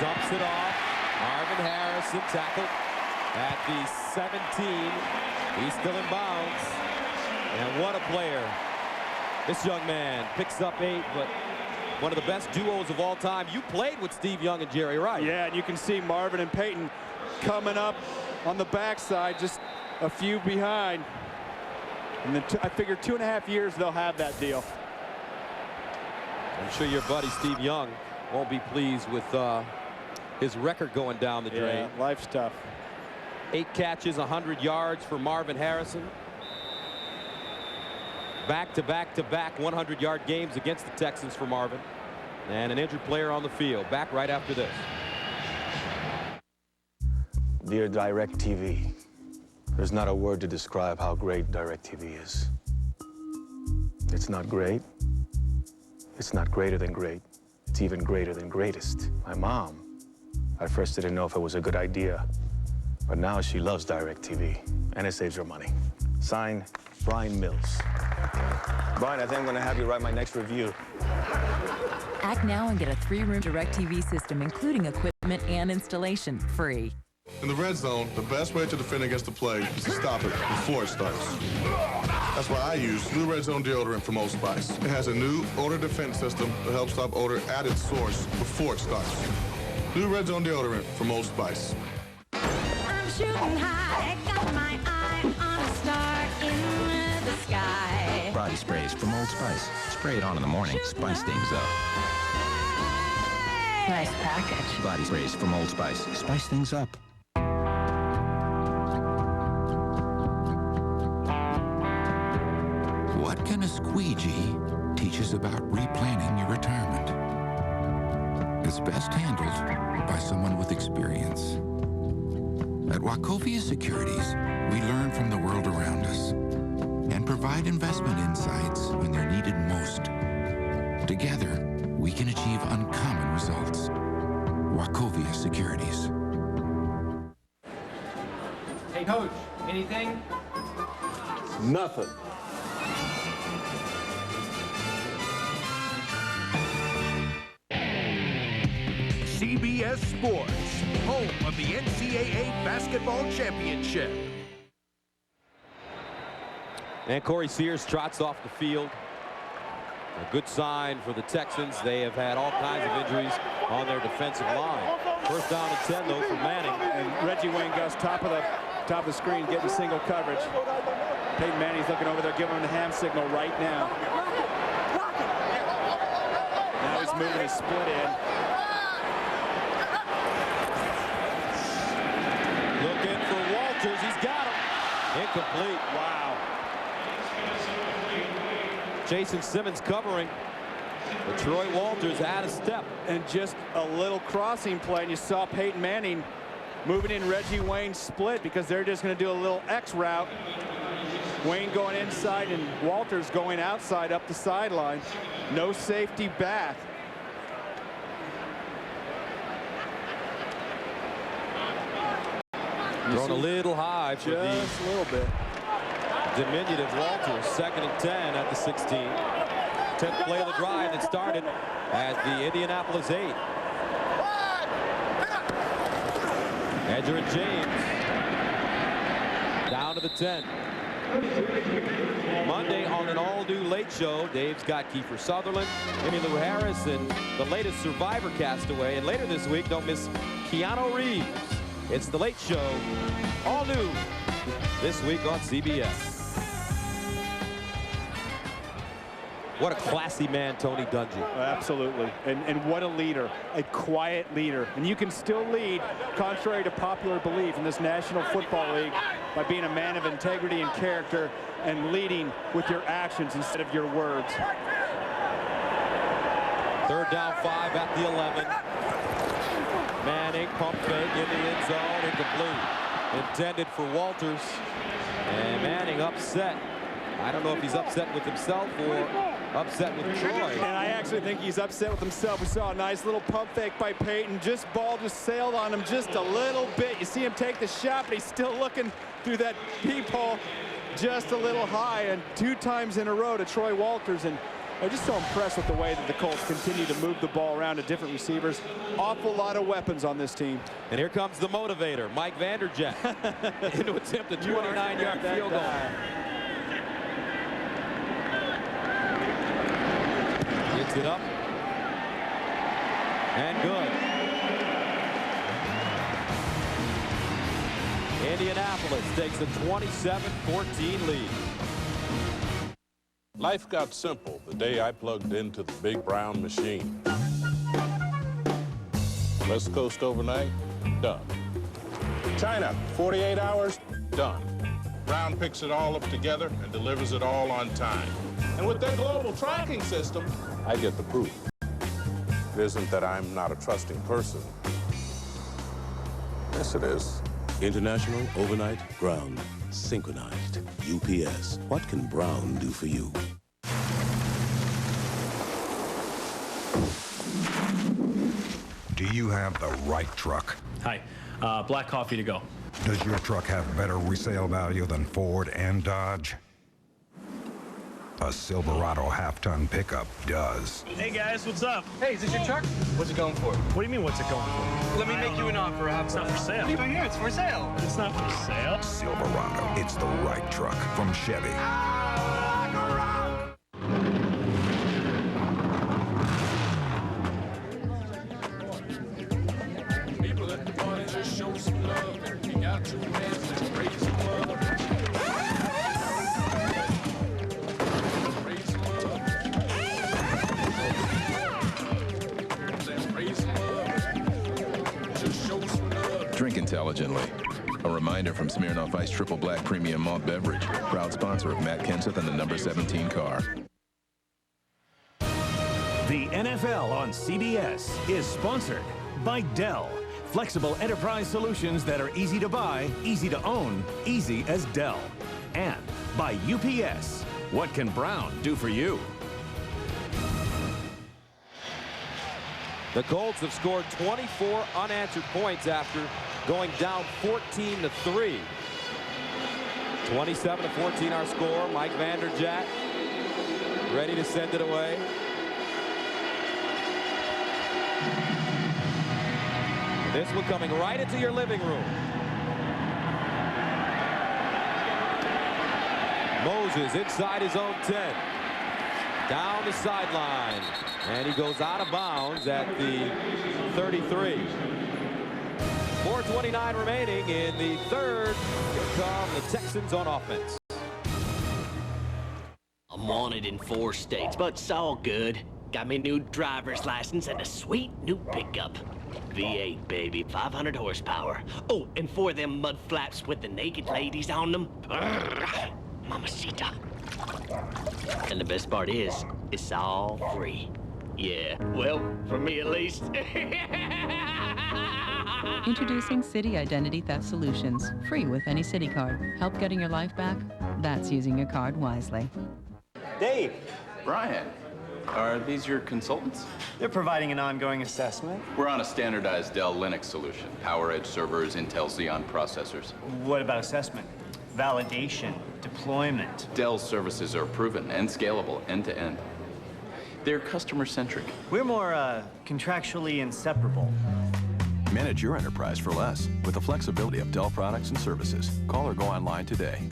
dumps it off. Marvin Harrison tackled at the 17. He's still in bounds. And what a player. This young man picks up 8, but one of the best duos of all time. You played with Steve Young and Jerry Rice. Yeah, and you can see Marvin and Peyton coming up on the backside, just a few behind. And then I figure 2.5 years they'll have that deal. I'm sure your buddy Steve Young won't be pleased with his record going down the drain. Yeah, life's tough. 8 catches, 100 yards for Marvin Harrison. Back-to-back-to-back 100-yard games against the Texans for Marvin. And an injured player on the field. Back right after this. Dear DirecTV, there's not a word to describe how great DirecTV is. It's not great. It's not greater than great. It's even greater than greatest. My mom, at first didn't know if it was a good idea, but now she loves DirecTV, and it saves her money. Signed, Brian Mills. Brian, I think I'm gonna have you write my next review. Act now and get a 3-room DirecTV system, including equipment and installation, free. In the red zone, the best way to defend against the play is to stop it before it starts. That's why I use new Red Zone deodorant from Old Spice. It has a new odor defense system that helps stop odor at its source before it starts. New Red Zone deodorant from Old Spice. I'm shooting high, got my eye on a star in the sky. Body sprays from Old Spice. Spray it on in the morning, spice things up. Nice package. Body sprays from Old Spice. Spice things up. What can a squeegee teach us about replanning your retirement? It's best handled by someone with experience. At Wk8 Securities, we learn from the world around us and provide provide investment insights when they're needed most. Together, we can achieve uncommon results. Wachovia Securities. Hey, Coach, anything? Nothing. CBS Sports, home of the NCAA Basketball Championship. And Corey Sears trots off the field. A good sign for the Texans. They have had all kinds of injuries on their defensive line. First down and 10, though, for Manning. And Reggie Wayne goes top of the screen, getting single coverage. Peyton Manning's looking over there, giving him the ham signal right now. Now he's moving his split in. Looking for Walters. He's got him. Incomplete. Wow. Jason Simmons covering. But Troy Walters out of step. And just a little crossing play. And you saw Peyton Manning moving in Reggie Wayne's split because they're just going to do a little X route. Wayne going inside and Walters going outside up the sideline. No safety back. Thrown a little high for just a little bit. Diminutive Walters. 2nd and 10 at the 16. 10th play of the drive that started at the Indianapolis 8. Edgerrin James down to the 10. Monday on an all-new Late Show, Dave's got Kiefer Sutherland, Emmylou Harris, and the latest Survivor castaway. And later this week, don't miss Keanu Reeves. It's the Late Show, all new this week on CBS. What a classy man Tony Dungy. Absolutely. And what a leader, a quiet leader. And you can still lead, contrary to popular belief in this National Football League, by being a man of integrity and character and leading with your actions instead of your words. 3rd down 5 at the 11. Manning pump fake in the end zone, incomplete. Intended for Walters. And Manning upset. I don't know if he's upset with himself or upset with Troy. And I actually think he's upset with himself. We saw a nice little pump fake by Peyton. Ball just sailed on him just a little bit. You see him take the shot, but he's still looking through that peephole just a little high. And 2 times in a row to Troy Walters. And I'm just so impressed with the way that the Colts continue to move the ball around to different receivers. Awful lot of weapons on this team. And here comes the motivator, Mike Vanderjagt, to attempt a 29-yard field goal. Gets it up. And good. Indianapolis takes a 27-14 lead. Life got simple the day I plugged into the big brown machine. West Coast overnight, done. China, 48 hours, done. Brown picks it all up together and delivers it all on time. And with their global tracking system, I get the proof. It isn't that I'm not a trusting person. Yes, it is. International Overnight Ground. Synchronized. UPS. What can Brown do for you? Do you have the right truck? Hi. Black coffee to go. Does your truck have better resale value than Ford and Dodge? A Silverado half-ton pickup does. Hey guys, what's up? Hey, is this your truck? What's it going for? What do you mean, what's it going for? Let me make you an offer. It's not for sale. Right here, it's for sale. It's not for sale. Silverado, it's the right truck from Chevy. People at the party just show some love. Hang out your hands and raise them up. Drink intelligently. A reminder from Smirnoff Ice Triple Black Premium Malt Beverage, proud sponsor of Matt Kenseth and the number 17 car. The NFL on CBS is sponsored by Dell. Flexible enterprise solutions that are easy to buy, easy to own, easy as Dell. And by UPS. What can Brown do for you? The Colts have scored 24 unanswered points after going down 14-3. 27-14 our score. Mike Vanderjagt ready to send it away. This one coming right into your living room. Moses inside his own 10. Down the sideline. And he goes out of bounds at the 33. 4:29 remaining in the third. Here come the Texans on offense. I'm wanted in 4 states, but it's all good. Got me new driver's license and a sweet new pickup. V8, baby, 500 horsepower. Oh, and 4 of them mud flaps with the naked ladies on them. Brrr, mamacita. And the best part is, it's all free. Yeah, well, for me at least. Introducing City Identity Theft Solutions. Free with any City card. Help getting your life back? That's using your card wisely. Dave. Brian. Are these your consultants? They're providing an ongoing assessment. We're on a standardized Dell Linux solution. PowerEdge servers, Intel Xeon processors. What about assessment? Validation, deployment. Dell's services are proven and scalable end to end. They're customer-centric. We're more contractually inseparable. Manage your enterprise for less with the flexibility of Dell products and services. Call or go online today.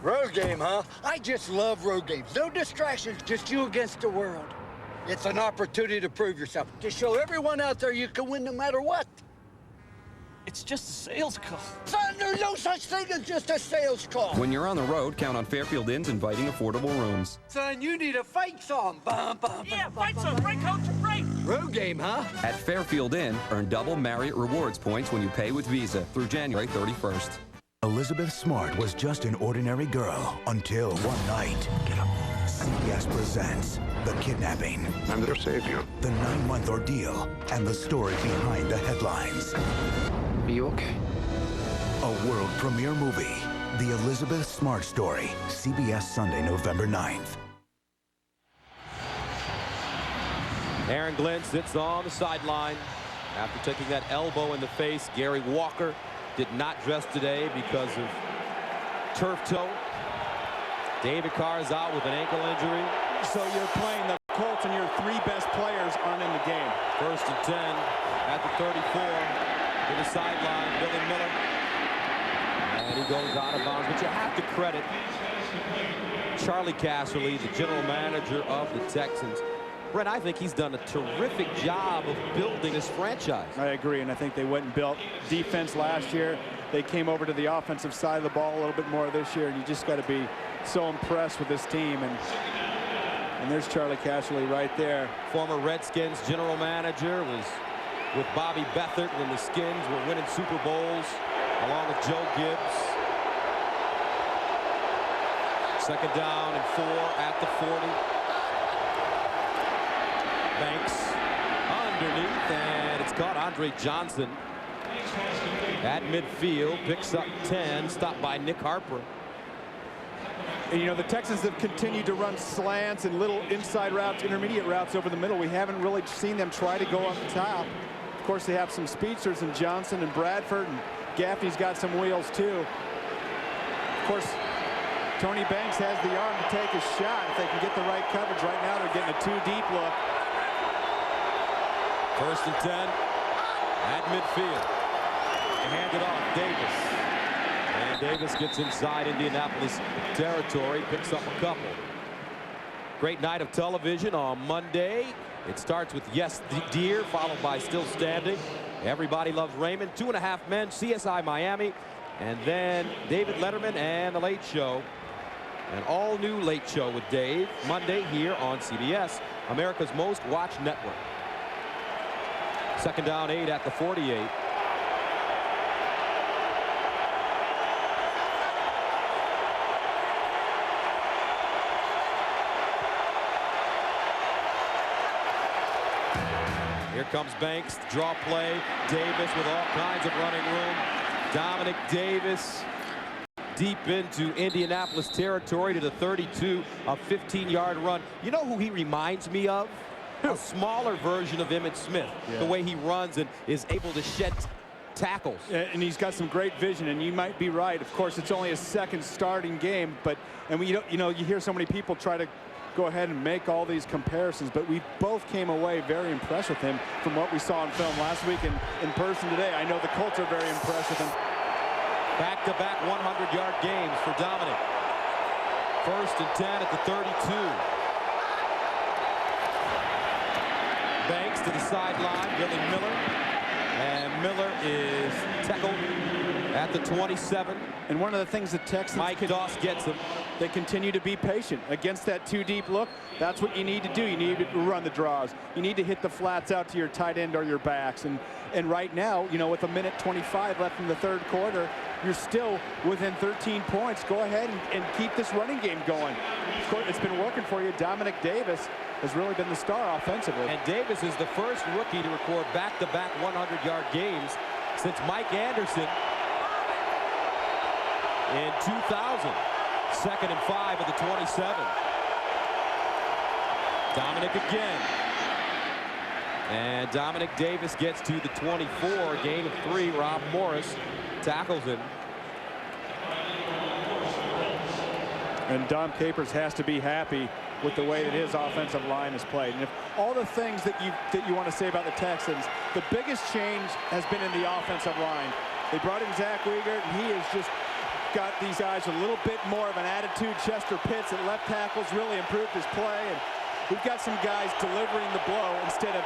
Road game, huh? I just love road games. No distractions, just you against the world. It's an opportunity to prove yourself, to show everyone out there you can win no matter what. It's just a sales call. Son, there's no such thing as just a sales call. When you're on the road, count on Fairfield Inn's inviting affordable rooms. Son, you need a fight song. Bum, bum, yeah, fight song. Right, coach, right. Road game, huh? At Fairfield Inn, earn double Marriott Rewards points when you pay with Visa through January 31st. Elizabeth Smart was just an ordinary girl until one night. CBS presents The Kidnapping. I'm their savior. The 9-month ordeal and the story behind the headlines. Are you okay? A world premiere movie. The Elizabeth Smart Story. CBS Sunday, November 9th. Aaron Glenn sits on the sideline after taking that elbow in the face. Gary Walker did not dress today because of turf toe. David Carr is out with an ankle injury. So you're playing the Colts and your 3 best players aren't in the game. 1st and 10 at the 34 to the sideline. Billy Miller. And he goes out of bounds. But you have to credit Charlie Casserly, the general manager of the Texans. Brett, I think he's done a terrific job of building this franchise. I agree, and I think they went and built defense last year. They came over to the offensive side of the ball a little bit more this year, and you just got to be so impressed with this team. And there's Charlie Casserly right there. Former Redskins general manager, was with Bobby Beathard when the Skins were winning Super Bowls, along with Joe Gibbs. 2nd down and 4 at the 40. Banks underneath, and it's caught. Andre Johnson at midfield, picks up 10, stopped by Nick Harper. And you know, the Texans have continued to run slants and little inside routes, intermediate routes over the middle. We haven't really seen them try to go up the top. Of course, they have some speedsters in Johnson and Bradford, and Gaffney's got some wheels too. Of course, Tony Banks has the arm to take a shot if they can get the right coverage. Right now, they're getting a 2-deep look. 1st and 10 at midfield. Hand it off, Davis. And Davis gets inside Indianapolis territory, picks up a couple. Great night of television on Monday. It starts with Yes Dear, followed by Still Standing. Everybody Loves Raymond, 2.5 Men, CSI Miami, and then David Letterman and The Late Show. An all-new Late Show with Dave, Monday here on CBS, America's most watched network. 2nd down, 8 at the 48. Here comes Banks, draw play. Davis with all kinds of running room. Dominic Davis deep into Indianapolis territory to the 32, a 15-yard run. You know who he reminds me of? A smaller version of Emmitt Smith. Yeah. The way he runs and is able to shed tackles. And he's got some great vision, and you might be right. Of course, it's only his second starting game, but you hear so many people try to go ahead and make all these comparisons, but we both came away very impressed with him from what we saw in film last week and in person today. I know the Colts are very impressed with him. Back-to-back 100-yard games for Dominic. 1st and 10 at the 32. Banks to the sideline, Billy Miller. And Miller is tackled at the 27. And one of the things that Texans... Mike Doss gets him. They continue to be patient against that too-deep look. That's what you need to do. You need to run the draws. You need to hit the flats out to your tight end or your backs. And right now, with 1:25 left in the third quarter, you're still within 13 points. Go ahead and keep this running game going. It's been working for you. Dominic Davis has really been the star offensively. And Davis is the first rookie to record back-to-back 100-yard games since Mike Anderson in 2000. 2nd and 5 at the 27. Dominic again. And Dominic Davis gets to the 24. Gain of 3. Rob Morris tackles him. And Dom Capers has to be happy with the way that his offensive line has played. And if all the things that you want to say about the Texans, the biggest change has been in the offensive line. They brought in Zach Wiegert, and he has just got these guys a little bit more of an attitude. Chester Pitts at left tackle's really improved his play, and we've got some guys delivering the blow instead of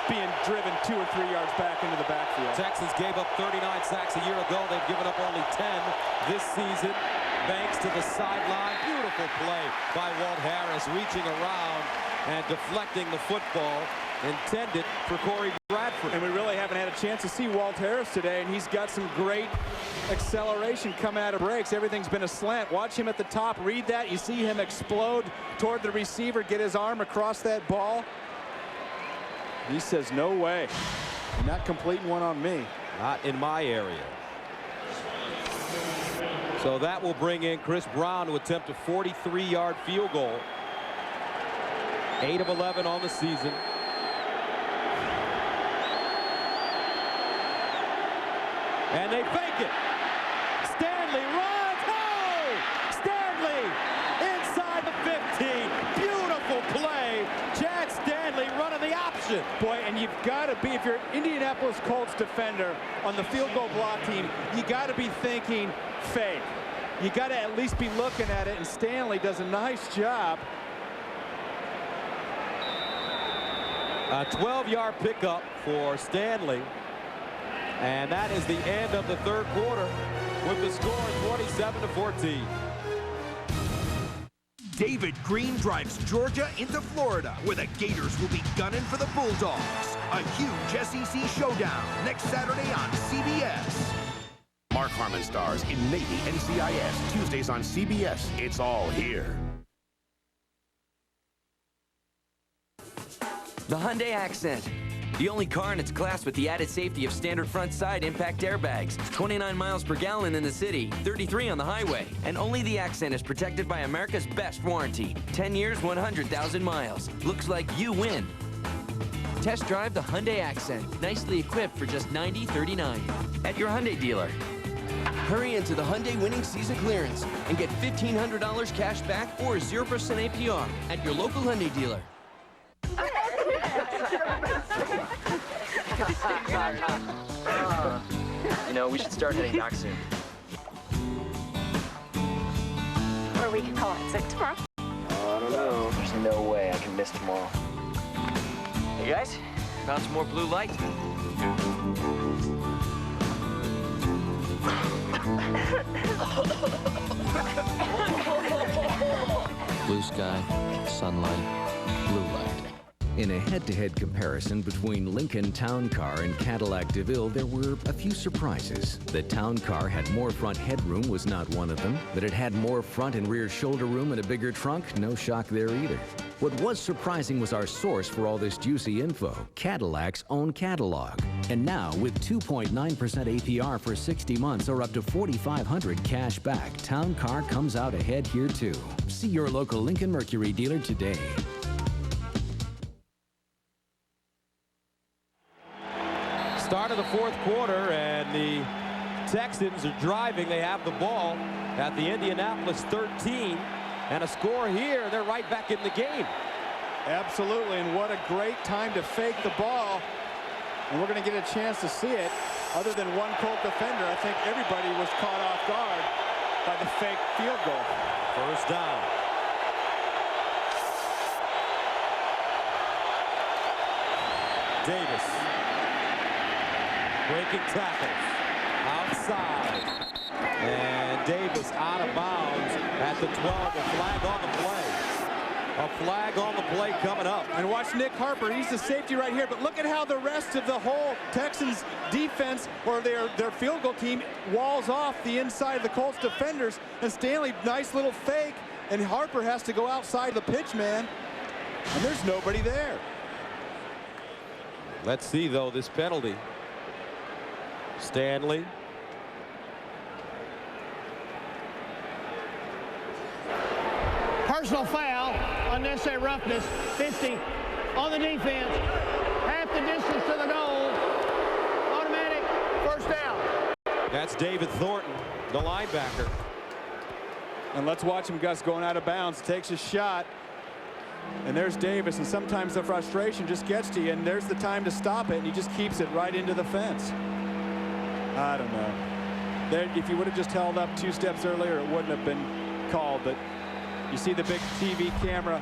being driven 2 or 3 yards back into the backfield. Texans gave up 39 sacks a year ago. They've given up only 10 this season. Banks to the sideline. Beautiful play by Walt Harris, reaching around and deflecting the football intended for Corey Bradford. And we really haven't had a chance to see Walt Harris today, and he's got some great acceleration coming out of breaks. Everything's been a slant. Watch him at the top. Read that. You see him explode toward the receiver, get his arm across that ball. He says, no way. You're not completing one on me. Not in my area. So that will bring in Chris Brown to attempt a 43-yard field goal. 8 of 11 on the season. And they fake it. Stanley runs. Oh! Stanley inside the 15. Beautiful play. Chad Stanley running the option. Boy, and you've got to be, if you're Indianapolis Colts defender on the field goal block team, you got to be thinking fake. You got to at least be looking at it, and Stanley does a nice job. A 12-yard pickup for Stanley. And that is the end of the third quarter with the score 27-14. David Green drives Georgia into Florida, where the Gators will be gunning for the Bulldogs. A huge SEC showdown next Saturday on CBS. Mark Harmon stars in Navy NCIS, Tuesdays on CBS. It's all here. The Hyundai Accent. The only car in its class with the added safety of standard front side impact airbags. 29 miles per gallon in the city, 33 on the highway. And only the Accent is protected by America's best warranty. 10 years, 100,000 miles. Looks like you win. Test drive the Hyundai Accent. Nicely equipped for just $90.39 at your Hyundai dealer. Hurry into the Hyundai winning season clearance and get $1,500 cash back or 0% APR at your local Hyundai dealer. We should start heading back soon. Or we could call it sick tomorrow. I don't know. There's no way I can miss tomorrow. Hey guys, found some more blue light. Blue sky, sunlight, blue light. In a head-to-head comparison between Lincoln Town Car and Cadillac DeVille, there were a few surprises. The Town Car had more front headroom was not one of them. That it had more front and rear shoulder room and a bigger trunk, no shock there either. What was surprising was our source for all this juicy info, Cadillac's own catalog. And now, with 2.9% APR for 60 months or up to $4,500 cash back, Town Car comes out ahead here too. See your local Lincoln Mercury dealer today. Start of the fourth quarter, and the Texans are driving. They have the ball at the Indianapolis 13, and a score here. They're right back in the game. Absolutely, and what a great time to fake the ball. And we're going to get a chance to see it. Other than one Colt defender, I think everybody was caught off guard by the fake field goal. First down. Davis. Breaking tackles. Outside. And Davis out of bounds at the 12. A flag on the play. A flag on the play coming up. And watch Nick Harper. He's the safety right here. But look at how the rest of the whole Texans defense, or their field goal team, walls off the inside of the Colts defenders. And Stanley, nice little fake. And Harper has to go outside the pitch man. And there's nobody there. Let's see, though, this penalty. Stanley. Personal foul, unnecessary roughness, 50 on the defense, half the distance to the goal, automatic first down. That's David Thornton, the linebacker. And let's watch him, Gus, going out of bounds, takes a shot. And there's Davis, and sometimes the frustration just gets to you, and there's the time to stop it, and he just keeps it right into the fence. I don't know. There, if you would have just held up 2 steps earlier, it wouldn't have been called, but you see the big TV camera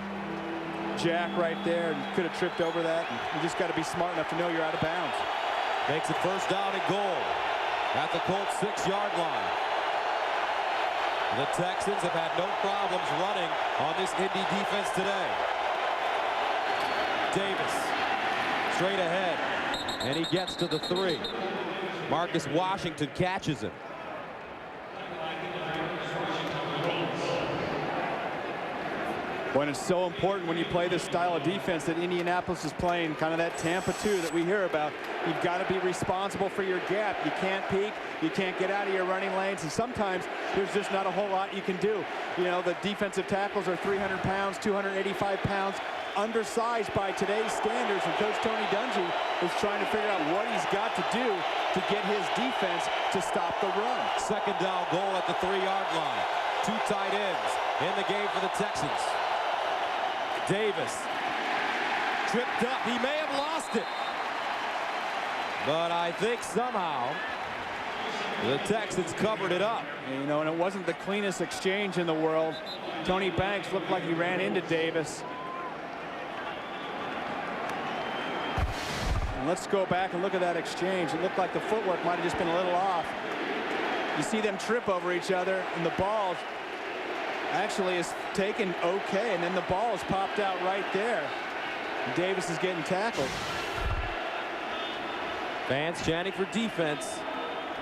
jack right there, and you could have tripped over that. And you just got to be smart enough to know you're out of bounds. Makes it first down and goal at the Colts 6-yard line. The Texans have had no problems running on this Indy defense today. Davis straight ahead, and he gets to the 3. Marcus Washington catches him. When it's so important when you play this style of defense that Indianapolis is playing, kind of that Tampa 2 that we hear about, you've got to be responsible for your gap. You can't peek, you can't get out of your running lanes, and sometimes there's just not a whole lot you can do. You know, the defensive tackles are 300 pounds, 285 pounds, undersized by today's standards, and Coach Tony Dungy is trying to figure out what he's got to do to get his defense to stop the run. Second down goal at the 3-yard line. 2 tight ends in the game for the Texans. Davis tripped up. He may have lost it, but I think somehow the Texans covered it up. You know, and it wasn't the cleanest exchange in the world. Tony Banks looked like he ran into Davis. And let's go back and look at that exchange. It looked like the footwork might have just been a little off. You see them trip over each other, and the ball actually is taken okay, and then the ball is popped out right there. And Davis is getting tackled. Fans chanting for defense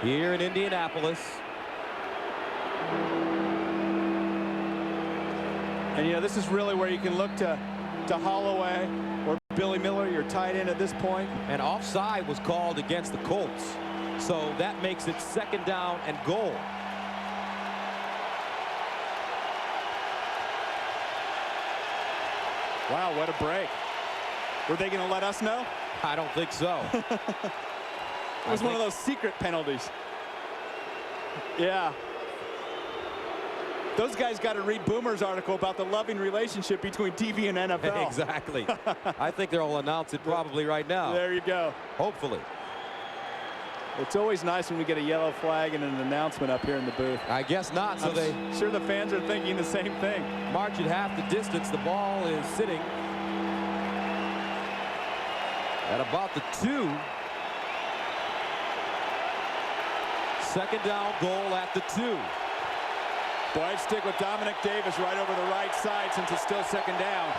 here in Indianapolis. And you know, this is really where you can look to Holloway or Billy Miller, your tight end at this point. And offside was called against the Colts, so that makes it second down and goal. Wow, what a break. Were they going to let us know? I don't think so. It was one of those secret penalties. Yeah. Those guys got to read Boomer's article about the loving relationship between TV and NFL. Exactly. I think they'll announce it probably right now. There you go. Hopefully. It's always nice when we get a yellow flag and an announcement up here in the booth. I guess not. So I'm sure the fans are thinking the same thing. March at half the distance. The ball is sitting at about the 2. Second down goal at the 2. Boy, I'd stick with Dominic Davis right over the right side since it's still second down.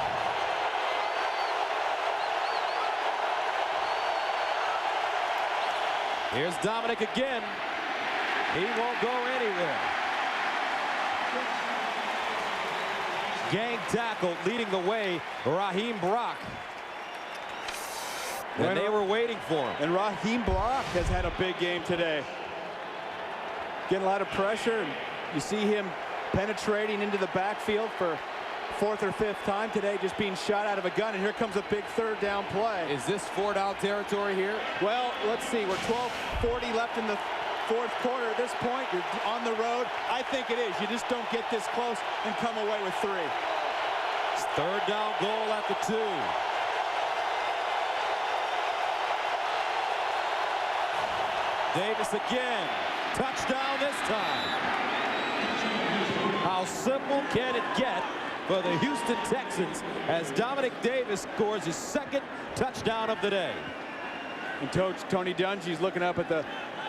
Here's Dominic again. He won't go anywhere. gang tackle leading the way, Raheem Brock. And they were waiting for him. And Raheem Brock has had a big game today. Getting a lot of pressure, and you see him penetrating into the backfield for 4th or 5th time today, just being shot out of a gun, and here comes a big 3rd down play. Is this 4-down territory here? Well, let's see. We're 12:40 left in the 4th quarter. At this point, you're on the road. I think it is. You just don't get this close and come away with 3. It's 3rd down goal at the 2. Davis again. Touchdown this time. How simple can it get for the Houston Texans as Dominic Davis scores his 2nd touchdown of the day? And Coach Tony Dungy's looking up at the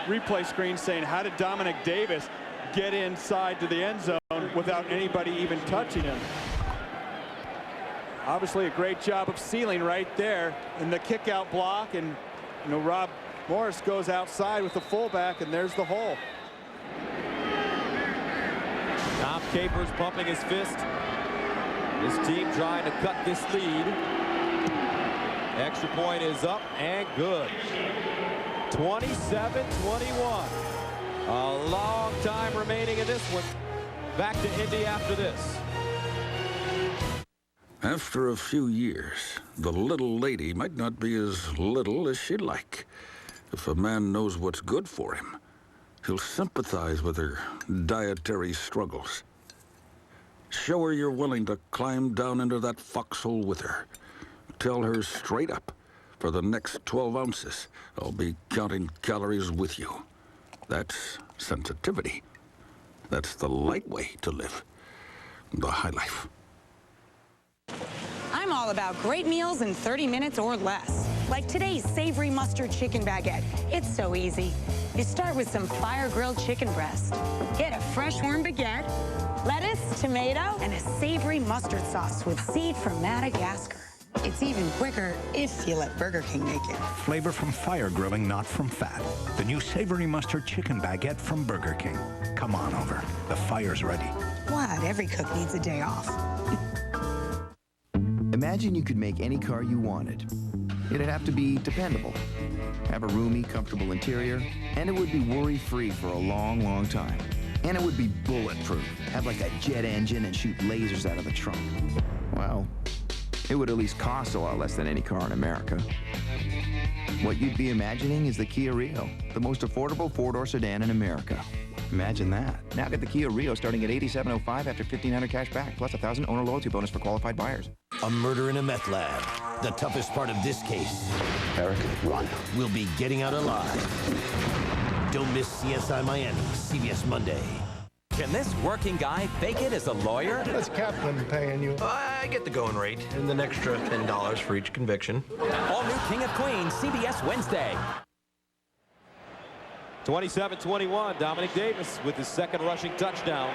replay screen saying, how did Dominic Davis get inside to the end zone without anybody even touching him? Obviously a great job of sealing right there in the kick out block, and Rob Morris goes outside with the fullback, and there's the hole. Tom Capers pumping his fist. His team trying to cut this lead. Extra point is up and good. 27-21. A long time remaining in this one. Back to Indy after this. After a few years, the little lady might not be as little as she'd like. If a man knows what's good for him, he'll sympathize with her dietary struggles. Show her you're willing to climb down into that foxhole with her. Tell her straight up, for the next 12 ounces, I'll be counting calories with you. That's sensitivity. That's the light way to live. The high life. I'm all about great meals in 30 minutes or less. Like today's savory mustard chicken baguette. It's so easy. You start with some fire-grilled chicken breast. Get a fresh warm baguette, lettuce, tomato, and a savory mustard sauce with seed from Madagascar. It's even quicker if you let Burger King make it. Flavor from fire grilling, not from fat. The new savory mustard chicken baguette from Burger King. Come on over. The fire's ready. What? Every cook needs a day off. Imagine you could make any car you wanted. It'd have to be dependable, have a roomy, comfortable interior, and it would be worry-free for a long, long time. And it would be bulletproof, have like a jet engine and shoot lasers out of the trunk. Well, it would at least cost a lot less than any car in America. What you'd be imagining is the Kia Rio, the most affordable four-door sedan in America. Imagine that. Now get the Kia Rio starting at $87.05 after $1,500 cash back, plus $1,000 owner loyalty bonus for qualified buyers. A murder in a meth lab. The toughest part of this case, Eric, run, will be getting out alive. Don't miss CSI Miami, CBS Monday. Can this working guy fake it as a lawyer? That's Kaplan paying you. I get the going rate and an extra $10 for each conviction. All new King of Queens, CBS Wednesday. 27-21, Dominic Davis with his 2nd rushing touchdown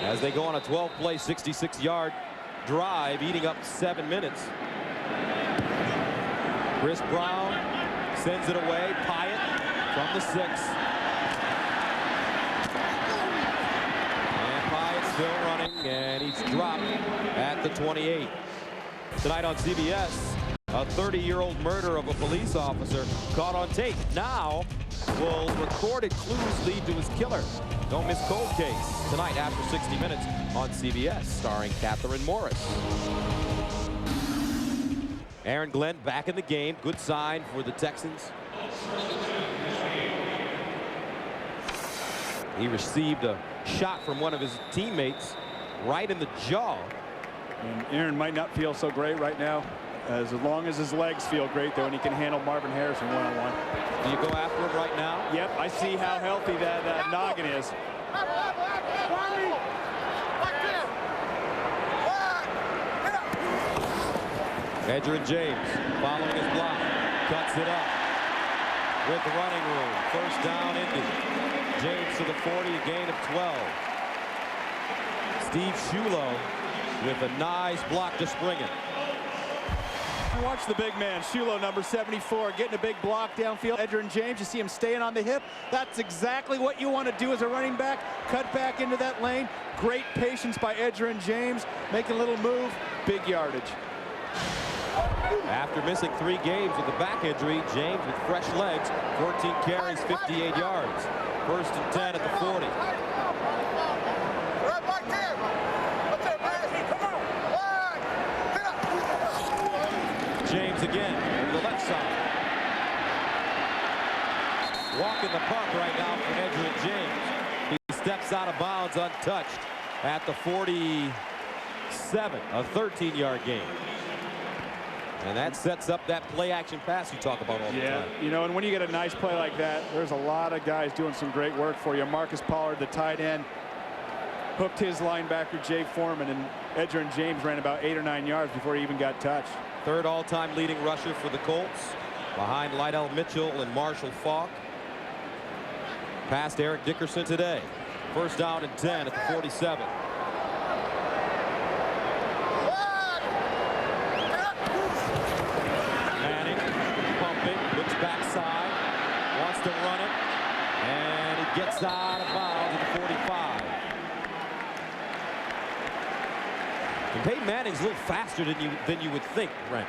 as they go on a 12-play, 66-yard drive, eating up 7 minutes. Chris Brown sends it away. Pyatt from the 6. And Pyatt still running, and he's dropped at the 28. Tonight on CBS, a 30-year-old murder of a police officer caught on tape. Now, will recorded clues lead to his killer? Don't miss Cold Case tonight after 60 minutes on CBS, starring Catherine Morris. Aaron Glenn back in the game. Good sign for the Texans. He received a shot from one of his teammates right in the jaw. And Aaron might not feel so great right now, as long as his legs feel great, though, and he can handle Marvin Harrison one-on-one. Do you go after him right now? Yep, I see how healthy that noggin is. Edgerrin James following his block, cuts it up with the running room. 1st down, Indy. James to the 40, a gain of 12. Steve Shulo with a nice block to spring it. And watch the big man, Shulo, number 74, getting a big block downfield. Edgerrin James, you see him staying on the hip. That's exactly what you want to do as a running back. Cut back into that lane. Great patience by Edgerrin James, making a little move, big yardage. After missing 3 games with a back injury, James with fresh legs, 14 carries, 58 yards. 1st and 10 at the 40. James again, over the left side. Walking the puck right now for Edgerrin James. He steps out of bounds untouched at the 47, a 13-yard gain. And that sets up that play-action pass you talk about all the time. You know, and when you get a nice play like that, there's a lot of guys doing some great work for you. Marcus Pollard, the tight end, hooked his linebacker, Jay Foreman, and Edgerrin James ran about 8 or 9 yards before he even got touched. 3rd all-time leading rusher for the Colts, behind Lydell Mitchell and Marshall Faulk. Past Eric Dickerson today. 1st down and 10 at the 47. Backside, wants to run it, and it gets out of bounds at the 45. And Peyton Manning's a little faster than you would think, Brent.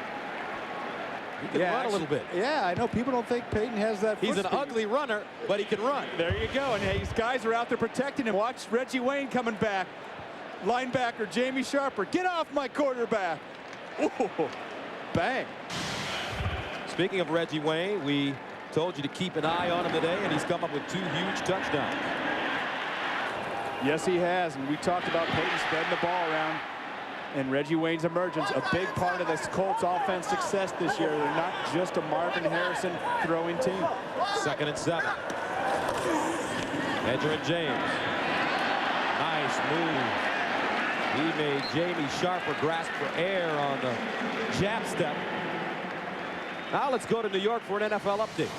He can run a little bit. Yeah, I know people don't think Peyton has that. He's an ugly runner, but he can run. There you go, and these guys are out there protecting him. Watch Reggie Wayne coming back. Linebacker Jamie Sharper, get off my quarterback. Ooh, bang. Speaking of Reggie Wayne, we told you to keep an eye on him today, and he's come up with 2 huge touchdowns. Yes, he has, and we talked about Peyton spreading the ball around, and Reggie Wayne's emergence, a big part of this Colts offense success this year. They're not just a Marvin Harrison throwing team. 2nd and 7. Edgerrin James. Nice move. He made Jamie Sharper grasp for air on the jab step. Now let's go to New York for an NFL update.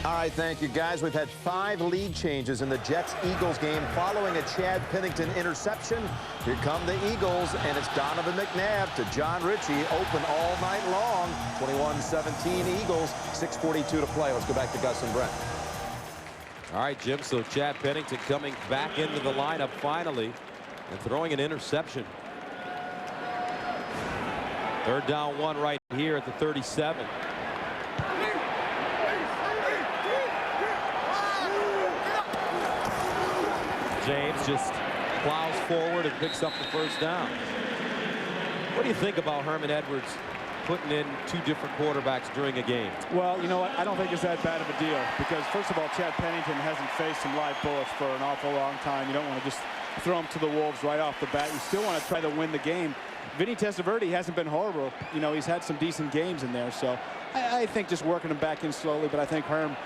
All right, thank you, guys. We've had 5 lead changes in the Jets-Eagles game following a Chad Pennington interception. Here come the Eagles, and it's Donovan McNabb to John Ritchie, open all night long. 21-17 Eagles, 6:42 to play. Let's go back to Gus and Brent. All right, Jim, so Chad Pennington coming back into the lineup finally and throwing an interception. 3rd down 1 right here at the 37. James just plows forward and picks up the 1st down. What do you think about Herman Edwards putting in 2 different quarterbacks during a game? Well, you know what? I don't think it's that bad of a deal because, first of all, Chad Pennington hasn't faced some live bullets for an awful long time. You don't want to just throw him to the wolves right off the bat. You still want to try to win the game. Vinny Testaverde hasn't been horrible. You know, he's had some decent games in there. So I think just working him back in slowly, but I think Herm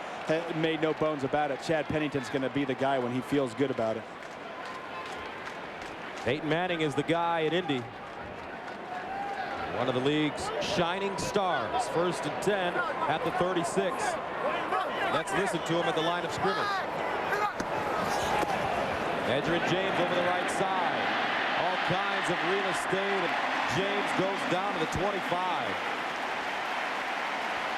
made no bones about it. Chad Pennington's going to be the guy when he feels good about it. Peyton Manning is the guy at Indy. One of the league's shining stars. 1st and 10 at the 36. Let's listen to him at the line of scrimmage. Edgerrin James over the right side. All kinds of real estate, and James goes down to the 25.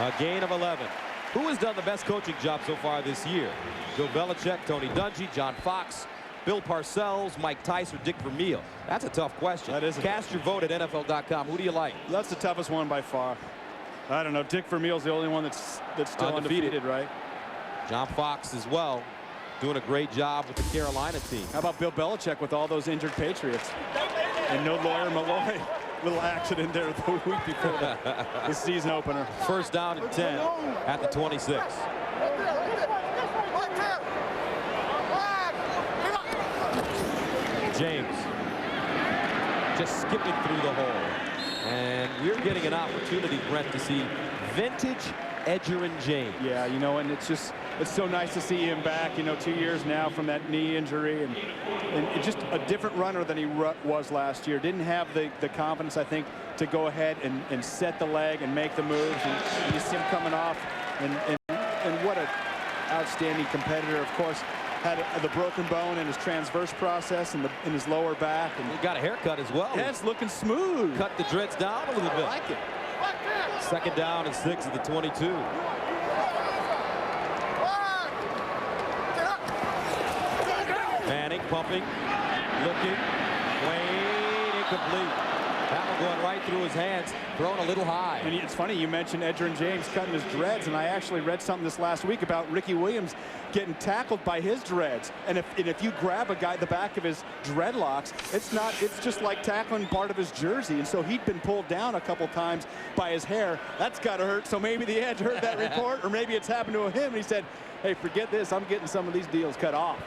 A gain of 11. Who has done the best coaching job so far this year? Bill Belichick, Tony Dungy, John Fox, Bill Parcells, Mike Tice, or Dick Vermeil? That's a tough question. That is. Cast your vote at NFL.com. Who do you like? That's the toughest one by far. I don't know. Dick Vermeil's the only one that's still undefeated, right? John Fox as well, doing a great job with the Carolina team. How about Bill Belichick with all those injured Patriots? And no Lawyer Malloy. Little accident there the week before the season opener. 1st down and 10 at the 26. James just skipping through the hole. And we're getting an opportunity, Brent, to see vintage Edgerrin James. Yeah, you know, and it's so nice to see him back, you know, 2 years now from that knee injury, and just a different runner than he was last year. Didn't have the confidence, I think, to go ahead and set the leg and make the moves. And you see him coming off, and what an outstanding competitor. Of course, had the broken bone in his transverse process in his lower back. And he got a haircut as well. Yeah, it's looking smooth. Cut the dreads down a little bit. I like it. Second down and 6 at the 22. Manning pumping, looking, Wayne, incomplete. That one going right through his hands, thrown a little high. And it's funny, you mentioned Edgerrin James cutting his dreads, and I actually read something this last week about Ricky Williams getting tackled by his dreads. And if you grab a guy at the back of his dreadlocks, it's just like tackling part of his jersey. And so he'd been pulled down a couple times by his hair. That's got to hurt. So maybe the Edge heard that report, or maybe it's happened to him, and he said, hey, forget this, I'm getting some of these deals cut off.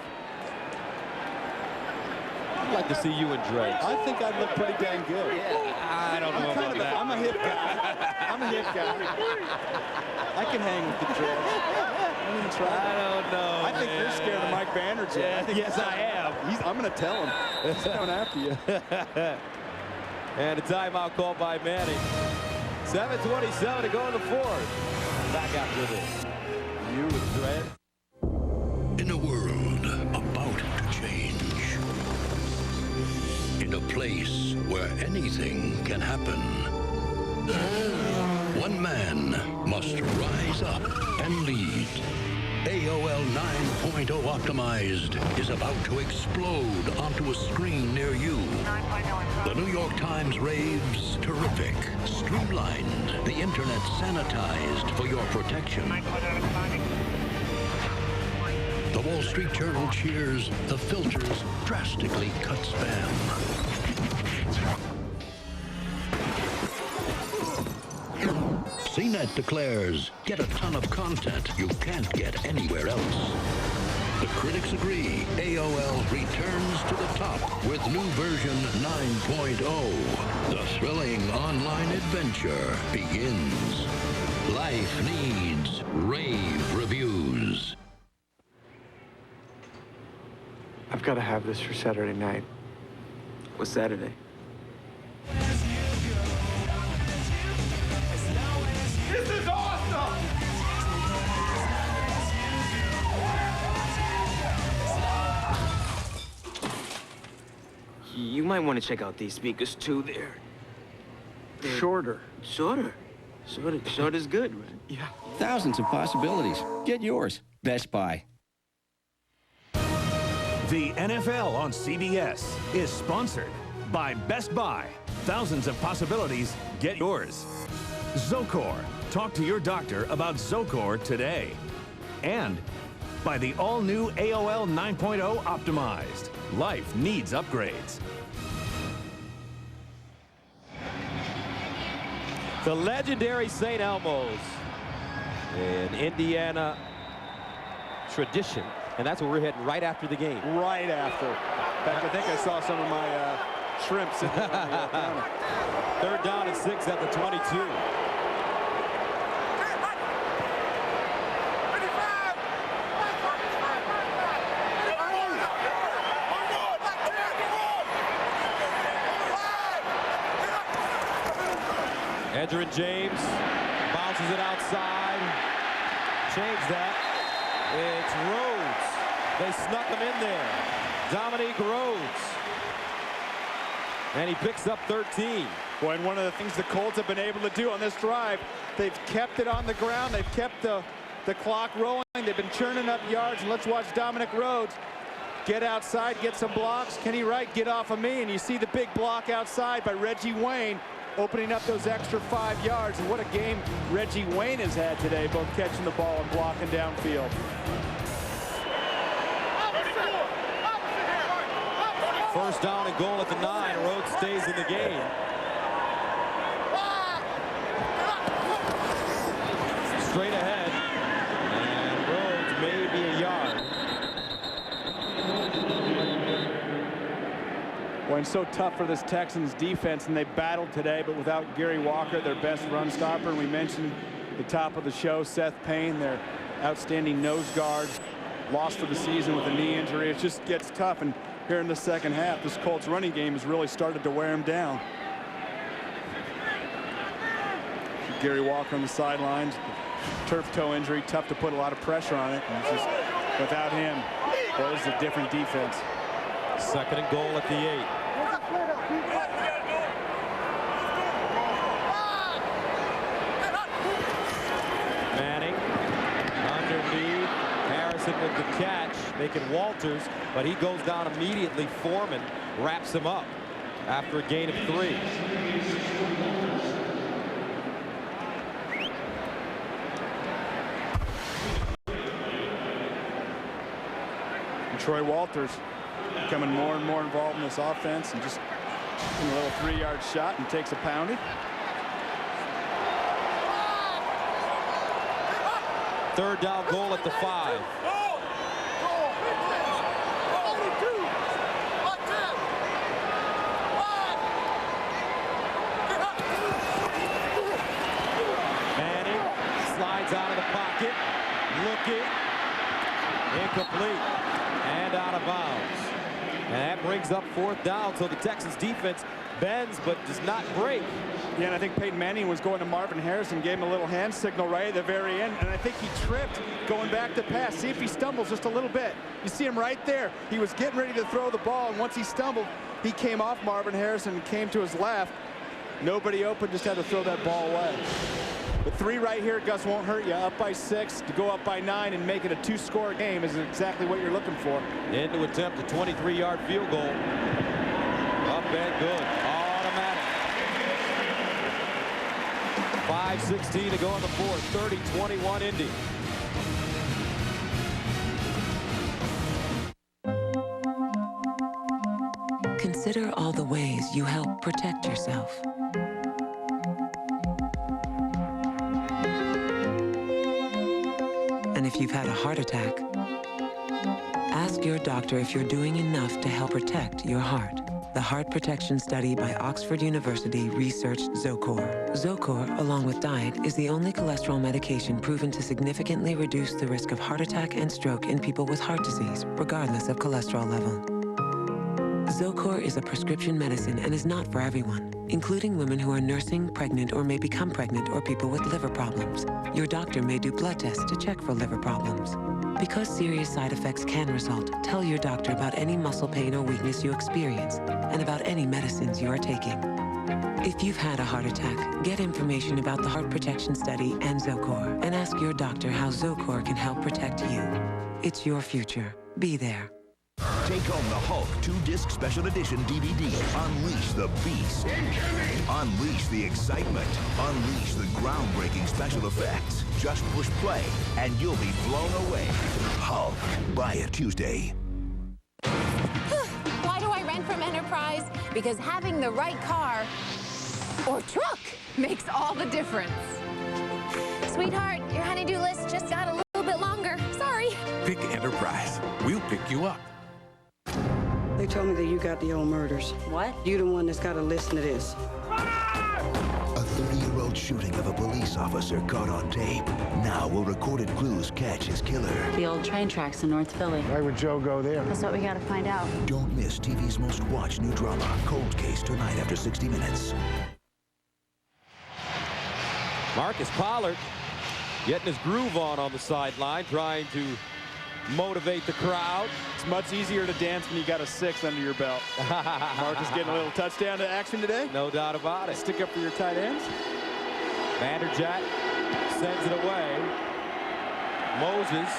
I'd like to see you in dreads. I think I'd look pretty dang good. Yeah, I don't know about that. I'm a hip guy. I'm a hip guy. I can hang with the dreads. I don't know. I think you're scared of Mike Banerjee. Yeah, yes, I am. I'm going to tell him. He's coming after you. And a timeout called by Manning. 7:27 to go in the fourth. Back after this. You with dread. In a world about to change. In a place where anything can happen. One man must rise up and lead. AOL 9.0 Optimized is about to explode onto a screen near you. The New York Times raves terrific, streamlined, the internet sanitized for your protection. The Wall Street Journal cheers, the filters drastically cut spam. CNET declares, get a ton of content you can't get anywhere else. The critics agree, AOL returns to the top with new version 9.0. The thrilling online adventure begins. Life needs rave reviews. I've got to have this for Saturday night. What's Saturday? This is awesome! You might want to check out these speakers too. They're shorter. Shorter is good, right? Yeah. Thousands of possibilities. Get yours. Best Buy. The NFL on CBS is sponsored by Best Buy. Thousands of possibilities. Get yours. Zocor. Talk to your doctor about Zocor today. And by the all-new AOL 9.0 Optimized. Life needs upgrades. The legendary St. Elmo's, an Indiana tradition. And that's where we're heading right after the game. Right after. In fact, I think I saw some of my shrimps in the counter. Third down and 6 at the 22. Edgerrin James bounces it outside. Change that. It's Rhodes. They snuck him in there. Dominique Rhodes. And he picks up 13. Boy, and one of the things the Colts have been able to do on this drive, they've kept it on the ground. They've kept the clock rolling. They've been churning up yards. And let's watch Dominic Rhodes get outside, get some blocks. Kenny Wright, get off of me. And you see the big block outside by Reggie Wayne, opening up those extra 5 yards. And what a game Reggie Wayne has had today, both catching the ball and blocking downfield. First down and goal at the 9. Rhodes stays in the game. Straight ahead. And Rhodes maybe a yard. Boy, and so tough for this Texans defense, and they battled today, but without Gary Walker, their best run stopper. And we mentioned at the top of the show, Seth Payne, their outstanding nose guard, lost for the season with a knee injury. It just gets tough. And here in the second half, this Colts running game has really started to wear him down. Gary Walker on the sidelines, turf toe injury, tough to put a lot of pressure on it. And just without him, well, this is a different defense. Second and goal at the 8. making Walters, but he goes down immediately. Foreman wraps him up after a gain of 3. And Troy Walters becoming more and more involved in this offense, and just a little 3-yard shot and takes a pounding. Third down goal at the 5. Manning slides out of the pocket, looking, incomplete, and out of bounds. And that brings up 4th down, so the Texans defense bends but does not break. Yeah, and I think Peyton Manning was going to Marvin Harrison, gave him a little hand signal right at the very end, and I think he tripped going back to pass. See if he stumbles just a little bit. You see him right there. He was getting ready to throw the ball, and once he stumbled, he came off Marvin Harrison and came to his left. Nobody open, just had to throw that ball away. But 3 right here, Gus, won't hurt you. Up by 6 to go up by 9 and make it a 2-score game is exactly what you're looking for. In to attempt a 23-yard field goal. Up and good. Automatic. 5:16 to go in the 4th. 30-21 Indy. Consider all the ways you help protect yourself. And if you've had a heart attack, ask your doctor if you're doing enough to help protect your heart. The Heart Protection Study by Oxford University researched Zocor. Zocor, along with diet, is the only cholesterol medication proven to significantly reduce the risk of heart attack and stroke in people with heart disease, regardless of cholesterol level. Zocor is a prescription medicine and is not for everyone, including women who are nursing, pregnant, or may become pregnant, or people with liver problems. Your doctor may do blood tests to check for liver problems. Because serious side effects can result, tell your doctor about any muscle pain or weakness you experience and about any medicines you are taking. If you've had a heart attack, get information about the Heart Protection Study and Zocor and ask your doctor how Zocor can help protect you. It's your future. Be there. Take home the Hulk 2-disc special edition DVD. Unleash the beast. Unleash the excitement. Unleash the groundbreaking special effects. Just push play and you'll be blown away. Hulk. Buy it Tuesday. Why do I rent from Enterprise? Because having the right car or truck makes all the difference. Sweetheart, your honey-do list just got a little bit longer. Sorry. Pick Enterprise. We'll pick you up. They told me that you got the old murders. What? You the one that's got to listen to this. A 30-year-old shooting of a police officer caught on tape. Now will recorded clues catch his killer. The old train tracks in North Philly. Why would Joe go there? That's what we gotta find out. Don't miss TV's most watched new drama, Cold Case, tonight after 60 Minutes. Marcus Pollard getting his groove on the sideline, trying to motivate the crowd. It's much easier to dance when you got a 6 under your belt. Marcus getting a little touchdown to action today. No doubt about it. Stick up for your tight ends. Vanderjagt sends it away. Moses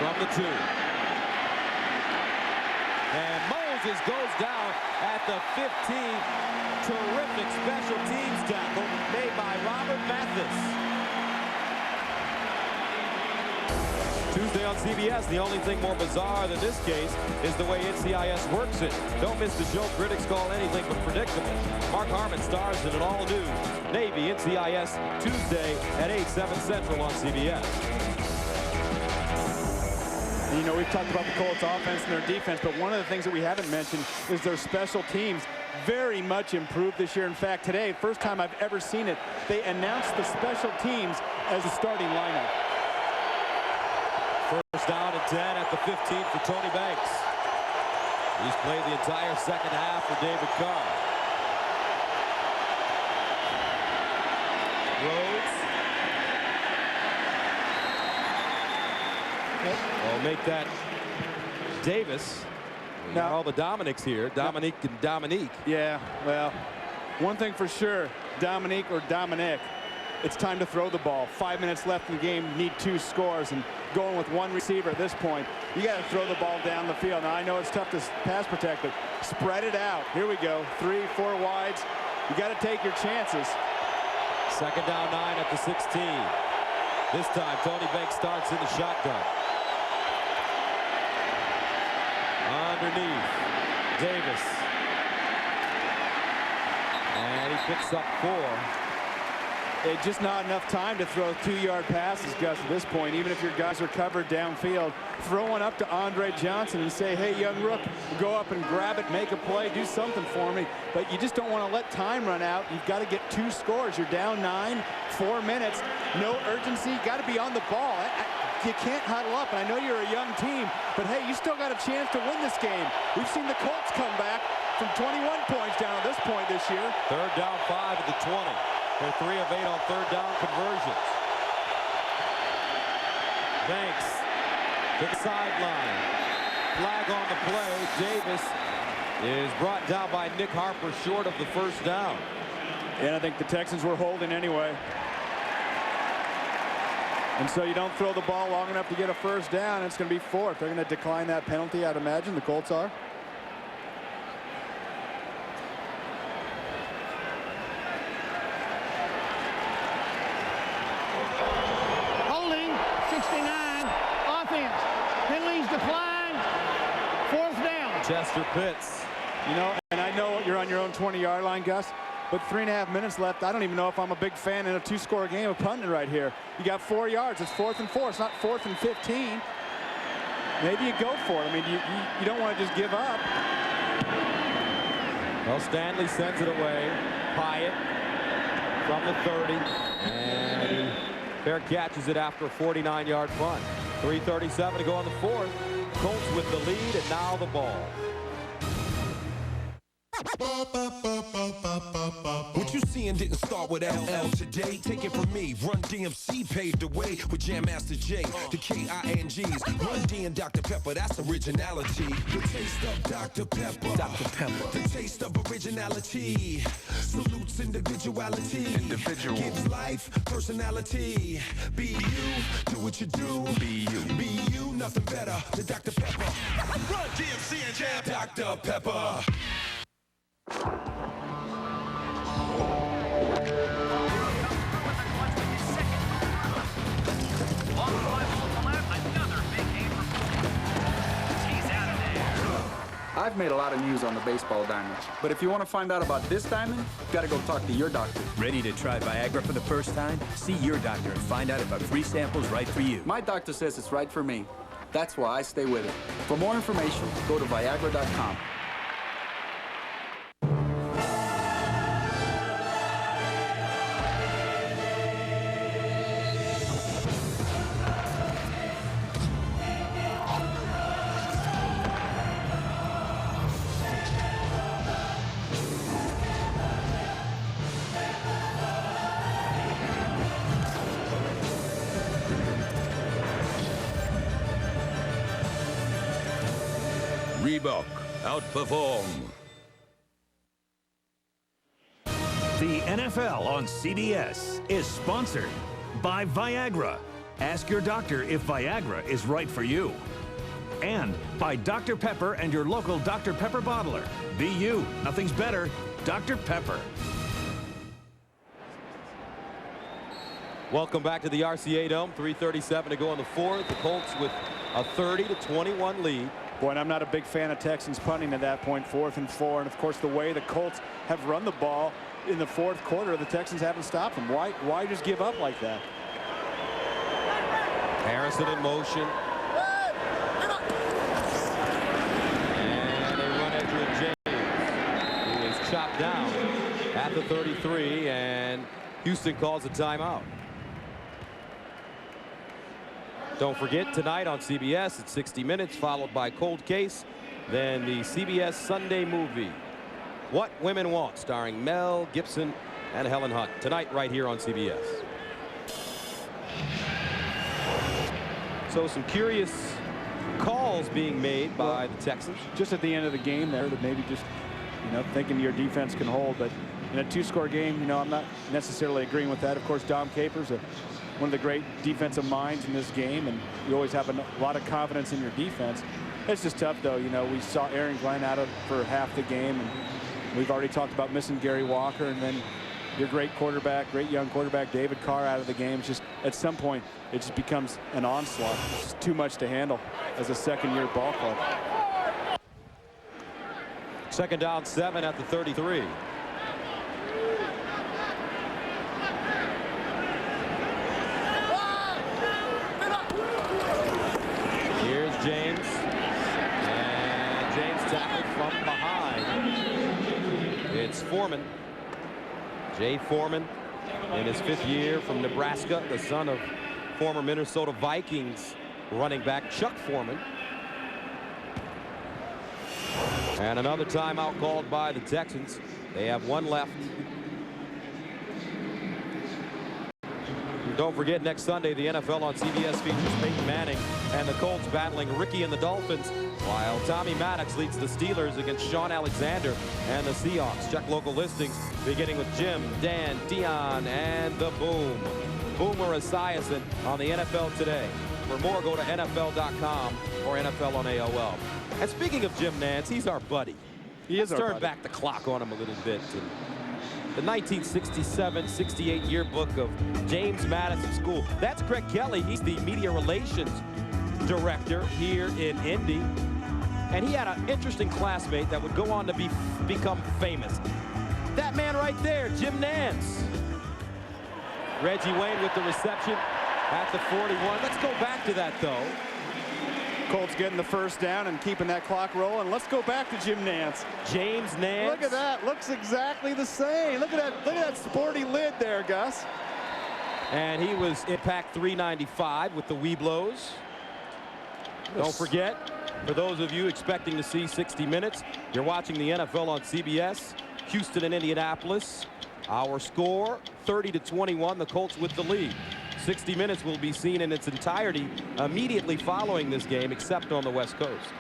from the 2. And Moses goes down at the 15. Terrific special teams tackle made by Robert Mathis. Tuesday on CBS, the only thing more bizarre than this case is the way NCIS works it. Don't miss the show critics call anything but predictable. Mark Harmon stars in an all-new Navy NCIS Tuesday at 8/7 Central on CBS. You know, we've talked about the Colts offense and their defense, but one of the things that we haven't mentioned is their special teams. Very much improved this year. In fact, today, first time I've ever seen it, they announced the special teams as a starting lineup. First down and 10 at the 15 for Tony Banks. He's played the entire second half for David Carr. Rhodes. Well, make that Davis. We got all the Dominics here. Dominique and Dominique. Yeah, well, one thing for sure, Dominique or Dominic, it's time to throw the ball. 5 minutes left in the game, need 2 scores, and going with 1 receiver at this point, you got to throw the ball down the field. Now, I know it's tough to pass protect, but spread it out. Here we go, 3, 4 wides. You got to take your chances. Second down 9 at the 16. This time, Tony Banks starts in the shotgun. Underneath, Davis. And he picks up 4. It's just not enough time to throw 2-yard passes, Gus, at this point. Even if your guys are covered downfield, throw one up to Andre Johnson and say, hey, young rook, go up and grab it, make a play, do something for me. But you just don't want to let time run out. You've got to get 2 scores. You're down 9, 4 minutes, no urgency. Got to be on the ball. You can't huddle up, and I know you're a young team, but hey, you still got a chance to win this game. We've seen the Colts come back from 21 points down at this point this year. Third down 5 at the 20. They're 3 of 8 on third down conversions. Banks to the sideline. Flag on the play. Davis is brought down by Nick Harper short of the first down. And I think the Texans were holding anyway. And so you don't throw the ball long enough to get a first down. It's going to be 4th. They're going to decline that penalty, I'd imagine. The Colts are. Holding, 69, offense. Penalties decline, 4th down. Chester Pitts. You know, and I know you're on your own 20-yard line, Gus, but 3.5 minutes left. I don't even know if I'm a big fan in a 2-score game of punting right here. You got 4 yards. It's 4th and 4. It's not 4th and 15. Maybe you go for it. I mean, you don't want to just give up. Well, Stanley sends it away. Hyatt from the 30. And Bear catches it after a 49-yard punt. 3:37 to go on the 4th. Colts with the lead, and now the ball. What you seeing didn't start with LL today. Take it from me. Run DMC paved the way with Jam Master J. The KINGs. Run D and Dr. Pepper. That's originality. The taste of Dr. Pepper. Dr. Pepper. The taste of originality. Salutes individuality. Individual. Gives life personality. Be you. Do what you do. Be you. Be you. Nothing better than Dr. Pepper. Run DMC and Jam. Dr. Pepper. I've made a lot of news on the baseball diamond, but if you want to find out about this diamond, you've got to go talk to your doctor. Ready to try Viagra for the first time? See your doctor and find out if a free sample's right for you. My doctor says it's right for me. That's why I stay with it. For more information, go to Viagra.com. Reebok, outperform. The NFL on CBS is sponsored by Viagra. Ask your doctor if Viagra is right for you. And by Dr. Pepper and your local Dr. Pepper bottler. Be you. Nothing's better. Dr. Pepper. Welcome back to the RCA Dome. 3:37 to go on the 4th. The Colts with a 30-21 lead. Boy, and I'm not a big fan of Texans punting at that point, 4th and 4. And, of course, the way the Colts have run the ball in the 4th quarter, the Texans haven't stopped them. Why just give up like that? Harrison in motion. And they run Edgerrin James, who is chopped down at the 33, and Houston calls a timeout. Don't forget, tonight on CBS at 60 Minutes, followed by Cold Case, then the CBS Sunday movie, What Women Want, starring Mel Gibson and Helen Hunt. Tonight, right here on CBS. So some curious calls being made by the Texans. Just at the end of the game there, that maybe just, thinking your defense can hold, but in a two-score game, you know, I'm not necessarily agreeing with that. Of course, Dom Capers, one of the great defensive minds in this game, and you always have a lot of confidence in your defense. It's just tough, though. You know, we saw Aaron Glenn out for half the game, and we've already talked about missing Gary Walker, and then your great quarterback, great young quarterback, David Carr, out of the game. It's just, at some point, it just becomes an onslaught. It's just too much to handle as a second-year ball club. Second down, 7 at the 33. Here's James. And James tackled from behind. It's Foreman. Jay Foreman in his 5th year from Nebraska, the son of former Minnesota Vikings running back Chuck Foreman. And another timeout called by the Texans. They have 1 left. Don't forget, next Sunday, the NFL on CBS features Peyton Manning and the Colts battling Ricky and the Dolphins, while Tommy Maddox leads the Steelers against Sean Alexander and the Seahawks. Check local listings, beginning with Jim, Dan, Dion, and the Boom. Boomer Esiason on the NFL Today. For more, go to NFL.com or NFL on AOL. And speaking of Jim Nantz, he's our buddy. Let's turn back the clock on him a little bit. The 1967-68 yearbook of James Madison School. That's Craig Kelly. He's the media relations director here in Indy. And he had an interesting classmate that would go on to become famous. That man right there, Jim Nantz. Reggie Wayne with the reception at the 41. Let's go back to that, though. Colts getting the first down and keeping that clock rolling. Let's go back to Jim Nantz. James Nantz. Look at that. Looks exactly the same. Look at that sporty lid there, Gus. And he was Impact 395 with the Weeblos. Don't forget, for those of you expecting to see 60 Minutes, you're watching the NFL on CBS. Houston and Indianapolis. Our score, 30-21, the Colts with the lead. 60 Minutes will be seen in its entirety immediately following this game, except on the West Coast.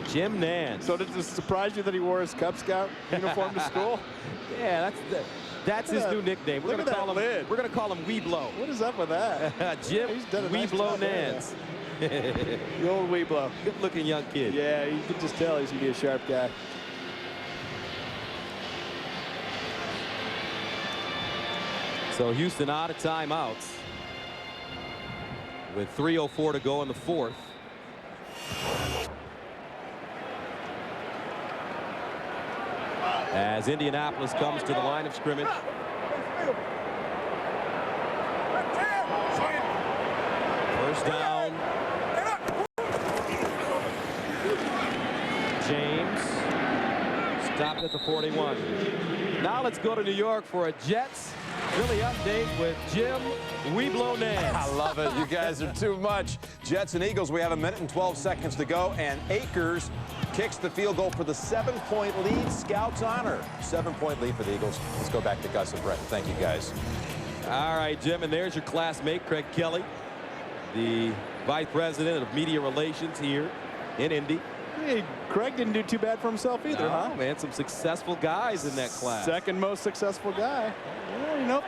Jim Nantz. So does it surprise you that he wore his Cub Scout uniform to school? Yeah, that's his new nickname. We're going to call him Weeblo. What is up with that? Jim Weeblo Nantz. The old Weeblo. Good-looking young kid. Yeah, you can just tell he's going to be a sharp guy. So Houston out of timeouts with 3:04 to go in the 4th. As Indianapolis comes to the line of scrimmage. First down. James stopped at the 41. Now let's go to New York for a Jets Philly update with Jim Weeblo Nantz. I love it. You guys are too much. Jets and Eagles, we have 1 minute and 12 seconds to go, and Akers kicks the field goal for the 7-point lead. Scouts honor. 7-point lead for the Eagles. Let's go back to Gus and Brent. Thank you, guys. All right, Jim, and there's your classmate, Craig Kelly, the vice president of media relations here in Indy. Hey, Craig didn't do too bad for himself either, huh? Man, some successful guys in that class. Second most successful guy. Well, you know, if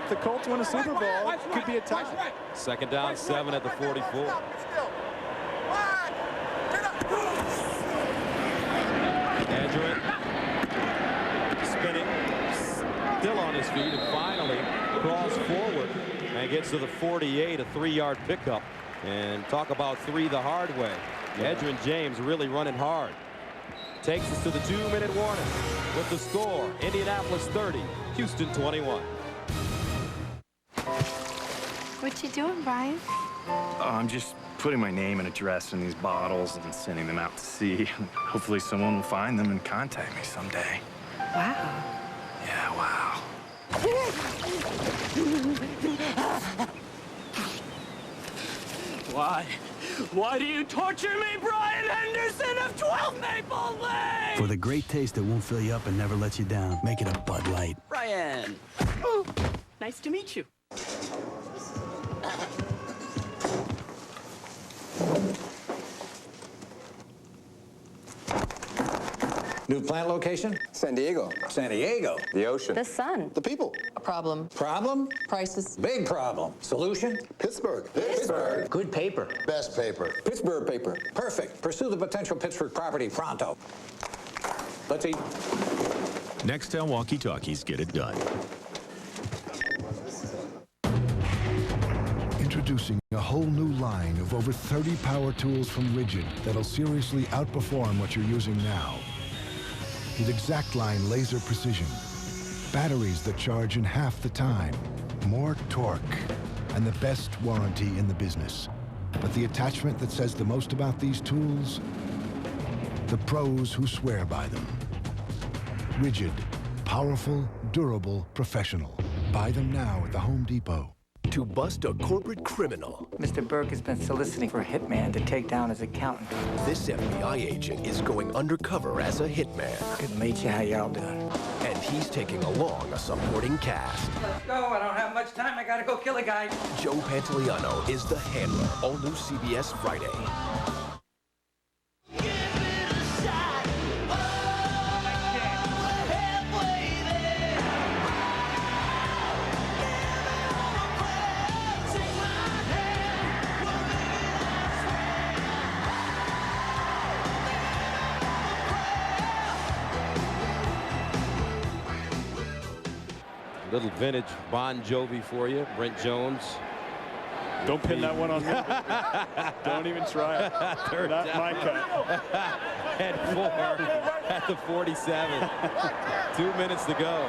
the Colts win a Super Bowl, it could be a tie. Second down, 7 at the 44. Edgerrin spinning, still on his feet, and finally crawls forward and gets to the 48, a 3-yard pickup. And talk about 3 the hard way. Edgerrin James really running hard. Takes us to the 2-minute warning with the score. Indianapolis 30, Houston 21. What you doing, Brian? I'm just putting my name and address in these bottles and sending them out to sea. Hopefully someone will find them and contact me someday. Wow. Yeah, wow. Why? Why do you torture me, Brian Henderson of 12 Maple Lane? For the great taste that won't fill you up and never lets you down, make it a Bud Light. Brian. Oh, nice to meet you. New plant location? San Diego. San Diego. The ocean. The sun. The people. A problem. Problem? Prices. Big problem. Solution? Pittsburgh. Pittsburgh. Good paper. Best paper. Pittsburgh paper. Perfect. Pursue the potential Pittsburgh property pronto. Let's eat. Nextel walkie-talkies get it done. Introducing a whole new line of over 30 power tools from Rigid that'll seriously outperform what you're using now. With exact line laser precision, batteries that charge in half the time, more torque, and the best warranty in the business. But the attachment that says the most about these tools? The pros who swear by them. Rigid, powerful, durable, professional. Buy them now at the Home Depot. To bust a corporate criminal. Mr. Burke has been soliciting for a hitman to take down his accountant. This FBI agent is going undercover as a hitman. Good to meet you. How y'all doing? And he's taking along a supporting cast. Let's go. I don't have much time. I gotta go kill a guy. Joe Pantoliano is the handler. All new CBS Friday. Little vintage Bon Jovi for you, Brent Jones. Don't pin that one on me. Don't even try it. Third Not down. my cut. Head 4 at the 47. 2 minutes to go.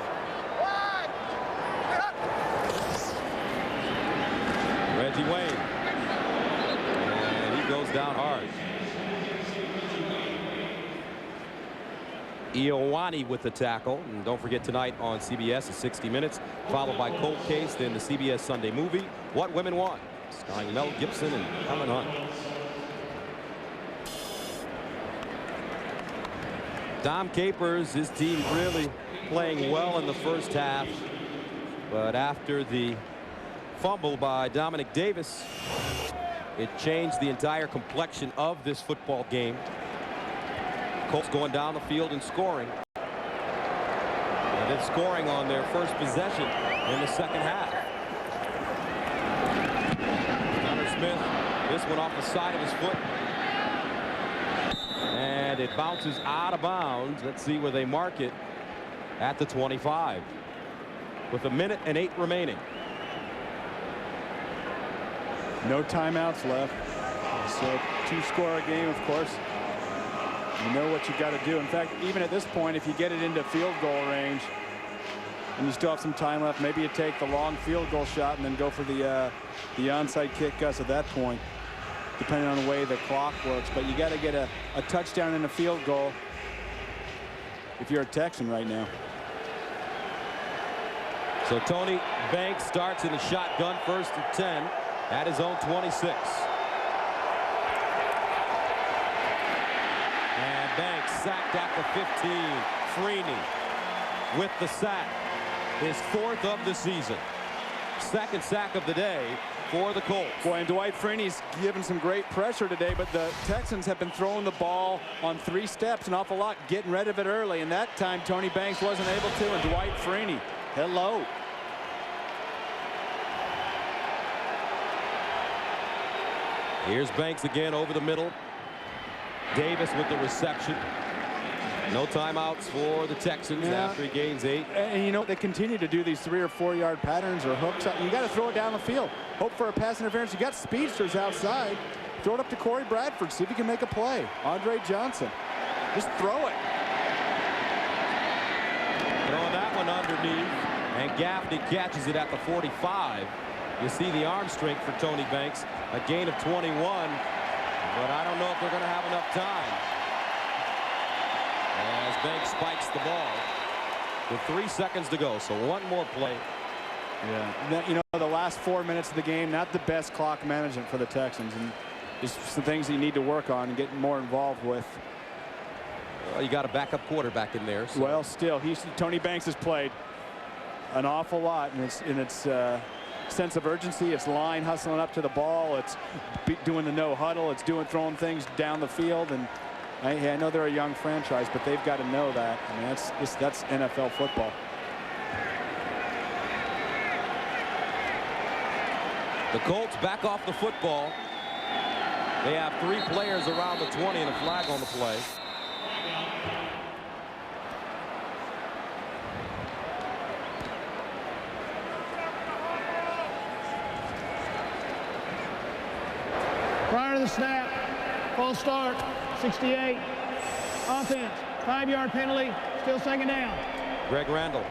Reggie Wayne. And he goes down hard. Ioane with the tackle. And don't forget tonight on CBS at 60 Minutes, followed by Cold Case, then the CBS Sunday movie, What Women Want, starring Mel Gibson and Helen Hunt. Dom Capers, his team really playing well in the first half, but after the fumble by Dominic Davis, it changed the entire complexion of this football game. Colts going down the field and scoring. And then scoring on their first possession in the second half. Connor Smith, this one off the side of his foot. And it bounces out of bounds. Let's see where they mark it at the 25. With 1:08 remaining. No timeouts left. So 2-score game, of course. You know what you got to do. In fact, even at this point, if you get it into field goal range and you still have some time left, maybe you take the long field goal shot and then go for the onside kick, Gus, at that point, depending on the way the clock works. But you got to get a touchdown and a field goal if you're a Texan right now. So Tony Banks starts in the shotgun, 1st and 10 at his own 26. Banks sacked at the 15. Freeney with the sack. His 4th of the season. 2nd sack of the day for the Colts. Boy, and Dwight Freeney's given some great pressure today, but the Texans have been throwing the ball on 3 steps an awful lot, getting rid of it early. And that time, Tony Banks wasn't able to, and Dwight Freeney, hello. Here's Banks again over the middle. Davis with the reception. No timeouts for the Texans after he gains 8. And you know, they continue to do these 3- or 4-yard patterns or hooks. You got to throw it down the field. Hope for a pass interference. You got speedsters outside. Throw it up to Corey Bradford. See if he can make a play. Andre Johnson. Just throw it. Throwing that one underneath. And Gaffney catches it at the 45. You see the arm strength for Tony Banks. A gain of 21. But I don't know if they're going to have enough time. As Banks spikes the ball with 3 seconds to go. So one more play. Yeah. You know, the last 4 minutes of the game, not the best clock management for the Texans. And just some things you need to work on and get more involved with. Well, you got a backup quarterback in there. So. Well, still, Tony Banks has played an awful lot. And it's sense of urgency. It's line hustling up to the ball. It's doing the no huddle. It's throwing things down the field. And I know they're a young franchise, but they've got to know that. I mean, that's NFL football. The Colts back off the football. They have 3 players around the 20 and a flag on the play. Prior to the snap, false start, 68. Offense, 5-yard penalty, still second down. Greg Randall.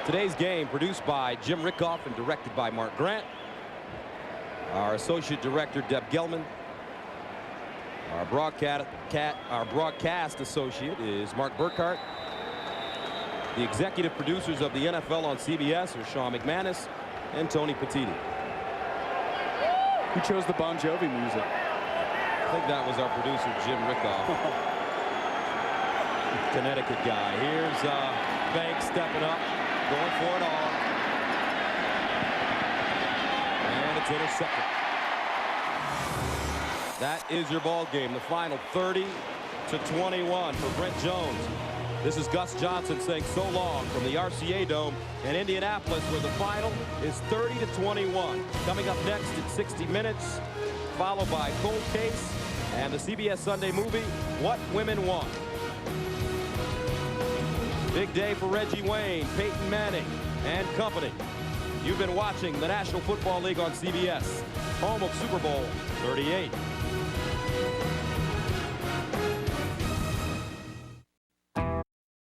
Today's game produced by Jim Rickoff and directed by Mark Grant. Our associate director, Deb Gelman. Our broadcast associate is Mark Burkhart. The executive producers of the NFL on CBS are Sean McManus and Tony Petitti. Who chose the Bon Jovi music? I think that was our producer, Jim Rickoff. Connecticut guy. Here's Banks stepping up, going for it all. And it's intercepted. That is your ball game. The final 30-21 for Brent Jones. This is Gus Johnson saying so long from the RCA Dome in Indianapolis, where the final is 30-21. Coming up next at 60 Minutes, followed by Cold Case and the CBS Sunday movie, What Women Want. Big day for Reggie Wayne, Peyton Manning, and company. You've been watching the National Football League on CBS, home of Super Bowl 38.